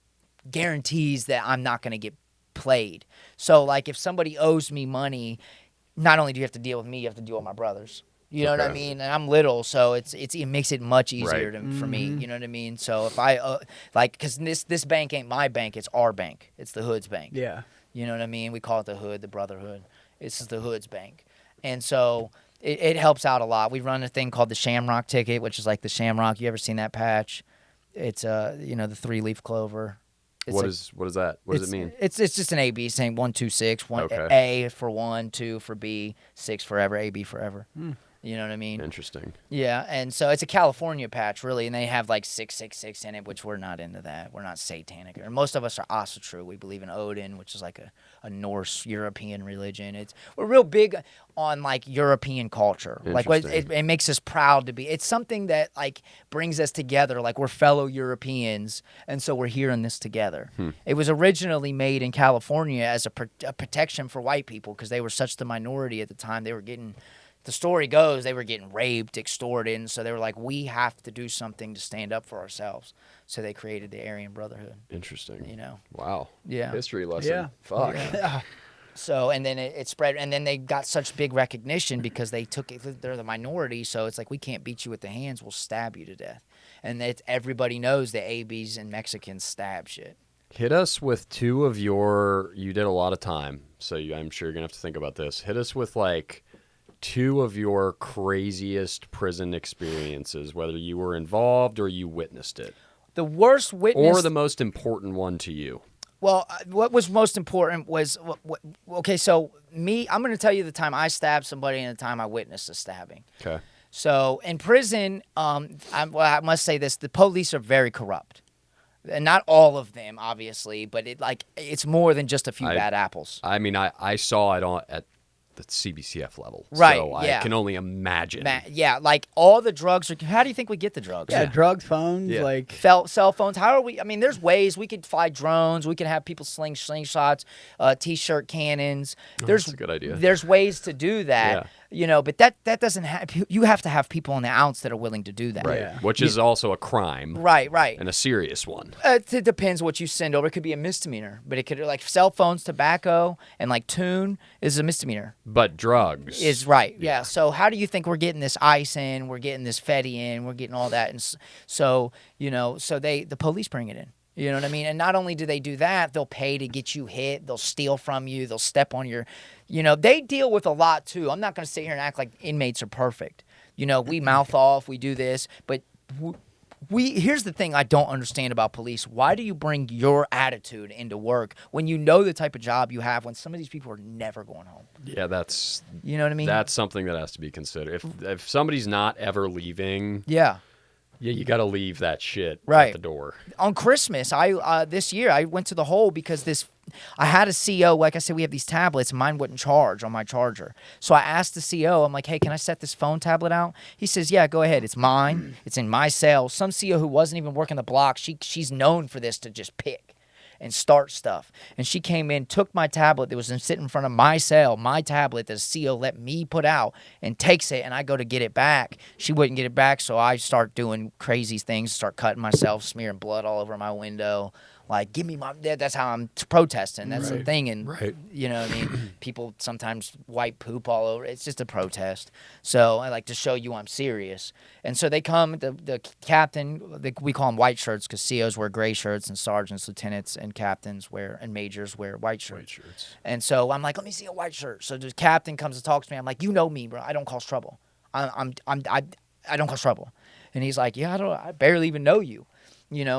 guarantees that I'm not going to get played. So, like, if somebody owes me money, not only do you have to deal with me, you have to deal with my brothers. You know what I Okay. mean? And I'm little, so it makes it much easier Right. for me. You know what I mean? So if I because this bank ain't my bank, it's our bank. It's the Hood's bank. Yeah. You know what I mean? We call it the Hood, the Brotherhood. This is the Hood's bank, and so it helps out a lot. We run a thing called the Shamrock ticket, which is like the Shamrock. You ever seen that patch? It's the 3-leaf clover. It's What like- is that? What does it mean? It's just an AB saying 1, 2, 6. Okay. A for 1, 2 for B, 6 forever, AB forever. You know what I mean? Interesting. Yeah, and so it's a California patch, really, and they have like 666 in it, which we're not into that. We're not satanic. Or most of us are Asatru. We believe in Odin, which is like a Norse European religion. We're real big on like European culture. Like it makes us proud to be. It's something that like brings us together. Like we're fellow Europeans, and so we're here in this together. It was originally made in California as a protection for white people because they were such the minority at the time. They were getting. The story goes they were getting raped, extorted, and so they were like, we have to do something to stand up for ourselves. So they created the Aryan Brotherhood. Interesting. You know? Wow. Yeah. History lesson. Yeah. Fuck. So, and then it spread, and then they got such big recognition because they took it, they're the minority, so it's like, we can't beat you with the hands, we'll stab you to death. And everybody knows that ABs and Mexicans stab shit. Hit us with two of you did a lot of time, so I'm sure you're going to have to think about this. Hit us with like two of your craziest prison experiences, whether you were involved or you witnessed it. The worst witness... Or the most important one to you. Well, what was most important was... Okay, so I'm going to tell you the time I stabbed somebody and the time I witnessed a stabbing. Okay. So in prison, I must say this, the police are very corrupt. And not all of them, obviously, but it's more than just a few bad apples. I mean, I saw it at the CBCF level. Right, So yeah. I can only imagine. Yeah, like all the drugs are... How do you think we get the drugs? Yeah, drugs, phones, Yeah. like... Cell phones. How are we... I mean, there's ways. We could fly drones. We could have people sling slingshots, T-shirt cannons. That's a good idea. There's ways to do that. Yeah. But that doesn't have... You have to have people on the outs that are willing to do that. Right. Yeah. Which is also a crime. Right. And a serious one. It depends what you send over. It could be a misdemeanor, but it could like cell phones, tobacco, and like tune is a misdemeanor. But drugs. Is right, yeah. So how do you think we're getting this ice in? We're getting this fetty in. We're getting all that, and so the police bring it in. You know what I mean? And not only do they do that, they'll pay to get you hit. They'll steal from you. They'll step on your, they deal with a lot too. I'm not going to sit here and act like inmates are perfect. We mouth off, we do this, but here's the thing I don't understand about police. Why do you bring your attitude into work when you know the type of job you have when some of these people are never going home? Yeah, that's... You know what I mean? That's something that has to be considered. If somebody's not ever leaving... Yeah. Yeah, you got to leave that shit Right. at the door. On Christmas, this year I went to the hole because I had a CO. Like I said, we have these tablets. And mine wouldn't charge on my charger, so I asked the CO. I'm like, "Hey, can I set this phone tablet out?" He says, "Yeah, go ahead. It's mine. It's in my cell." Some CO who wasn't even working the block, she's known for this to just pick and start stuff. And she came in, took my tablet that was sitting in front of my cell, my tablet that a CO let me put out, and takes it, and I go to get it back. She wouldn't get it back, so I start doing crazy things, start cutting myself, smearing blood all over my window. Like, give me my... That's how I'm protesting. That's the thing. And, you know what I mean? People sometimes wipe poop all over. It's just a protest. So I like to show you I'm serious. And so they come, the captain, we call them white shirts because COs wear gray shirts and sergeants, lieutenants, and captains and majors wear white shirts. And so I'm like, let me see a white shirt. So the captain comes and talks to me. I'm like, you know me, bro. I don't cause trouble. I don't cause trouble. And he's like, yeah, I barely even know you.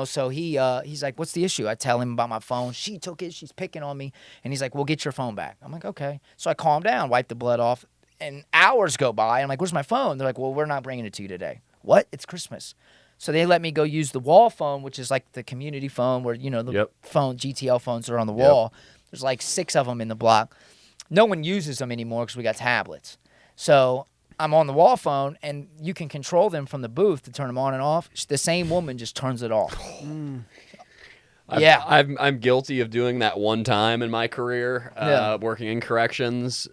So he's like, what's the issue? I tell him about my phone. She took it. She's picking on me. And he's like, well, get your phone back. I'm like, okay. So I calm down, wipe the blood off. And hours go by. I'm like, where's my phone? They're like, well, we're not bringing it to you today. What? It's Christmas. So they let me go use the wall phone, which is like the community phone where, the phone, GTL phones are on the wall. There's like 6 of them in the block. No one uses them anymore because we got tablets. So I'm on the wall phone, and you can control them from the booth to turn them on and off. The same woman just turns it off. I'm guilty of doing that one time in my career, working in corrections.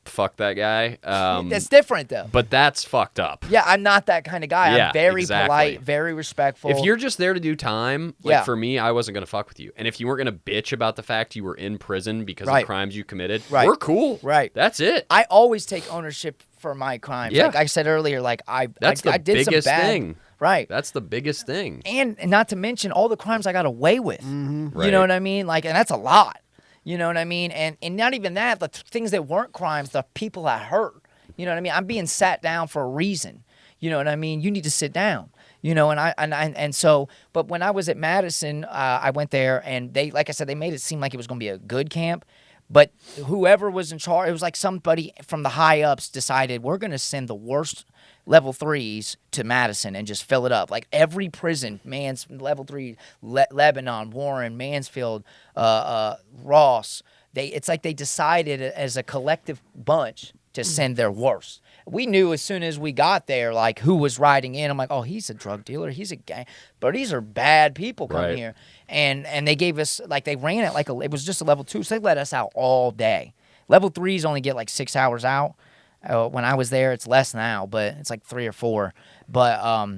fuck that guy. That's different though. But that's fucked up. Yeah, I'm not that kind of guy. Yeah, I'm very exactly. polite, very respectful. If you're just there to do time, like Yeah. for me, I wasn't gonna fuck with you. And if you weren't gonna bitch about the fact you were in prison because Right. of crimes you committed, Right. we're cool. Right. That's it. I always take ownership for my crimes. Yeah. Like I said earlier, like I That's the did some biggest bad thing. Right. That's the biggest thing. And not to mention all the crimes I got away with. You Right. know what I mean? Like, and that's a lot. You know what I mean? And not even that, the things that weren't crimes, the people I hurt. You know what I mean? I'm being sat down for a reason. You know what I mean? You need to sit down. You know, and so, but when I was at Madison, I went there, and they, like I said, they made it seem like it was going to be a good camp. But whoever was in charge, it was like somebody from the high ups decided we're going to send the worst level 3s to Madison and just fill it up. Like every prison, level 3, Lebanon, Warren, Mansfield, Ross. It's like they decided as a collective bunch to send their worst. We knew as soon as we got there, like who was riding in. I'm like, oh, he's a drug dealer, he's a gang, but these are bad people coming Right. here. And they gave us, like, they ran it like it was just a level 2, so they let us out all day. Level 3s only get like 6 hours out. When I was there, it's less now, but it's like 3 or 4. But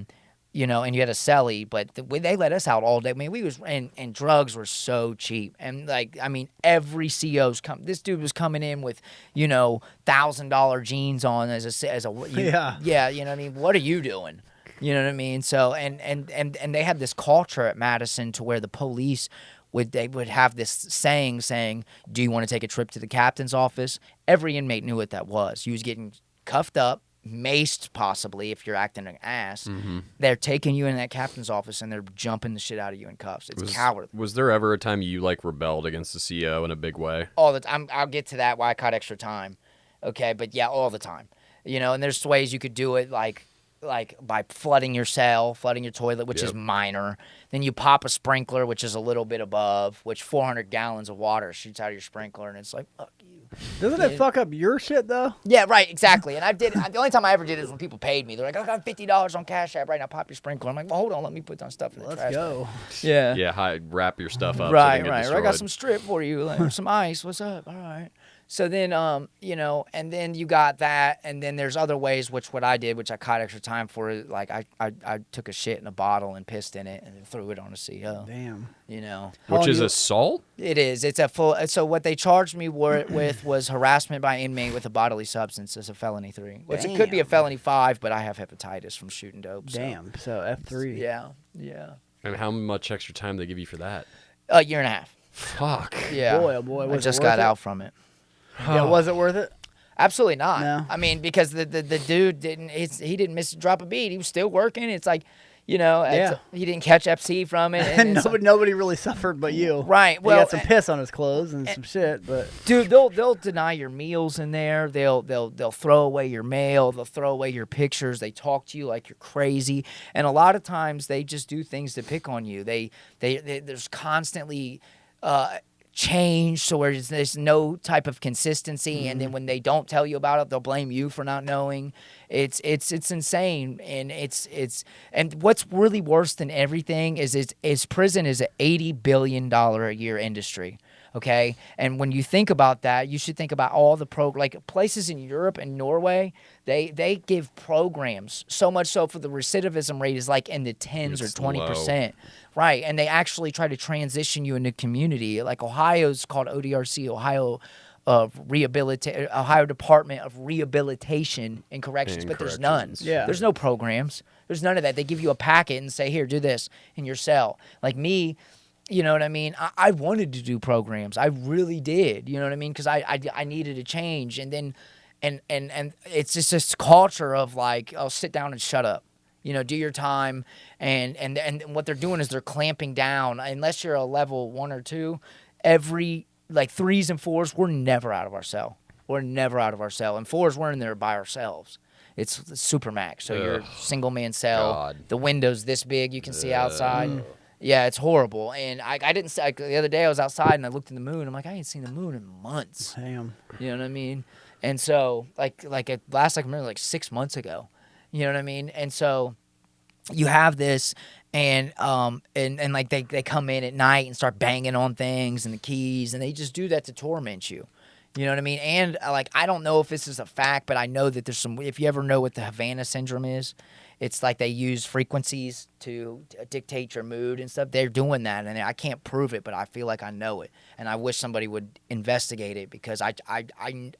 you know, and you had a celly, but they let us out all day. I mean, and drugs were so cheap, and like, I mean, every CO's this dude was coming in with, you know, $1,000 jeans on yeah, you know what I mean? What are you doing? You know what I mean? So and they had this culture at Madison to where the police would have this saying, do you want to take a trip to the captain's office? Every inmate knew what that was. You was getting cuffed up, maced possibly if you're acting an ass. They're taking you in that captain's office and they're jumping the shit out of you in cuffs. It's cowardly. Was there ever a time you like rebelled against the CO in a big way? All the time. I'll get to that, why I caught extra time. Okay, but yeah, all the time. You know, and there's ways you could do it, like by flooding your cell, flooding your toilet, which is minor. Then you pop a sprinkler, which is a little bit above, which 400 gallons of water shoots out of your sprinkler, and it's like, fuck you. Doesn't it fuck up your shit though? Yeah, right, exactly. And the only time I ever did it is when people paid me. They're like, I got $50 on Cash App right now, pop your sprinkler. I'm like, well, hold on, let me put down stuff in the Let's trash. go. Yeah. Yeah, wrap your stuff up. Right, so they right. can Or I got get some strip for you, like some ice. What's up? All right. So then, you know, and then you got that, and then there's other ways, what I did, which I caught extra time for, like I took a shit in a bottle and pissed in it and then threw it on a CO. Damn. You know. Which is assault? It is. It's a full. So what they charged me with was harassment by inmate with a bodily substance as a felony 3, which it could be a felony 5, but I have hepatitis from shooting dope. So. Damn. So F3. Yeah. And how much extra time they give you for that? A year and a half. Fuck. Yeah. Boy, oh boy, I was it just worth got it? out from it. Yeah, was it worth it? Absolutely not. No. I mean, because the dude he didn't miss a drop of beat. He was still working. It's like, you know, he didn't catch FC from it. And it's nobody really suffered but you. right. Well, Well, he got some piss on his clothes and some shit, but dude, they'll deny your meals in there. They'll throw away your mail. They'll throw away your pictures. They talk to you like you're crazy. And a lot of times they just do things to pick on you. There's constantly change, so there's no type of consistency, and then when they don't tell you about it, they'll blame you for not knowing. It's insane, and and what's really worse than everything is prison is an $80 billion a year industry. Okay, and when you think about that, you should think about all the like places in Europe and Norway. They give programs so much so for the recidivism rate is like in the 10s or 20%. Right, and they actually try to transition you into community. Like Ohio's called ODRC, Ohio Department of Rehabilitation and Corrections, but there's none. Yeah. There's no programs. There's none of that. They give you a packet and say, here, do this in your cell. Like me, you know what I mean? I wanted to do programs. I really did. You know what I mean? Because I needed a change. And then, and it's just this culture of like, oh, sit down and shut up. You know, do your time, and what they're doing is they're clamping down. Unless you're a level 1 or 2, every like 3s and 4s, we're never out of our cell. We're never out of our cell. And 4s, we're in there by ourselves. It's super max. So you're a single man cell. God. The window's this big, you can see outside. Yeah, it's horrible. And I didn't see, like, the other day I was outside and I looked in the moon. I'm like, I ain't seen the moon in months. damn. You know what I mean? And so like it last I can remember like 6 months ago. You know what I mean? And so you have this, and like they come in at night and start banging on things and the keys, and they just do that to torment you. You know what I mean? And like, I don't know if this is a fact, but I know that there's some. If you ever know what the Havana syndrome is, it's like they use frequencies to dictate your mood and stuff. They're doing that, and I can't prove it, but I feel like I know it, and I wish somebody would investigate it because I'm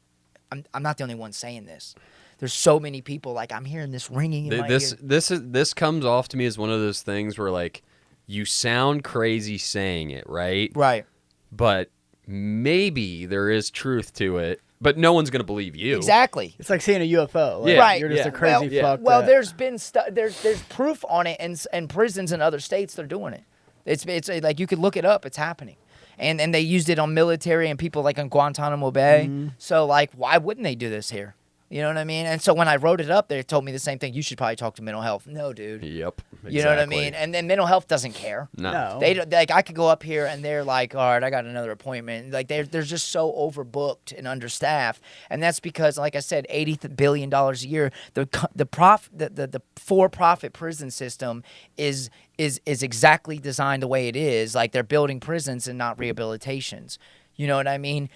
not the only one saying this. There's so many people like I'm hearing this ringing in my ear. This comes off to me as one of those things where like you sound crazy saying it, right? Right. But maybe there is truth to it, but no one's going to believe you. Exactly. It's like seeing a UFO. Like, Yeah. Right. You're just Yeah. a crazy fuck. Well, that- there's been there's proof on it, and prisons in other states they're doing it. It's like you could look it up. It's happening, and they used it on military and people like in Guantanamo Bay. So like, why wouldn't they do this here? You know what I mean? And so when I wrote it up, they told me the same thing. You should probably talk to mental health. No, dude. Yep. Exactly. You know what I mean? And then mental health doesn't care. No. They like I could go up here and they're like, all right, I got another appointment. Like they're just so overbooked and understaffed, and that's because, like I said, $80 billion a year. The for-profit prison system is exactly designed the way it is. Like they're building prisons and not rehabilitations. You know what I mean?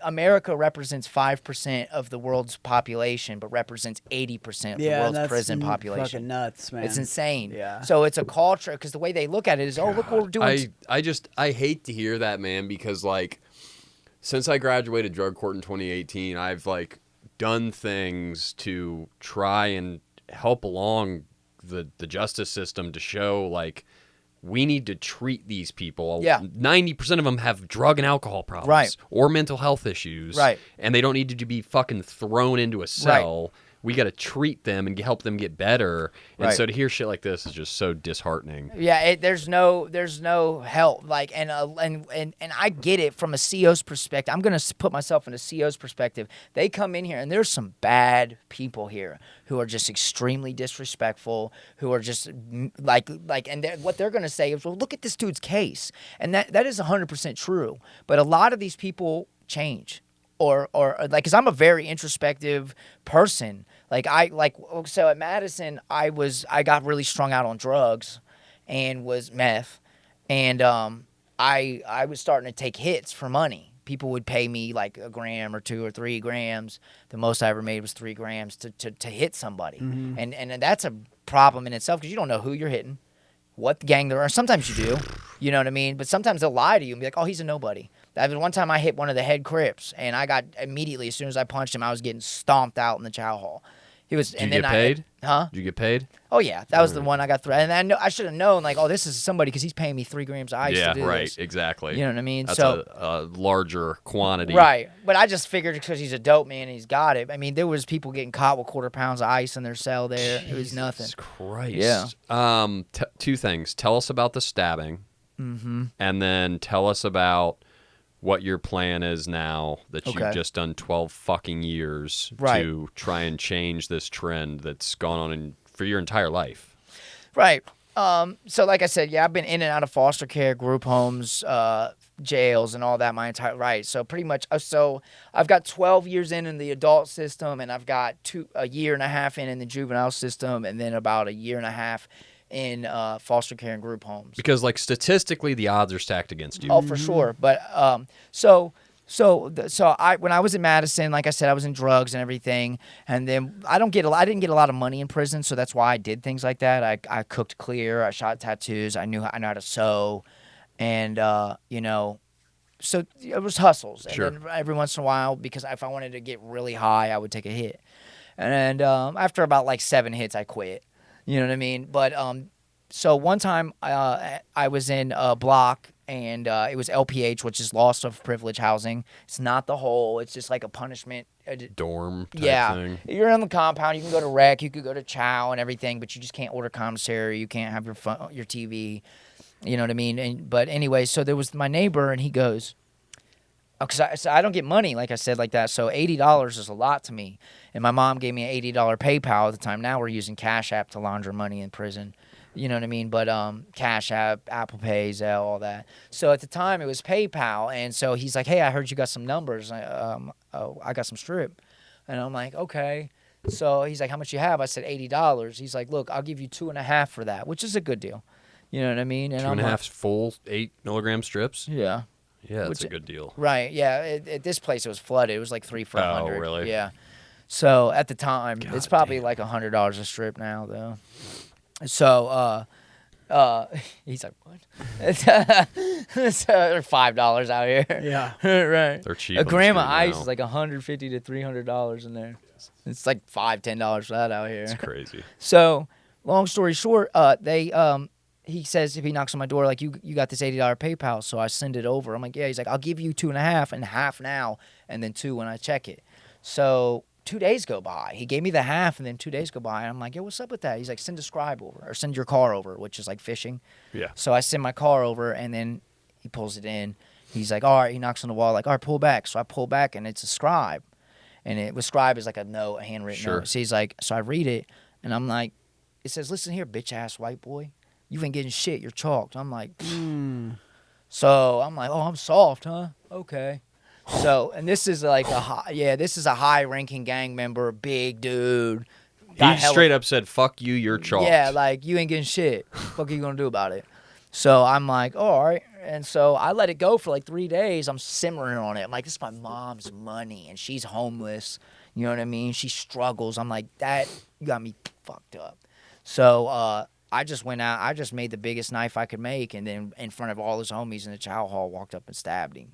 America represents 5% of the world's population, but represents 80% of the world's prison population. Fucking nuts, man. It's insane. Yeah. So it's a culture because the way they look at it is, oh, look what we're doing. I hate to hear that, man, because like since I graduated drug court in 2018, I've like done things to try and help along the justice system to show like we need to treat these people. Yeah. 90% of them have drug and alcohol problems. Right. Or mental health issues. Right. And they don't need to be fucking thrown into a cell. We got to treat them and help them get better. And Right. so to hear shit like this is just so disheartening. Yeah, there's no help. Like, and I get it from a CO's perspective. I'm gonna put myself in a CO's perspective. They come in here, and there's some bad people here who are just extremely disrespectful. Who are just like, and what they're gonna say is, well, look at this dude's case, and that is 100% true. But a lot of these people change. Or like, because I'm a very introspective person. So at Madison, I got really strung out on drugs, and was meth, and I was starting to take hits for money. People would pay me like a gram or 2 or 3 grams. The most I ever made was 3 grams to hit somebody, and that's a problem in itself because you don't know who you're hitting, what gang they're. Or sometimes you do, you know what I mean. But sometimes they'll lie to you and be like, "Oh, he's a nobody." One time I hit one of the head Crips, and I got immediately, as soon as I punched him, I was getting stomped out in the chow hall. He was. Did you get paid? Did you get paid? Oh yeah, that was the one I got through, and I should have known like, oh, this is somebody because he's paying me 3 grams of ice to do this. Exactly. You know what I mean? That's So a larger quantity. right, but I just figured because he's a dope man and he's got it. I mean, there was people getting caught with 1/4 pounds of ice in their cell there. It was nothing. Jesus Christ. Yeah. 2 things. Tell us about the stabbing, and then tell us about what your plan is now that Okay. you've just done 12 fucking years Right. to try and change this trend that's gone on for your entire life. Right. So like I said, yeah, I've been in and out of foster care, group homes, jails, and all that my entire right. So pretty much, so I've got 12 years in the adult system, and I've got a year and a half in the juvenile system, and then about a year and a half in foster care and group homes. Because like statistically, the odds are stacked against you. Oh, for sure. But when I was in Madison, like I said, I was in drugs and everything, and then I didn't get a lot of money in prison, so that's why I did things like that. I cooked clear, I shot tattoos, I know how to sew, and so it was hustles. Sure. And then every once in a while, because if I wanted to get really high, I would take a hit, and after about like 7 hits, I quit. You know what I mean? But so one time I was in a block, and it was LPH, which is loss of privilege housing. It's not the whole. It's just like a punishment. Dorm type thing. You're in the compound. You can go to rec. You could go to chow and everything, but you just can't order commissary. You can't have your TV. You know what I mean? But anyway, so there was my neighbor, and he goes, because I don't get money, like I said, like that. So $80 is a lot to me. And my mom gave me an $80 PayPal at the time. Now we're using Cash App to launder money in prison. You know what I mean? But Cash App, Apple Pay, Zelle, all that. So at the time it was PayPal. And so he's like, hey, I heard you got some numbers. I got some strip. And I'm like, okay. So he's like, how much you have? I said $80. He's like, look, I'll give you 2.5 for that, which is a good deal. You know what I mean? And 2.5 full 8 milligram strips. Yeah. Yeah, that's Which- a good deal. Right. Yeah. At this place, it was flooded. It was like 3 for Oh, 100. really? Yeah. So at the time, it's probably damn. like $100 a strip now, though. So, he's like, what? It's they're $5 out here. Yeah. Right. They're cheap A on the gram of street ice now. is like $150 to $300 in there. It's like $5-10 for that out here. It's crazy. So, long story short, he says if he knocks on my door, like, you got this $80 PayPal, so I send it over. I'm like, yeah. He's like, I'll give you 2.5 and half now, and then 2 when I check it. So 2 days go by. He gave me the half, and then 2 days go by, and I'm like, yo, what's up with that? He's like, send a scribe over, or send your car over, which is like fishing. Yeah. So I send my car over, and then he pulls it in. He's like, all right. He knocks on the wall, like, all right, pull back. So I pull back, and it's a scribe. And it was scribe is like a note, a handwritten Sure. note. So he's like, so I read it, and I'm like, it says, listen here, bitch ass white boy. You ain't getting shit. You're chalked. I'm like, so I'm like, oh, I'm soft, huh? Okay. So, and this is like this is a high ranking gang member, big dude. He straight up said, fuck you, you're chalked. Yeah, like, you ain't getting shit. What are you going to do about it? So I'm like, oh, all right. And so I let it go for like 3 days. I'm simmering on it. I'm like, this is my mom's money, and she's homeless. You know what I mean? She struggles. I'm like, that, you got me fucked up. So I just went out. I just made the biggest knife I could make, and then in front of all his homies in the chow hall, walked up and stabbed him.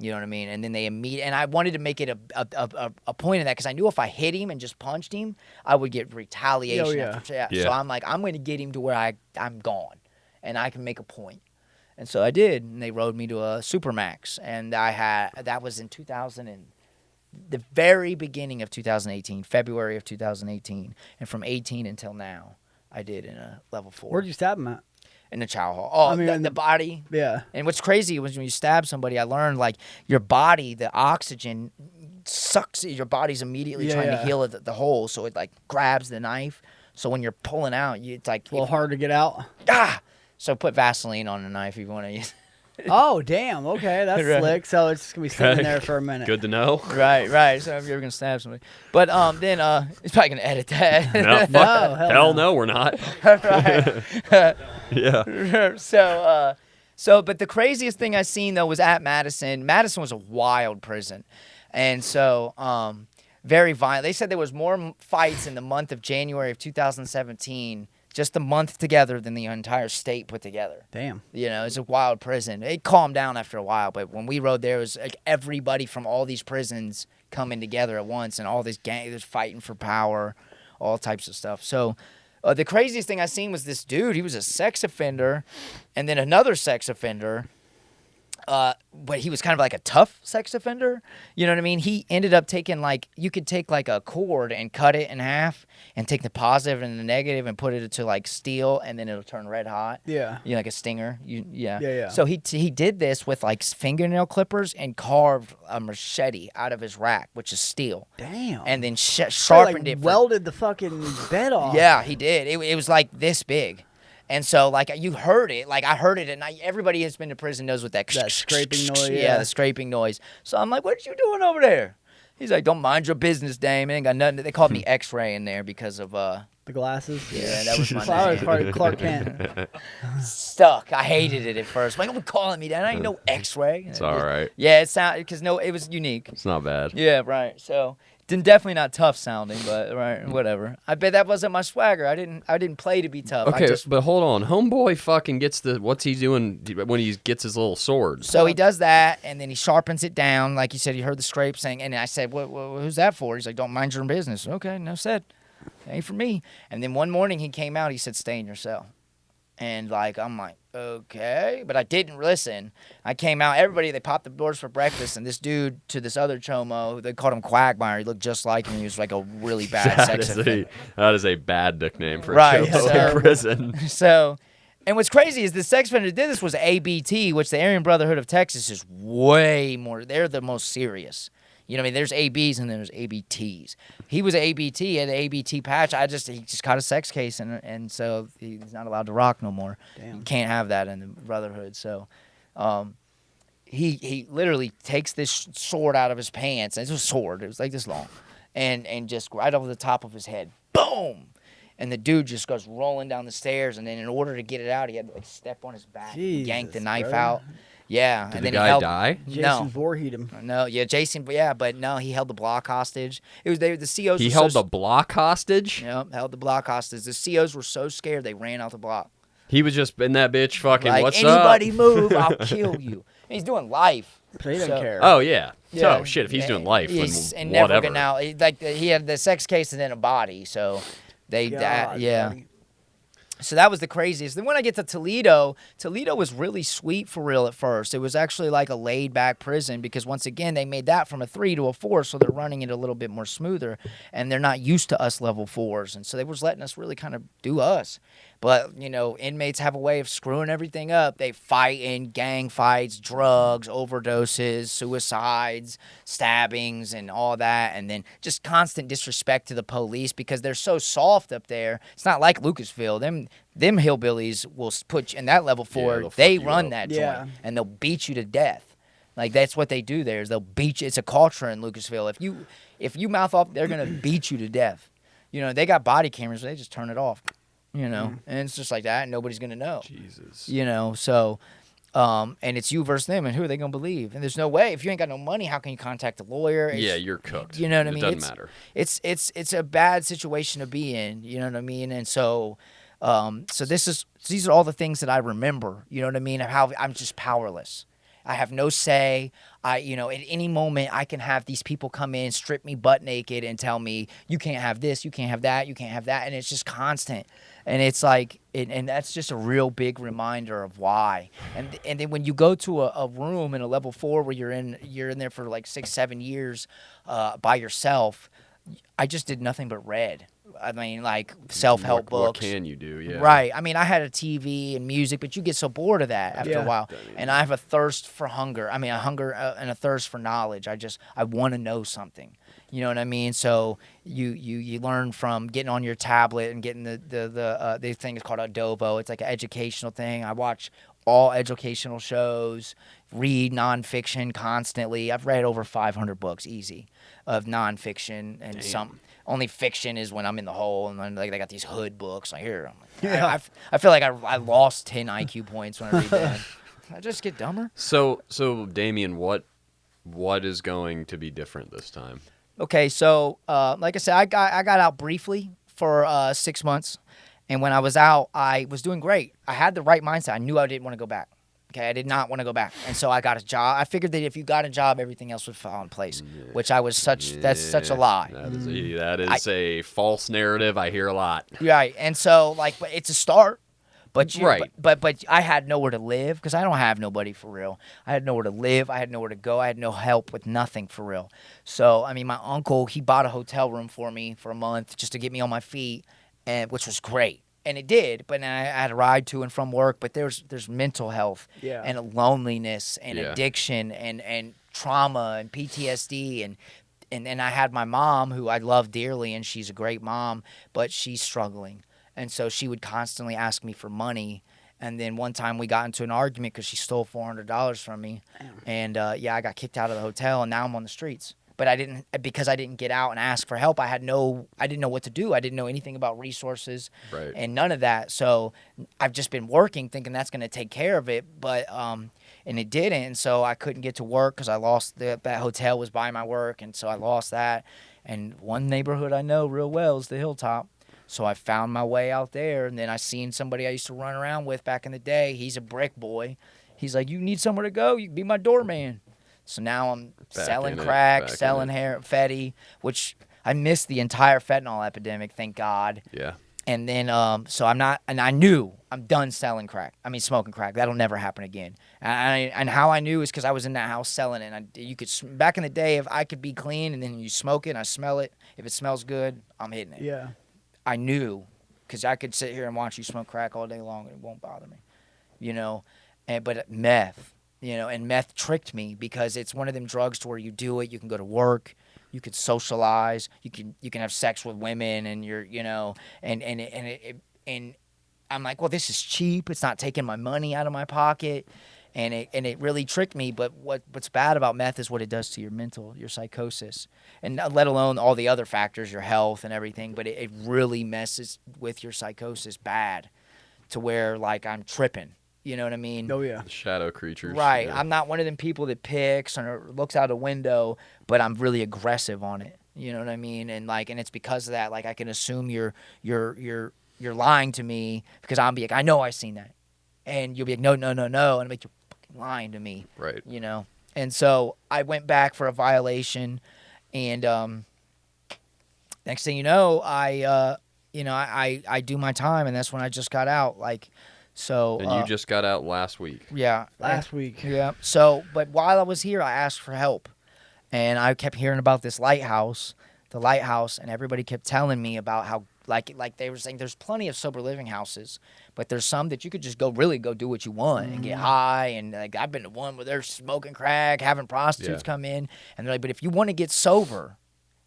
You know what I mean? And then they immediately, and I wanted to make it a point of that, because I knew if I hit him and just punched him, I would get retaliation. Oh, yeah. After, Yeah. So I'm like, I'm going to get him to where I'm gone, and I can make a point. And so I did, and they rode me to a Supermax, and that was in the very beginning of 2018, February of 2018, and from 18 until now, I did in a level 4. Where'd you stab him at? In the chow hall. Oh, I mean, the body. Yeah. And what's crazy was when you stab somebody, I learned, like, your body, the oxygen sucks. Your body's immediately trying to heal the hole, so it, like, grabs the knife. So when you're pulling out, it's like, A little hard to get out. So put Vaseline on the knife if you want to use. Oh, damn. Okay, that's Right. slick. So it's going to be sitting there for a minute. Good to know. Right. So if you're ever gonna stab somebody, but then he's probably gonna edit that. No, fuck. No, hell no, we're not. Right. Yeah. So, but the craziest thing I seen though was at Madison. Madison was a wild prison, and so very violent. They said there was more fights in the month of January of 2017, just a month together, than the entire state put together. Damn. You know, it's a wild prison. It calmed down after a while, but when we rode there, it was like everybody from all these prisons coming together at once, and all this gang, there's fighting for power, all types of stuff. So the craziest thing I seen was this dude. He was a sex offender, and then another sex offender. But he was kind of like a tough sex offender. You know what I mean? He ended up taking, like, you could take like a cord and cut it in half and take the positive and the negative and put it to like steel, and then it'll turn red hot. Yeah. You know, like a stinger. Yeah. Yeah. So he did this with like fingernail clippers and carved a machete out of his rack, which is steel, Damn. and then Probably, sharpened like, it. welded the fucking bed off. Yeah, he did. It was like this big. And so, like, you heard it. Like, I heard it at night. Everybody who's been to prison knows what that scraping noise, Yeah, yeah. the scraping noise. So I'm like, what you doing over there? He's like, don't mind your business, Damien. Ain't got nothing. They called me X-Ray in there because of, The glasses. yeah, that was my So I was name. part of Clark Kent. Stuck. I hated it at first. Like, I'm calling me that. I ain't no X-Ray. It's all right. Yeah, it sounded, because it was unique. It's not bad. Yeah, right. So definitely not tough sounding, but right, whatever. I bet that wasn't my swagger. I didn't play to be tough. Okay, I just, but hold on. Homeboy fucking gets what's he doing when he gets his little sword? so he does that, and then he sharpens it down, like you said. You heard the scrape saying, and I said, "Who's that for?" He's like, "Don't mind your own business." Okay, no said. Ain't for me. And then one morning he came out. He said, "Stay in your cell." And like, I'm like, okay, but I didn't listen. I came out, they popped the doors for breakfast, and this dude to this other chomo, they called him Quagmire. He looked just like him. He was like a really bad sex offender. That is a bad nickname for Right, a chomo so- in prison. So, and what's crazy is the sex offender that did this was ABT, which the Aryan Brotherhood of Texas is way more, they're the most serious. You know what I mean? There's ABs and there's ABTs. He was an ABT, had an ABT patch. He just caught a sex case, and so he's not allowed to rock no more. Damn. You can't have that in the Brotherhood. So he literally takes this sword out of his pants. It's a sword. It was like this long. And just right over the top of his head. Boom! And the dude just goes rolling down the stairs, and then in order to get it out, he had to like step on his back, and yank the Jesus, knife brother. out. Yeah. Did and the then guy he held, die? Jason No. Voorhees him. No, yeah, Jason, yeah, but no, he held the block hostage. It was the COs. He were held so, the block hostage? Yep, held the block hostage. The COs were so scared they ran out the block. He was just in that bitch fucking, Like, what's anybody up? move, I'll kill you. And he's doing life. They don't So- care. Oh, yeah. Yeah. Oh, shit, if he's doing life, He's then and never whatever. getting out. He had the sex case and then a body, so they God, yeah. buddy. So that was the craziest. Then when I get to Toledo, Toledo was really sweet for real at first. It was actually like a laid back prison because once again they made that from a 3 to a 4, so they're running it a little bit more smoother, and they're not used to us level 4s, and so they was letting us really kind of do us. But you know, inmates have a way of screwing everything up. They fight in gang fights, drugs, overdoses, suicides, stabbings, and all that, and then just constant disrespect to the police because they're so soft up there. It's not like Lucasville. Them hillbillies will put you in that level 4. they'll They fuck you run up. that Yeah. joint, and they'll beat you to death. Like that's what they do there. Is they'll beat you. It's a culture in Lucasville. If you mouth off, they're gonna beat you to death. You know, they got body cameras, but they just turn it off. You know, and it's just like that, and nobody's gonna know. Jesus. You know, so, and it's you versus them, and who are they gonna believe? And there's no way. If you ain't got no money, how can you contact a lawyer? Yeah, you're cooked. You know what I mean? It doesn't matter. It's a bad situation to be in. You know what I mean? And so, these are all the things that I remember. You know what I mean? Of how I'm just powerless. I have no say. At any moment I can have these people come in, strip me butt naked, and tell me you can't have this, you can't have that, you can't have that, and it's just constant. And it's like, and that's just a real big reminder of why. And then when you go to a room in a level 4 where you're in there for like 6-7 years, by yourself, I just did nothing but read. I mean, like self-help books. What can you do? Yeah. Right. I mean, I had a TV and music, but you get so bored of that after a while. And I have a thirst for hunger. I mean, a hunger and a thirst for knowledge. I want to know something. You know what I mean? So you learn from getting on your tablet and getting the thing is called Adobo. It's like an educational thing. I watch all educational shows, read nonfiction constantly. I've read over 500 books easy of nonfiction, and some only fiction is when I'm in the hole and then, like they got these hood books. I hear them. I feel like I lost 10 IQ points when I read that. I just get dumber. So Damien, what is going to be different this time? Okay, so like I said, I got out briefly for 6 months, and when I was out, I was doing great. I had the right mindset. I knew I didn't want to go back. Okay, I did not want to go back, and so I got a job. I figured that if you got a job, everything else would fall in place, which I was that's such a lie. That is a false narrative I hear a lot. Right, and so like, but it's a start. But Right. but I had nowhere to live because I don't have nobody for real. I had nowhere to live. I had nowhere to go. I had no help with nothing for real. So I mean, my uncle, he bought a hotel room for me for a month just to get me on my feet, and which was great. And it did, but then I had a ride to and from work. But there's mental health and loneliness and addiction and trauma and PTSD and I had my mom, who I love dearly, and she's a great mom, but she's struggling. And so she would constantly ask me for money. And then one time we got into an argument because she stole $400 from me. And I got kicked out of the hotel, and now I'm on the streets. But because I didn't get out and ask for help. I didn't know what to do. I didn't know anything about resources and none of that. So I've just been working thinking that's going to take care of it. But, and it didn't. And so I couldn't get to work because I lost that hotel was by my work. And so I lost that. And one neighborhood I know real well is the Hilltop. So I found my way out there, and then I seen somebody I used to run around with back in the day. He's a brick boy. He's like, you need somewhere to go? You can be my doorman. So now I'm selling crack, selling fetty, which I missed the entire fentanyl epidemic, thank God. Yeah. And then, so I'm not, and I knew I'm done smoking crack. That'll never happen again. And how I knew is because I was in that house selling it. And you could, back in the day, if I could be clean and then you smoke it and I smell it, if it smells good, I'm hitting it. Yeah. I knew, because I could sit here and watch you smoke crack all day long and it won't bother me, but meth, and meth tricked me because it's one of them drugs to where you do it, you can go to work, you can socialize, you can have sex with women, and you're, and I'm like, well, this is cheap, it's not taking my money out of my pocket. And it really tricked me, but what's bad about meth is what it does to your psychosis, and let alone all the other factors, your health and everything, but it really messes with your psychosis bad to where, like, I'm tripping, You know what I mean? Oh yeah. The shadow creatures. Right. Yeah. I'm not one of them people that picks or looks out a window, but I'm really aggressive on it. You know what I mean? And and it's because of that. Like, I can assume you're lying to me because I'll be like, I know I seen that, and you'll be like, no, no, no, no, and I'm like, you're fucking lying to me. Right. You know. And so I went back for a violation, and next thing you know, I do my time, and that's when I just got out. Like, so. And you just got out last week. Yeah. Last week. Yeah. So, but while I was here, I asked for help, and I kept hearing about the lighthouse, and everybody kept telling me about how like they were saying there's plenty of sober living houses, but there's some that you could just go do what you want and get high, and like I've been to one where they're smoking crack, having prostitutes come in, and they're like, but if you want to get sober,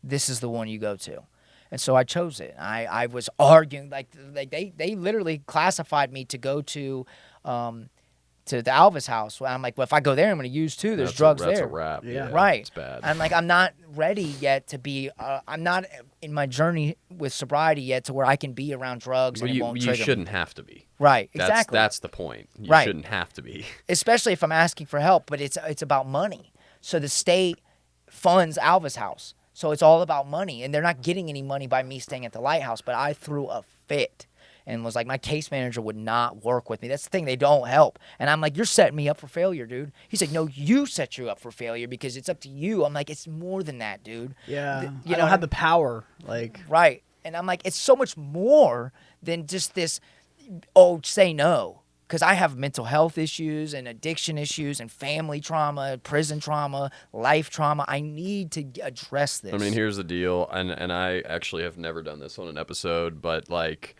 this is the one you go to. And so I chose it. I was arguing like they literally classified me to go to the Alvis house. I'm like, well, if I go there, I'm going to use too. There's drugs That's there. a wrap. Yeah. Right. It's bad. I'm like, I'm not ready yet to be. I'm not in my journey with sobriety yet to where I can be around drugs Well, and it won't you trigger me. shouldn't have to be. Right. Exactly. That's the point. You Right. shouldn't have to be. Especially if I'm asking for help, but it's about money. So the state funds Alvis House. So it's all about money, and they're not getting any money by me staying at the lighthouse. But I threw a fit and was like, my case manager would not work with me. That's the thing, they don't help. And I'm like, you're setting me up for failure, dude. He's like, no, you set you up for failure because it's up to you. I'm like, it's more than that, dude. Yeah. You I know, don't have the power. Like. right. And I'm like, it's so much more than just this, say no. Because I have mental health issues and addiction issues and family trauma, prison trauma, life trauma. I need to address this. I mean, here's the deal, and I actually have never done this on an episode, but like,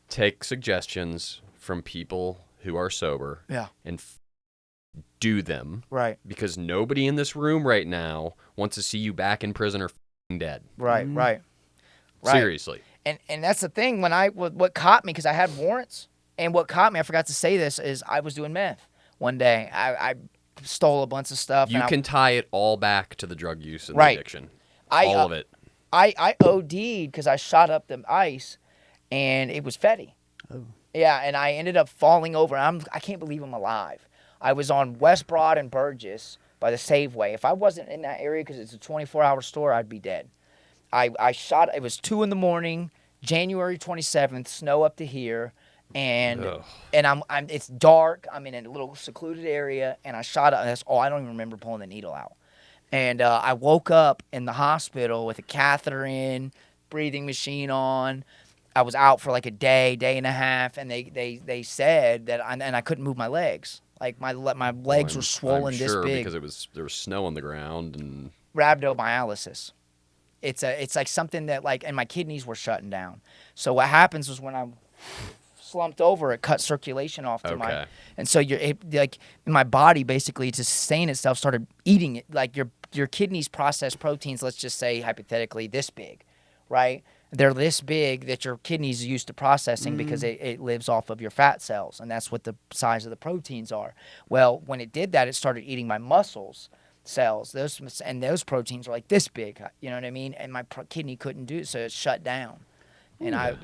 take suggestions from people who are sober, and do them, right, because nobody in this room right now wants to see you back in prison or dead. Right, right. Seriously. And that's the thing. When what caught me, because I had warrants. And what caught me, I forgot to say this, is I was doing meth one day. I stole a bunch of stuff. You can tie it all back to the drug use and Right. the addiction. All of it. I OD'd because I shot up the ice, and it was Fetty. Oh. Yeah, and I ended up falling over. I can't believe I'm alive. I was on West Broad and Burgess by the Safeway. If I wasn't in that area because it's a 24-hour store, I'd be dead. I shot. It was 2 a.m, January 27th, snow up to here. And I'm it's dark. I'm in a little secluded area, and I shot up. That's all. I don't even remember pulling the needle out. And I woke up in the hospital with a catheter in, breathing machine on. I was out for like a day and a half, and they said that I couldn't move my legs. Like my legs were swollen I'm this sure big. because there was snow on the ground and Rhabdomyolysis. It's like something that and my kidneys were shutting down. So what happens was when I slumped over, it cut circulation off to my, and so my body basically to sustain itself started eating it. Like your kidneys process proteins, let's just say hypothetically this big, right? They're this big that your kidneys are used to processing because it lives off of your fat cells, and that's what the size of the proteins are. Well, when it did that, it started eating my muscles cells. Those proteins are like this big, you know what I mean? And my kidney couldn't do it, so it shut down. And I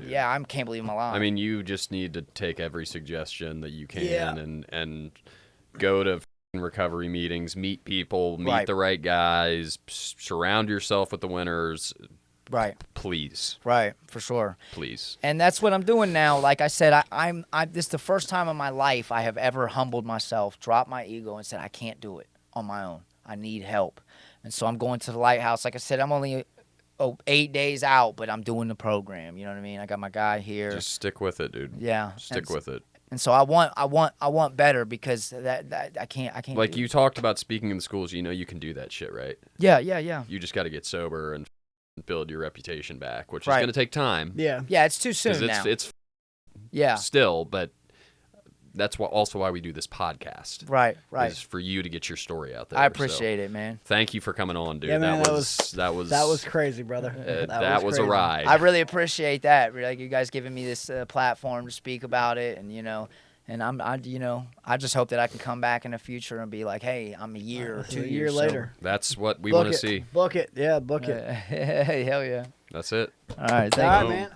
can't believe I'm alive. I mean, you just need to take every suggestion that you can and go to recovery meetings, meet people, meet the right guys, surround yourself with the winners. Right. Please. Right, for sure. Please. And that's what I'm doing now. Like I said, this is the first time in my life I have ever humbled myself, dropped my ego, and said I can't do it on my own. I need help. And so I'm going to the lighthouse. Like I said, I'm only 8 days out, but I'm doing the program. You know what I mean? I got my guy here. Just stick with it, dude. Yeah. Stick with it. And so I want better because that I can't. Like you talked about speaking in the schools, you can do that shit, right? Yeah. You just got to get sober and build your reputation back, which is going to take time. Yeah. Yeah, it's too soon now. It's yeah. Still, but that's also why we do this podcast. Right. Is for you to get your story out there. I appreciate it, man. Thank you for coming on, dude. Yeah, man, that was crazy, brother. That was a ride. I really appreciate that. Like you guys giving me this platform to speak about it, and and I just hope that I can come back in the future and be like, hey, I'm a year or 2 years a year later. That's what we want to see. Book it. Yeah, book it. Hey, hell yeah. That's it. All right, All right, man.